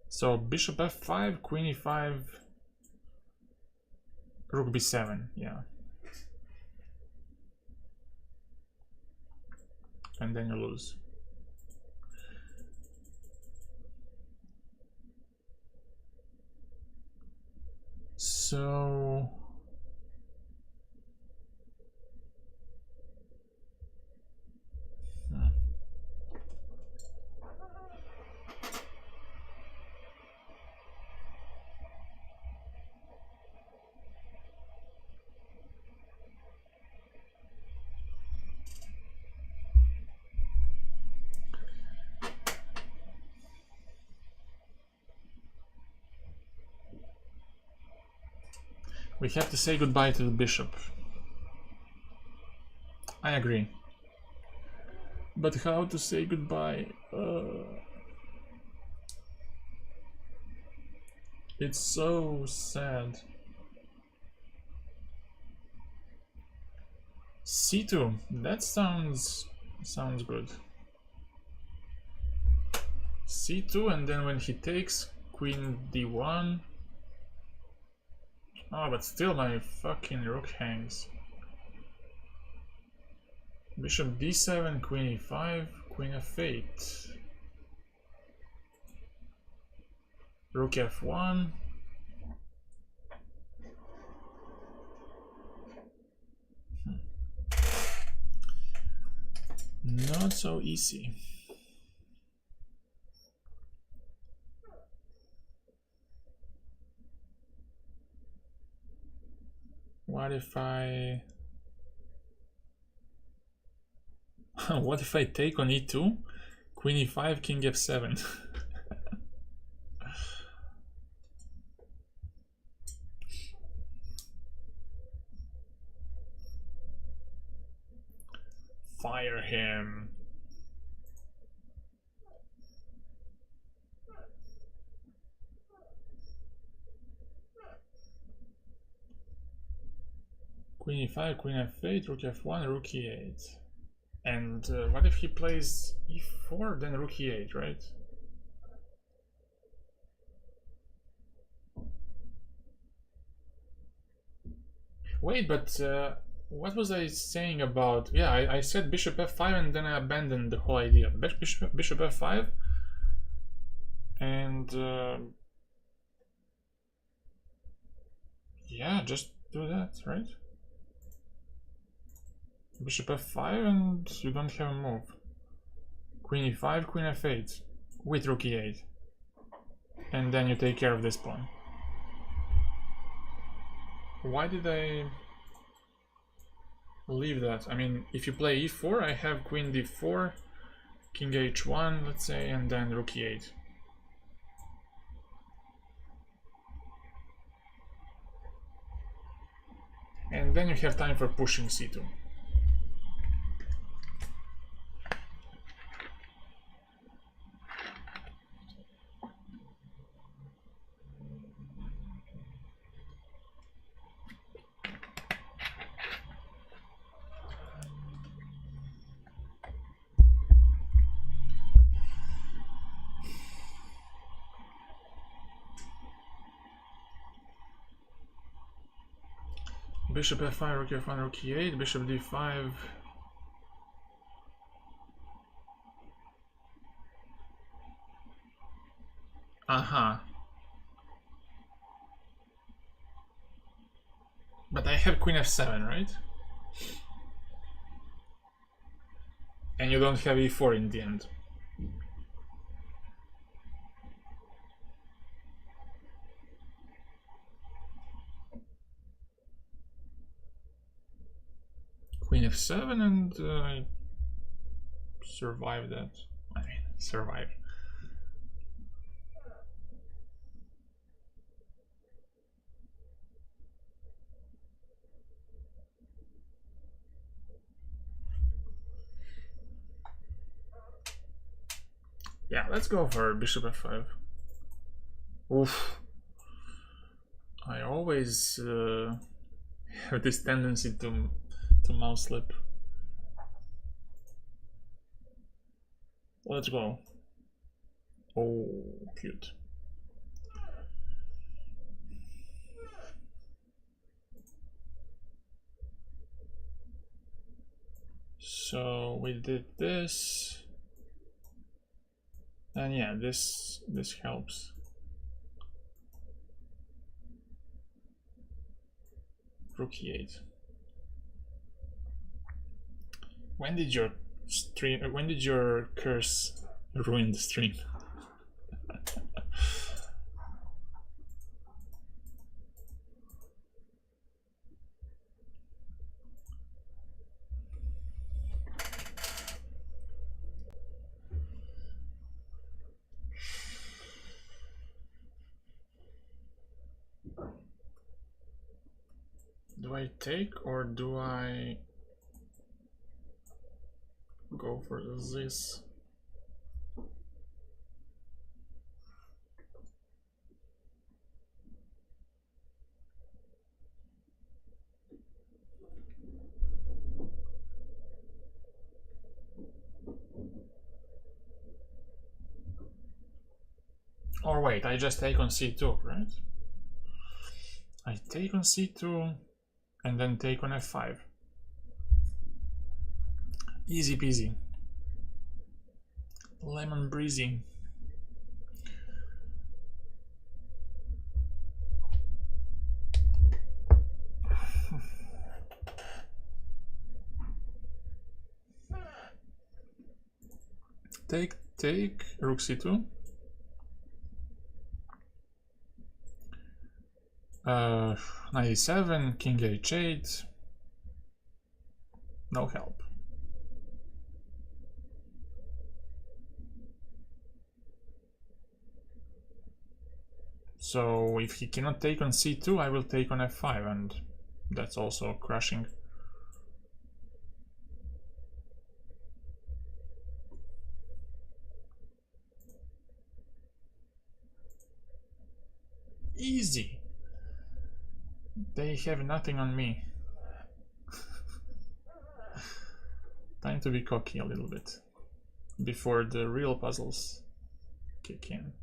So bishop f5, queen e5, rook b7, yeah. And then you lose. So we have to say goodbye to the bishop. I agree. But how to say goodbye? It's so sad. c2, that sounds good. c2, and then when he takes, queen d1. Oh, but still my fucking rook hangs. Bishop d7, queen e5, queen f8. Rook f1. Not so easy. What if I what if I take on e2, queen e5, king f7? Fire him. Queen e5, queen f8, rook f1, rook e8. And what if he plays e4, then rook e8, right? Wait, but what was I saying about... Yeah, I said bishop f5 and then I abandoned the whole idea. Bishop f5 and Yeah, just do that, right? Bishop f5 and you don't have a move. Queen e5, queen f8 with rook e8. And then you take care of this pawn. Why did I leave that? I mean, if you play e4, I have queen d4, king h1, let's say, and then rook e8. And then you have time for pushing c2. Bishop f5, rook f1, rook e8, bishop d5. Aha. But I have queen f7, right? And you don't have e4 in the end. Queen f7 and I survived that. I mean, survived. Yeah, let's go for bishop f5. Oof. I always have this tendency to mouse slip. Let's go. Oh, cute. So we did this. And yeah, this helps. Rook e8. When did your stream? When did your curse ruin the stream? Do I take or do I go for this? Or wait, I just take on c2, right? I take on c2 and then take on f5. Easy peasy. Lemon breezy. Take, rook c2. Knight e7, king h8. No help. So if he cannot take on c2, I will take on f5, and that's also crushing. Easy. They have nothing on me. Time to be cocky a little bit before the real puzzles kick in.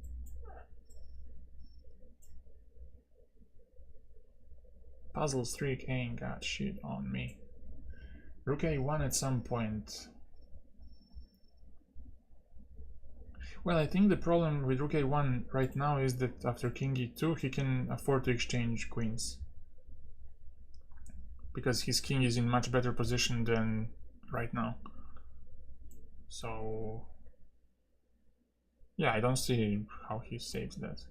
Puzzles 3 ain't got shit on me. Rook a1 at some point. Well, I think the problem with Rook a1 right now is that after King e2 he can afford to exchange queens. because his king is in much better position than right now. So yeah, I don't see how he saves that.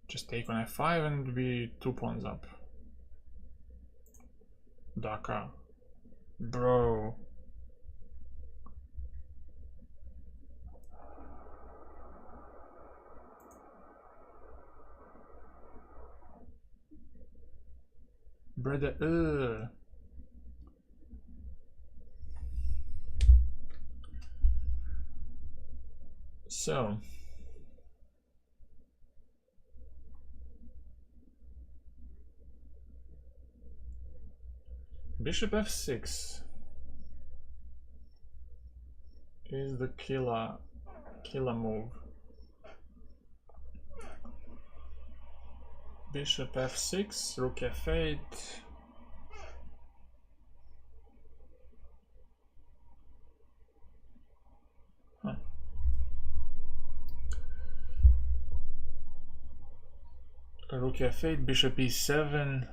Just take on f5 and be 2 pawns up. Daka. Bro. Brother, So bishop f6 is the killer move. Bishop f6, rook f8. Huh. Rook f8, bishop e7.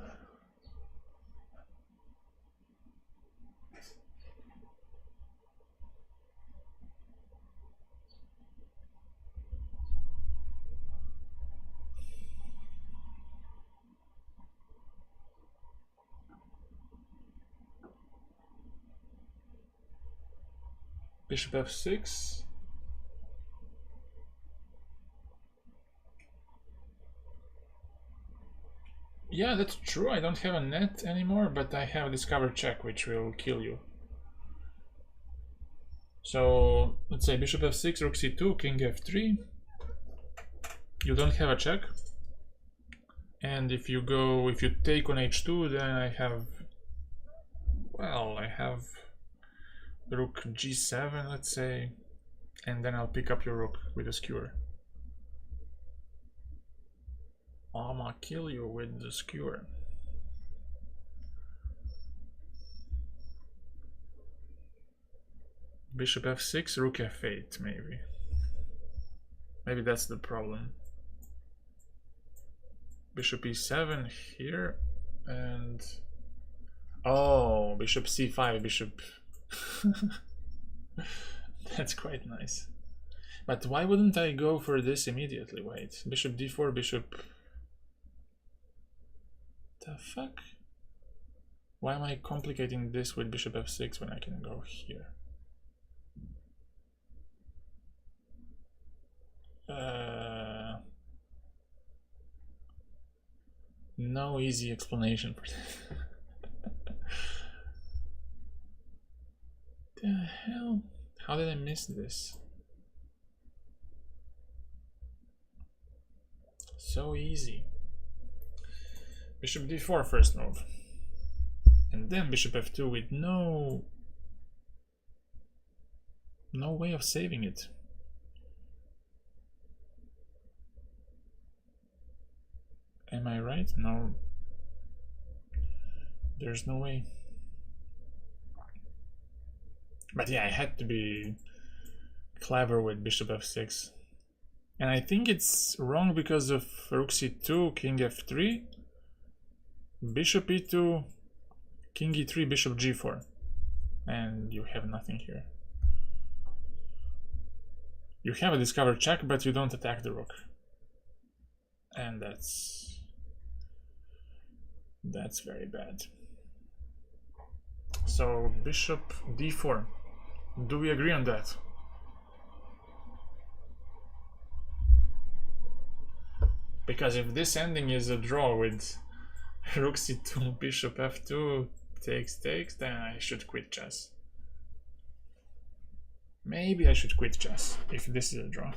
Bishop f6. Yeah, that's true. I don't have a net anymore, but I have a discover check, which will kill you. So let's say bishop f6, rook c2, king f3. You don't have a check. And if you take on h2, then I have rook g7, let's say, and then I'll pick up your rook with a skewer. I'ma kill you with the skewer. Bishop f6, rook f8, maybe. Maybe that's the problem. Bishop e7 here, and oh, bishop c5, bishop. That's quite nice. But why wouldn't I go for this immediately? Wait, bishop d4, bishop. The fuck? Why am I complicating this with bishop f6 when I can go here? No easy explanation for that. The hell? How did I miss this? So easy. Bishop d4 first move. And then bishop f2 with no way of saving it. Am I right? No. There's no way. But yeah, I had to be clever with bishop f6. And I think it's wrong because of rook c2, king f3, bishop e2, king e3, bishop g4. And you have nothing here. You have a discover check, but you don't attack the rook. And that's very bad. So bishop d4. Do we agree on that? Because if this ending is a draw with rook c2, bishop f2, takes, then I should quit chess. Maybe I should quit chess if this is a draw.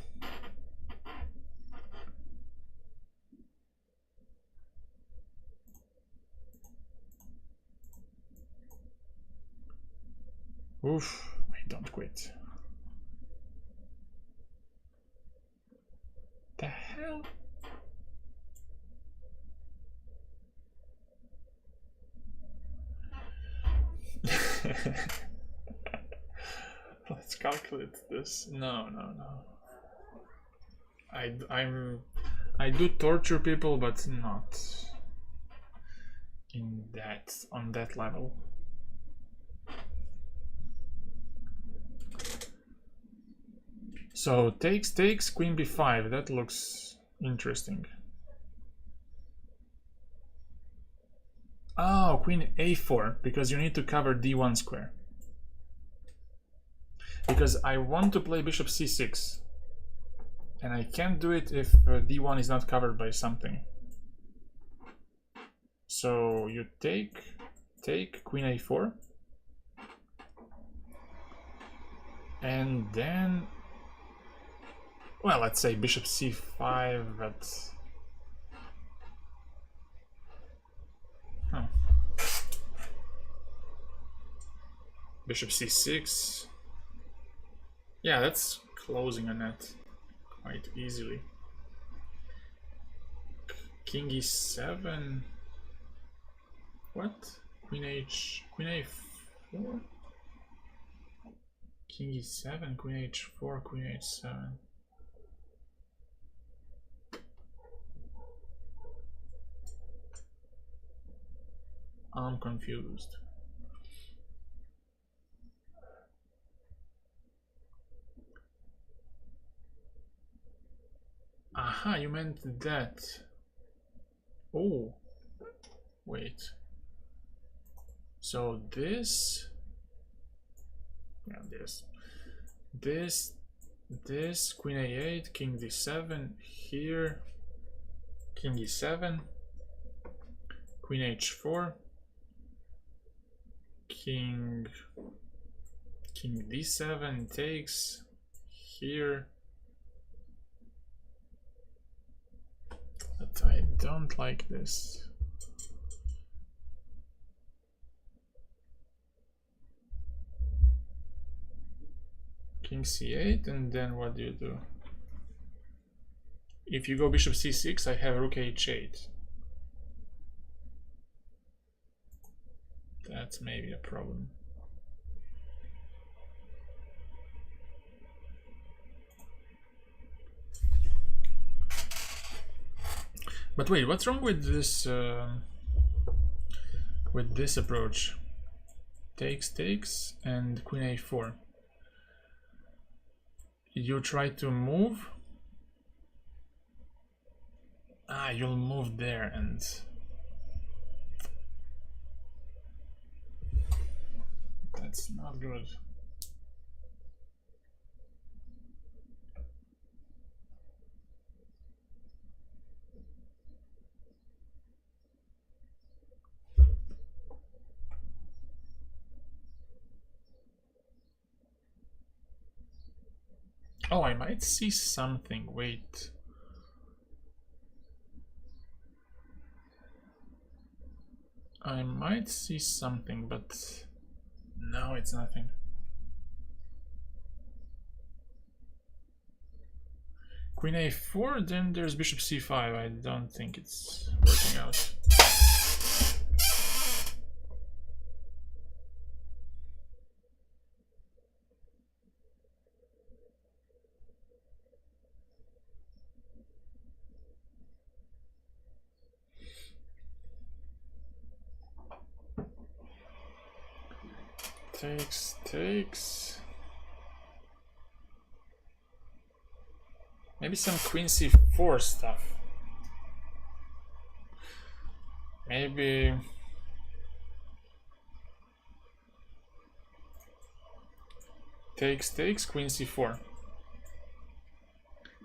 Oof, I don't quit. The hell? Let's calculate this. No. I do torture people, but not on that level. So takes, queen b5. That looks interesting. Oh, queen a4, because you need to cover d1 square. Because I want to play bishop c6. And I can't do it if d1 is not covered by something. So you take queen a4. And then, well, let's say bishop c5, but... Huh. Bishop c6. Yeah, that's closing a net quite easily. King e7. What? Queen a4? King e7, queen h4, queen h7. I'm confused. Aha, you meant that. Oh, wait. So this, yeah, this queen a8, king d7 here, king e7, queen h4, king d7 takes here. But I don't like this. King c8, and then what do you do? If you go bishop c6, I have rook h8. That's maybe a problem. But wait, what's wrong with this approach? Takes, and queen a4. You try to move. Ah, you'll move there, and that's not good. Oh, I might see something. Wait. I might see something, but no, it's nothing. Queen a4, then there's bishop c5. I don't think it's working out. Takes. Maybe some queen c4 stuff. Maybe takes, queen c4.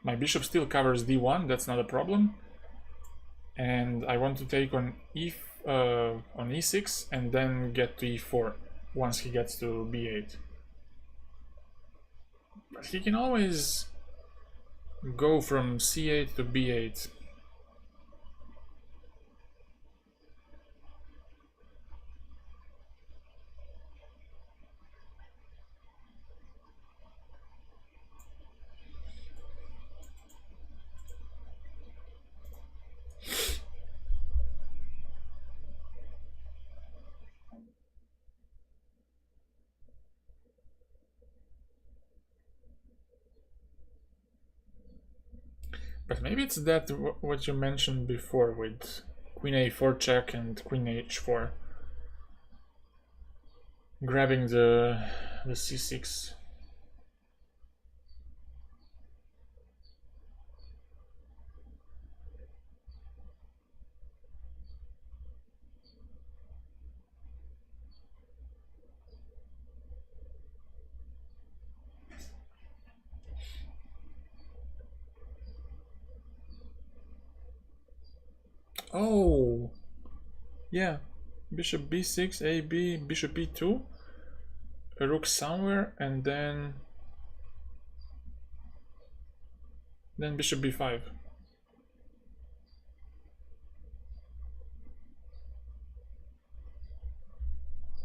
My bishop still covers d1, that's not a problem. And I want to take on e6 and then get to e4 once he gets to b8. But he can always go from c8 to b8. But maybe it's that what you mentioned before with Queen a4 check and queen h4. Grabbing the c6. Oh, yeah. Bishop b6, ab, bishop b2, a rook somewhere, and then bishop b5.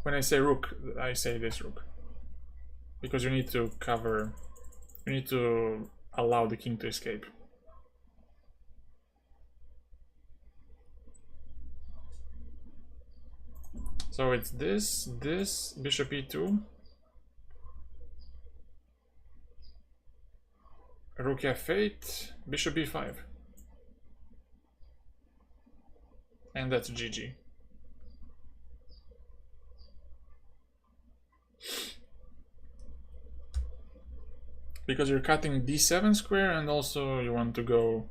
When I say rook, I say this rook. Because you need to cover, you need to allow the king to escape. So it's this, bishop e2, rook f8, bishop b5. And that's GG. Because you're cutting d7 square and also you want to go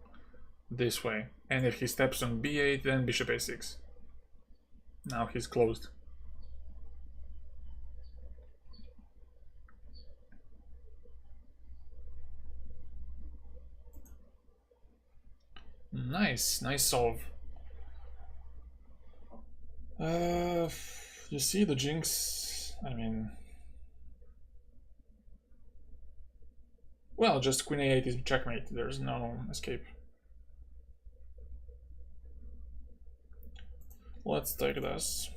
this way. And if he steps on b8, then bishop a6. Now he's closed. Nice, nice solve. You see the jinx, I mean... Well, just queen a8 is checkmate, there's no escape. Let's take this.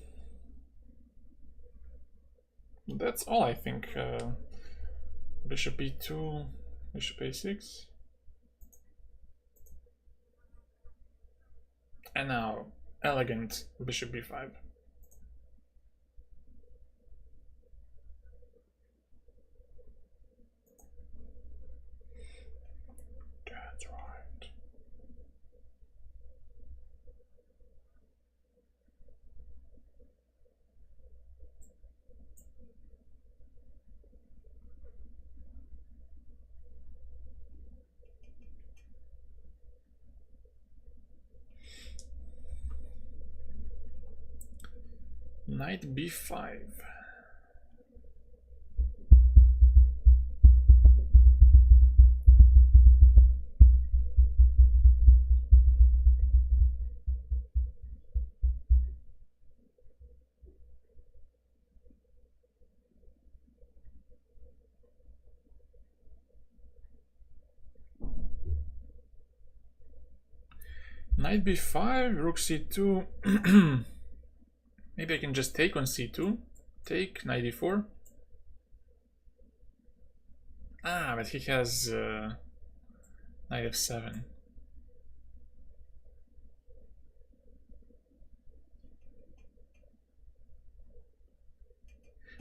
That's all, I think. Bishop e2, bishop a6. And now, elegant bishop b5. That's right. Knight b5. Knight b5, rook c2. Maybe I can just take on c2. Take, knight e4. Ah, but he has knight f7.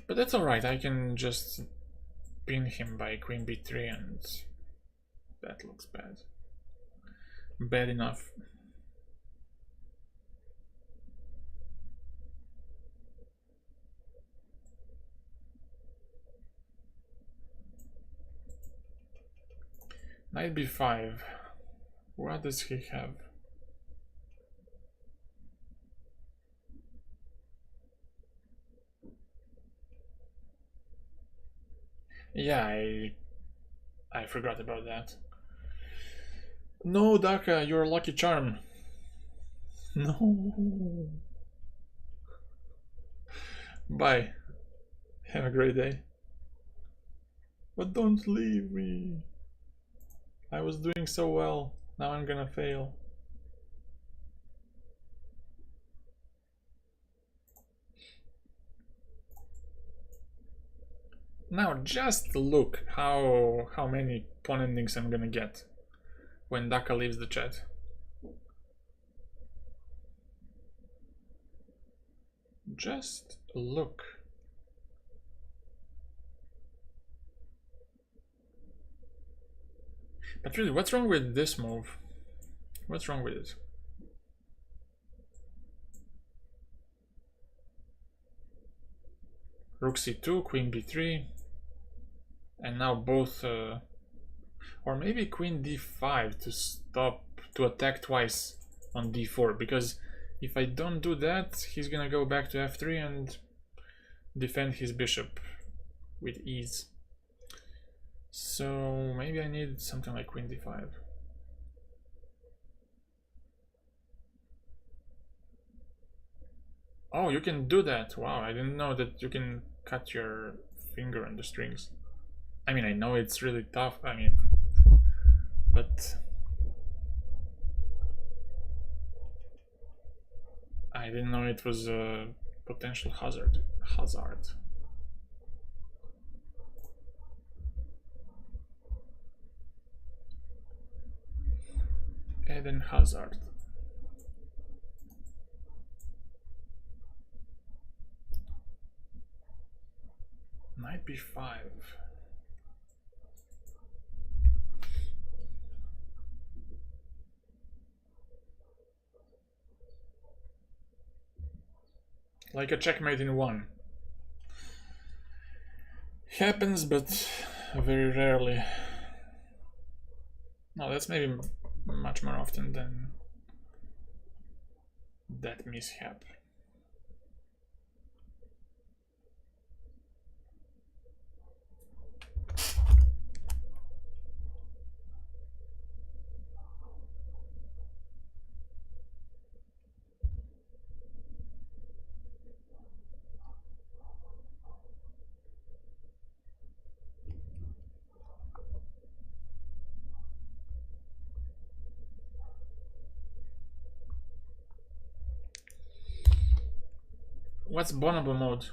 But that's alright, I can just pin him by queen b3 and that looks bad. Bad enough. Knight b5. What does he have? Yeah, I forgot about that. No, Daka, you're a lucky charm. No. Bye. Have a great day. But don't leave me. I was doing so well. Now I'm gonna fail. Now just look how many pawn endings I'm gonna get when Daka leaves the chat. Just look. But really, what's wrong with this move? What's wrong with it? Rook c2, queen b3, and now both, or maybe queen d5 to stop, to attack twice on d4, because if I don't do that, he's gonna go back to f3 and defend his bishop with ease. So maybe I need something like queen d5. Oh, you can do that. Wow, I didn't know that you can cut your finger on the strings. I mean, I know it's really tough, I mean, but I didn't know it was a potential hazard. Eden Hazard. Knight b5. Like a checkmate in one. Happens, but very rarely. No, that's maybe much more often than that mishap. What's bonobo mode?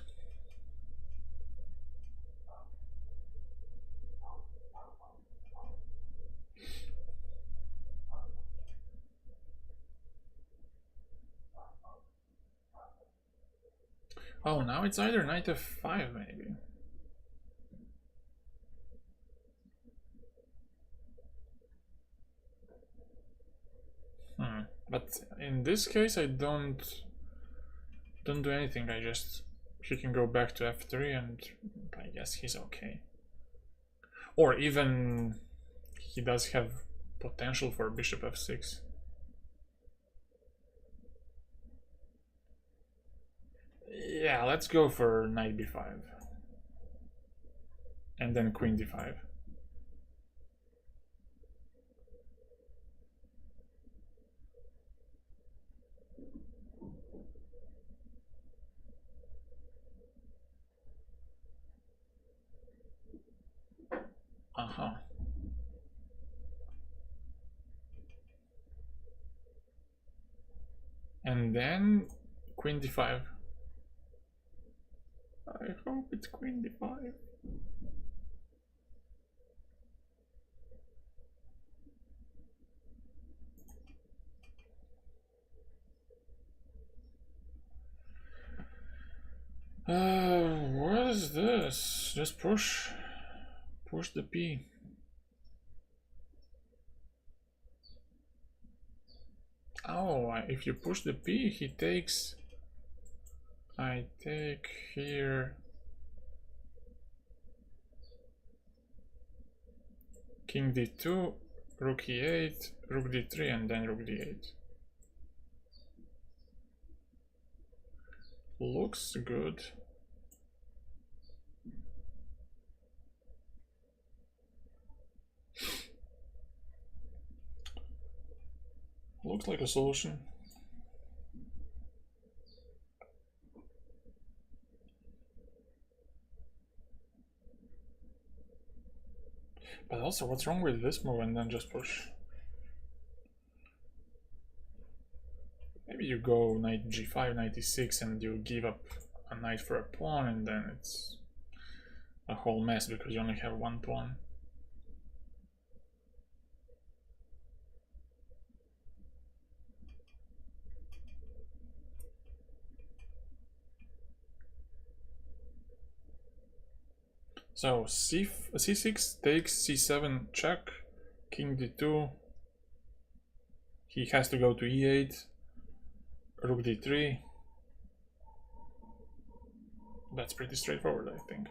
Oh, now it's either knight f5 maybe. But in this case I don't do anything, I just, he can go back to f3 and I guess he's okay. Or even he does have potential for bishop f6. Yeah, let's go for knight b5. And then queen d5. Uh-huh. And then queen d5. I hope it's queen d5. What is this? Just push the p. Oh, if you push the p, he takes. I take here. King d2, rook e8, rook d3, and then rook d8. Looks good. Looks like a solution. But also, what's wrong with this move and then just push? Maybe you go knight g5, knight e6, and you give up a knight for a pawn, and then it's a whole mess because you only have one pawn. So c6 takes c7 check, king d2. He has to go to e8, rook d3, That's pretty straightforward, I think.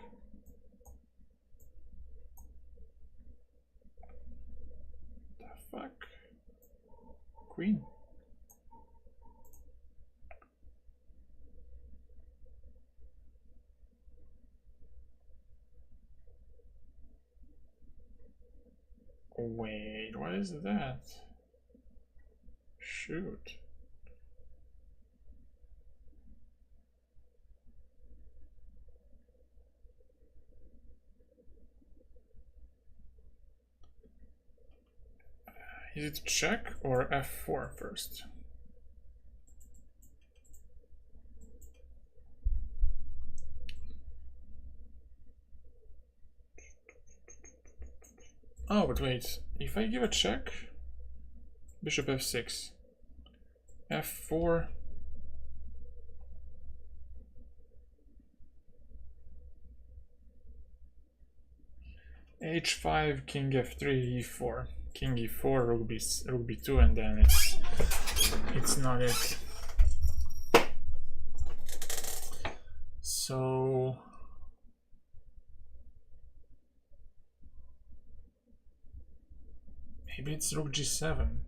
The fuck? Queen. Wait, what is that? Shoot. Is it check or f4 first? Oh, but wait, if I give a check, bishop f6, f4, h5, king f3, e4, king e4, rook b2, and then it's not it. So maybe it's rook g7.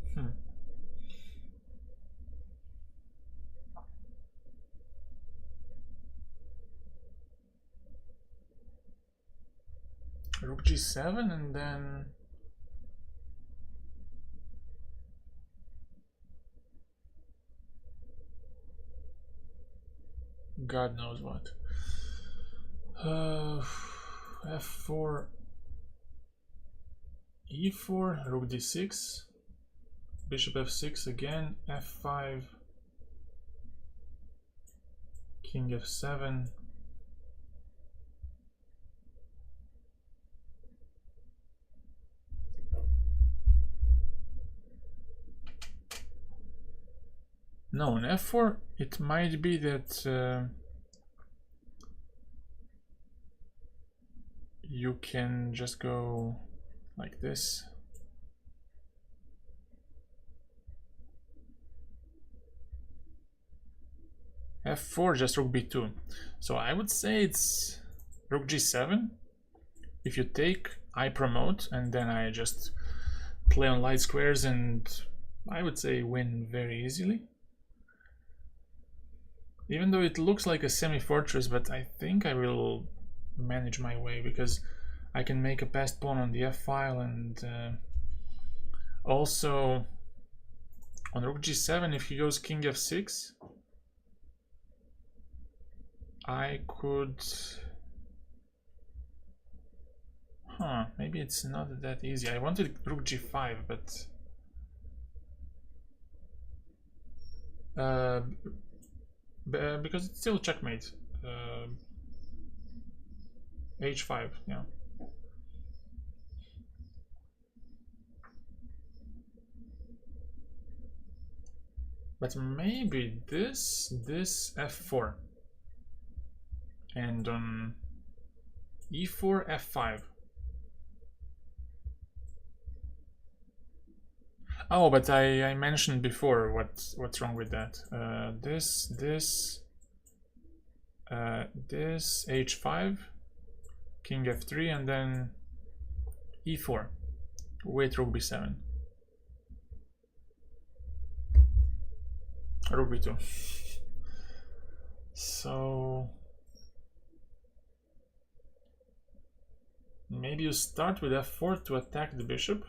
Rook g7 and then God knows what. f4, e4, rook d6, bishop f6 again, f5, king f7, no, on f4 it might be that you can just go like this. f4, just rook b2. So I would say it's rook g7. If you take, I promote, and then I just play on light squares, and I would say win very easily. Even though it looks like a semi-fortress, but I think I will manage my way because I can make a passed pawn on the f-file, and also on rook g7, if he goes king f6, I could... maybe it's not that easy. I wanted rook g5, but... because it's still checkmate. h5, yeah. But maybe this f4. And on e4, f5. Oh, but I mentioned before what's wrong with that. This h5, king f3, and then e4 with rook b7. Rook b2. So maybe you start with f4 to attack the bishop.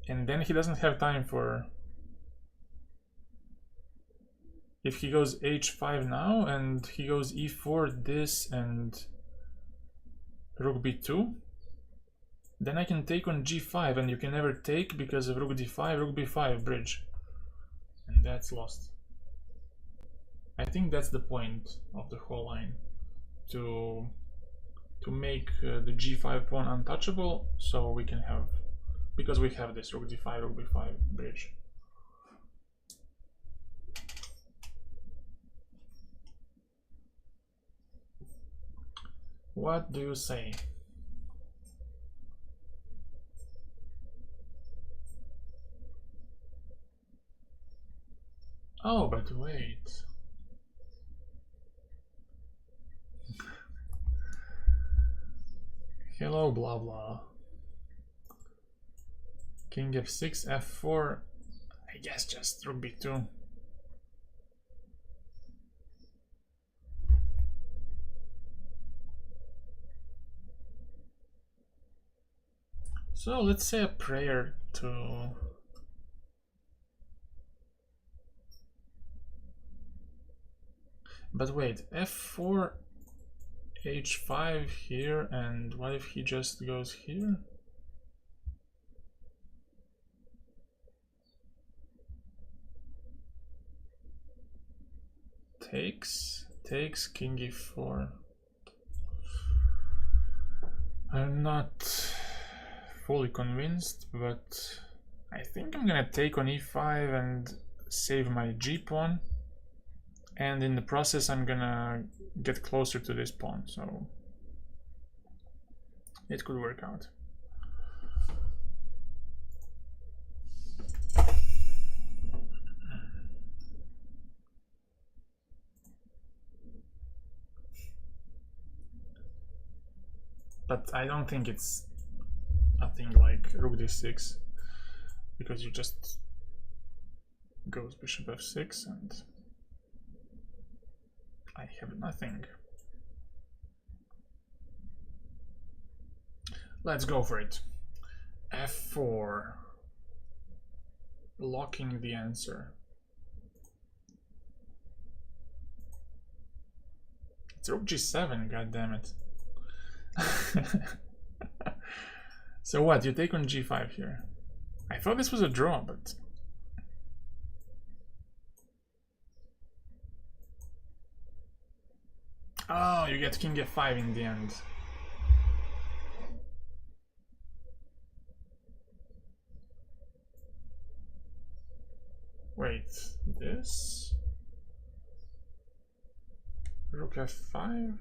And then he doesn't have time for... If he goes h5 now and he goes e4, this, and rook b2, then I can take on g5, and you can never take because of rook d5, rook b5 bridge, and that's lost. I think that's the point of the whole line, to make the g5 pawn untouchable, so we can have, because we have this rook d5, rook b5 bridge. What do you say? Oh, but wait. Hello, blah blah. King f6, f4. I guess just rook b2. So let's say a prayer to... But wait, f4, h5 here, and what if he just goes here? Takes, king e4. I'm not fully convinced, but I think I'm gonna take on e5 and save my g pawn, and in the process I'm gonna get closer to this pawn, so it could work out. But I don't think it's a thing like rook d6, because you just goes bishop f6 and I have nothing. Let's go for it. f4, locking the answer. It's rook g7, god damn it. So what, you take on g5 here? I thought this was a draw, but... Oh, you get king f5 in the end. Wait, this? Rook f5?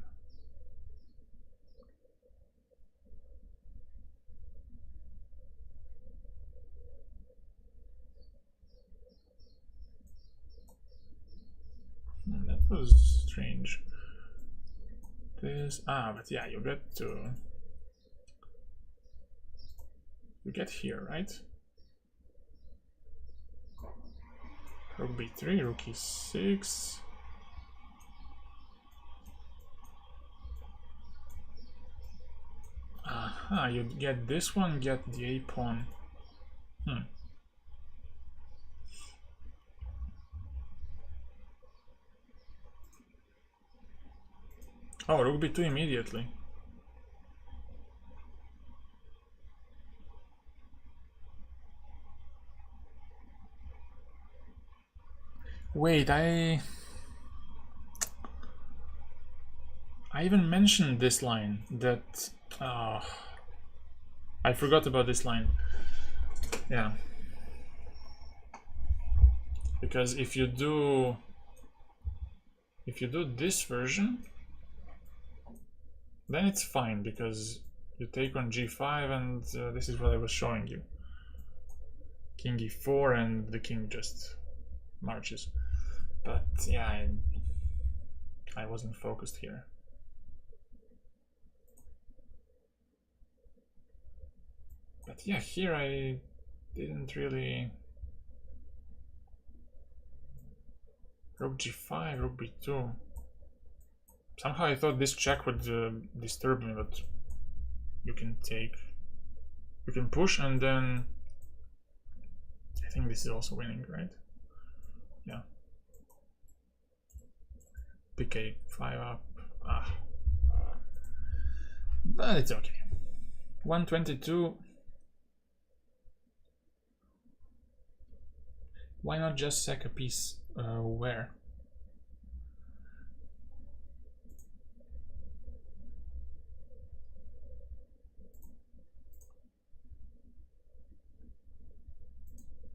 That was strange. This, but yeah, you get to... You get here, right? Rook b3, rook e6. Aha, you get this one, get the a pawn. Oh, rook b2 immediately. Wait, I even mentioned this line that... I forgot about this line. Yeah. Because if you do this version, then it's fine, because you take on g5 and this is what I was showing you. King e4 and the king just marches. But yeah, I wasn't focused here. But yeah, here I didn't really... Rook g5, rook b2. Somehow I thought this check would disturb me, but you can take... You can push and then... I think this is also winning, right? Yeah. Pick a5 up. But it's okay. 122. Why not just sack a piece? Where?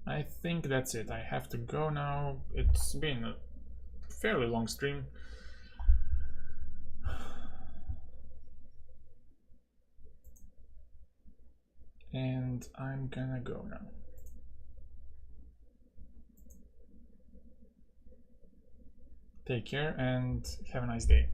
I think that's it. I have to go now. It's been a fairly long stream. And I'm gonna go now. Take care and have a nice day.